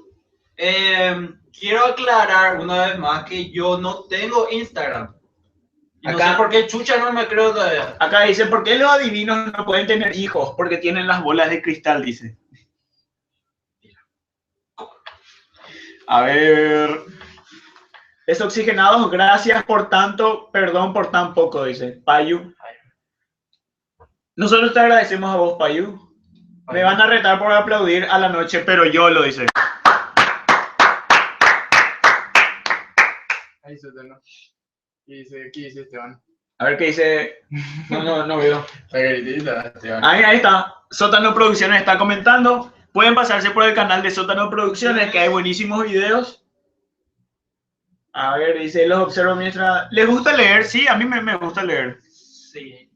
Quiero aclarar una vez más que yo no tengo Instagram. Y no Acá- sé por qué chucha no me creo todavía. Acá dice: ¿por qué los adivinos no pueden tener hijos? Porque tienen las bolas de cristal, dice. A ver. Desoxigenados, gracias por tanto, perdón por tan poco, dice Payu. Nosotros te agradecemos a vos, Payu. Me van a retar por aplaudir a la noche, pero yo lo dice. Ahí se ¿no? ¿Qué dice Esteban? A ver qué dice. No veo. La gritita, Esteban. Ahí está. Sótano Producciones está comentando. Pueden pasarse por el canal de Sótano Producciones, que hay buenísimos videos. A ver, dice, los observo mientras... ¿Les gusta leer? Sí, a mí me gusta leer. Sí.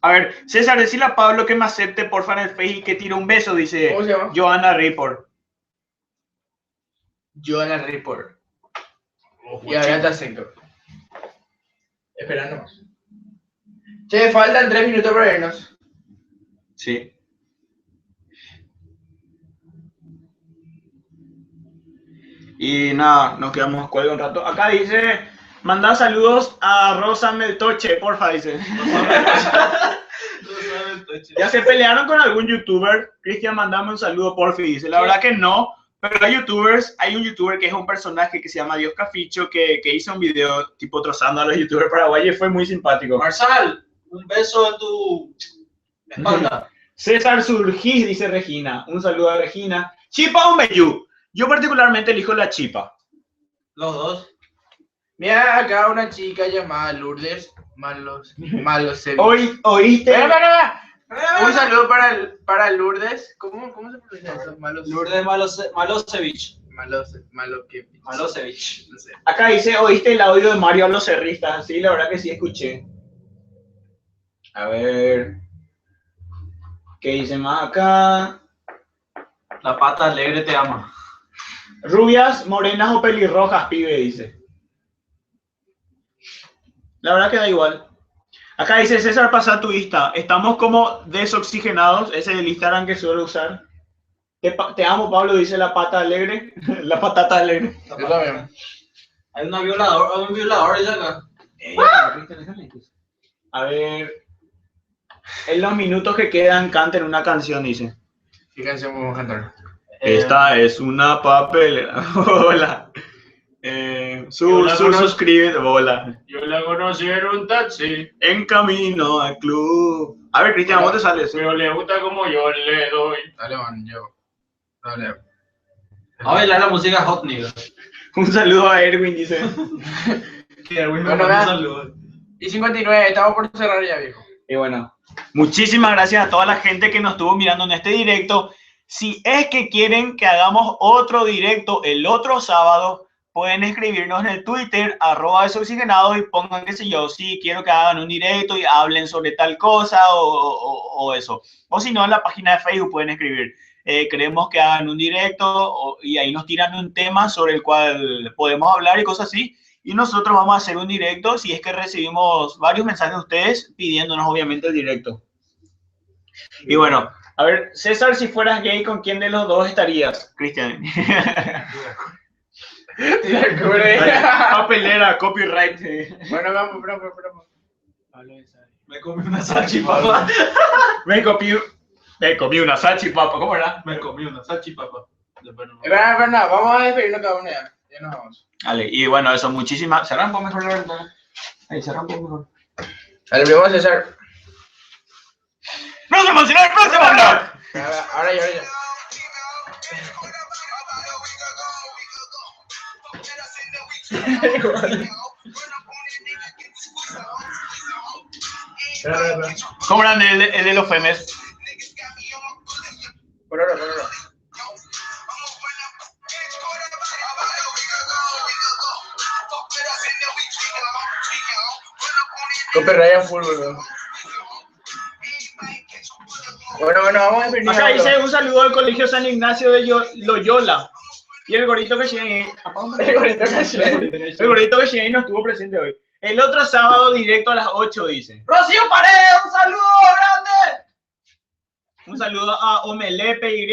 A ver, César, decile a Pablo que me acepte porfa en el Face y que tire un beso, dice ¿Cómo se llama? Johanna Ripor. Johanna Ripor. Y ahora te acepto. Espera nomás. Che, faltan 3 minutos para irnos. Sí. Y nada, nos quedamos cuelga un rato. Acá dice, manda saludos a Rosa Meltoche, porfa, dice. ¿Ya se pelearon con algún youtuber? Cristian, mandame un saludo, porfa, dice. La verdad que no, pero hay un youtuber que es un personaje que se llama Dios Caficho, que hizo un video tipo trozando a los youtubers paraguayos y fue muy simpático. Marsal, un beso en tu espalda. César Surgís, dice Regina. Un saludo a Regina. ¿Chipa o Meyú? Yo particularmente elijo la chipa. Los dos. Mira acá una chica llamada Lourdes Malos Ceviche. ¿Oíste? Espera. Un saludo para Lourdes. ¿Cómo se pronuncia eso? Lourdes Malosevich. Malosevich. No sé. Acá dice, ¿oíste el audio de Mario a los cerristas? Sí, la verdad que sí escuché. A ver. ¿Qué dice más acá? La pata alegre te ama. Rubias, morenas o pelirrojas, pibe, dice. La verdad que da igual. Acá dice César, pasa tu Insta. Estamos como desoxigenados. Ese es el Instagram que suelo usar. Te amo, Pablo, dice la pata alegre. La patata alegre. Yo también. Hay un violador ya acá. A ver. En los minutos que quedan, canten una canción, dice. ¿Qué canción vamos a cantar? Esta es una papelera. Hola. Suscríbete. Hola. Yo la conocí en un taxi. En camino al club. A ver, Cristian, ¿cómo te sales? Pero le gusta como yo le doy. Dale, man, yo. Dale. A bailar la música hot nigga. Un saludo a Erwin, dice. Que Erwin me Bueno, manda un vean. saludo. Y 59, estamos por cerrar ya, viejo. Y bueno, muchísimas gracias a toda la gente que nos estuvo mirando en este directo. Si es que quieren que hagamos otro directo el otro sábado, pueden escribirnos en el Twitter, @desoxigenados, y pongan, qué sé yo, si quiero que hagan un directo y hablen sobre tal cosa o eso. O si no, en la página de Facebook pueden escribir, queremos que hagan un directo y ahí nos tiran un tema sobre el cual podemos hablar y cosas así. Y nosotros vamos a hacer un directo si es que recibimos varios mensajes de ustedes pidiéndonos obviamente el directo. Y bueno, a ver, César, si fueras gay, ¿con quién de los dos estarías? Cristian. Papelera, copyright. Bueno, vamos, bravo. Me comí una salchipapa. Me comí una salchipapa, ¿cómo era? Me comí una salchipapa. Espera, vamos a despedirnos cada uno ya. Ya nos vamos. Vale, y bueno, eso, muchísimas. Cerran un poco mejor la ventana. Ahí, cerran un poco mejor. Dale, primero César. ¡Nos vemos en el próximo vlog! Ahora ya. ¿Cómo eran el de los femes? Por ahora. Copyright en full, bro. Bueno, vamos a despedirnos. Acá dice un saludo al Colegio San Ignacio de Loyola. Y el gorrito que llegué. El gorrito que llegué no estuvo presente hoy. El otro sábado directo a las 8, dice. Rocío Paredes, un saludo grande. Un saludo a Omelepe Y.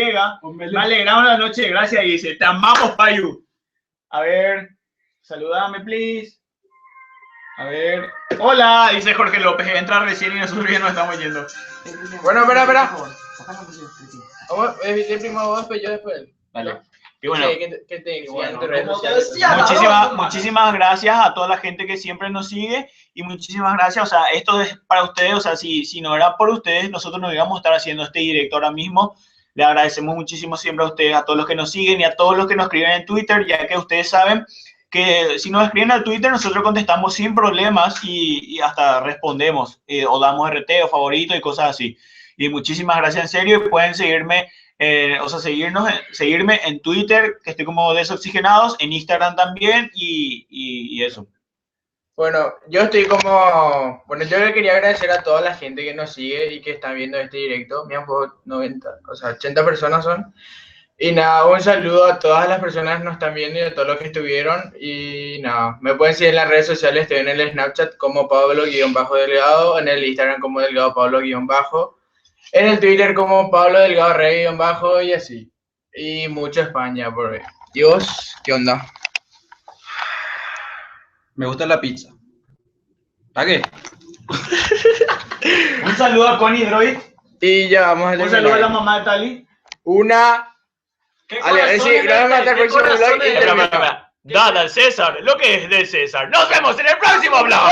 Me alegraron la noche, gracias, dice. Te amamos, Payu. A ver, saludame, please. A ver. Hola, dice Jorge López. Entra recién y nosotros ya nos estamos yendo. Bueno, espera. Vamos, primero vos, después yo, después él. Vale. Y bueno, Sí, que te sigan Bueno, en tus redes como te sociales. decía, muchísimas gracias a toda la gente que siempre nos sigue y muchísimas gracias, o sea, esto es para ustedes, o sea, si no era por ustedes, nosotros no íbamos a estar haciendo este directo ahora mismo. Le agradecemos muchísimo siempre a ustedes, a todos los que nos siguen y a todos los que nos escriben en Twitter, ya que ustedes saben que si nos escriben al Twitter, nosotros contestamos sin problemas y hasta respondemos, o damos RT o favorito y cosas así. Y muchísimas gracias en serio, y pueden seguirme, o sea, seguirme en Twitter, que estoy como Desoxigenados, en Instagram también, y eso. Bueno, yo le quería agradecer a toda la gente que nos sigue y que está viendo este directo. Mira, pues 90, o sea, 80 personas son. Y nada, un saludo a todas las personas que nos están viendo y a todos los que estuvieron. Y nada, me pueden seguir en las redes sociales, estoy en el Snapchat como Pablo-Delgado, en el Instagram como Delgado Pablo-, en el Twitter como Pablo Delgado Rey _ y así. Y mucho España por ahí. Dios, ¿qué onda? Me gusta la pizza. ¿A qué? Un saludo a Connie Droid, Y ya vamos a un terminar. saludo a la mamá de Tali. Una. ¿Qué Ale, sí, gracias hasta el próximo vlog y Espera, terminamos. espera, espera. Dada al César lo que es del César. Nos vemos en el próximo vlog.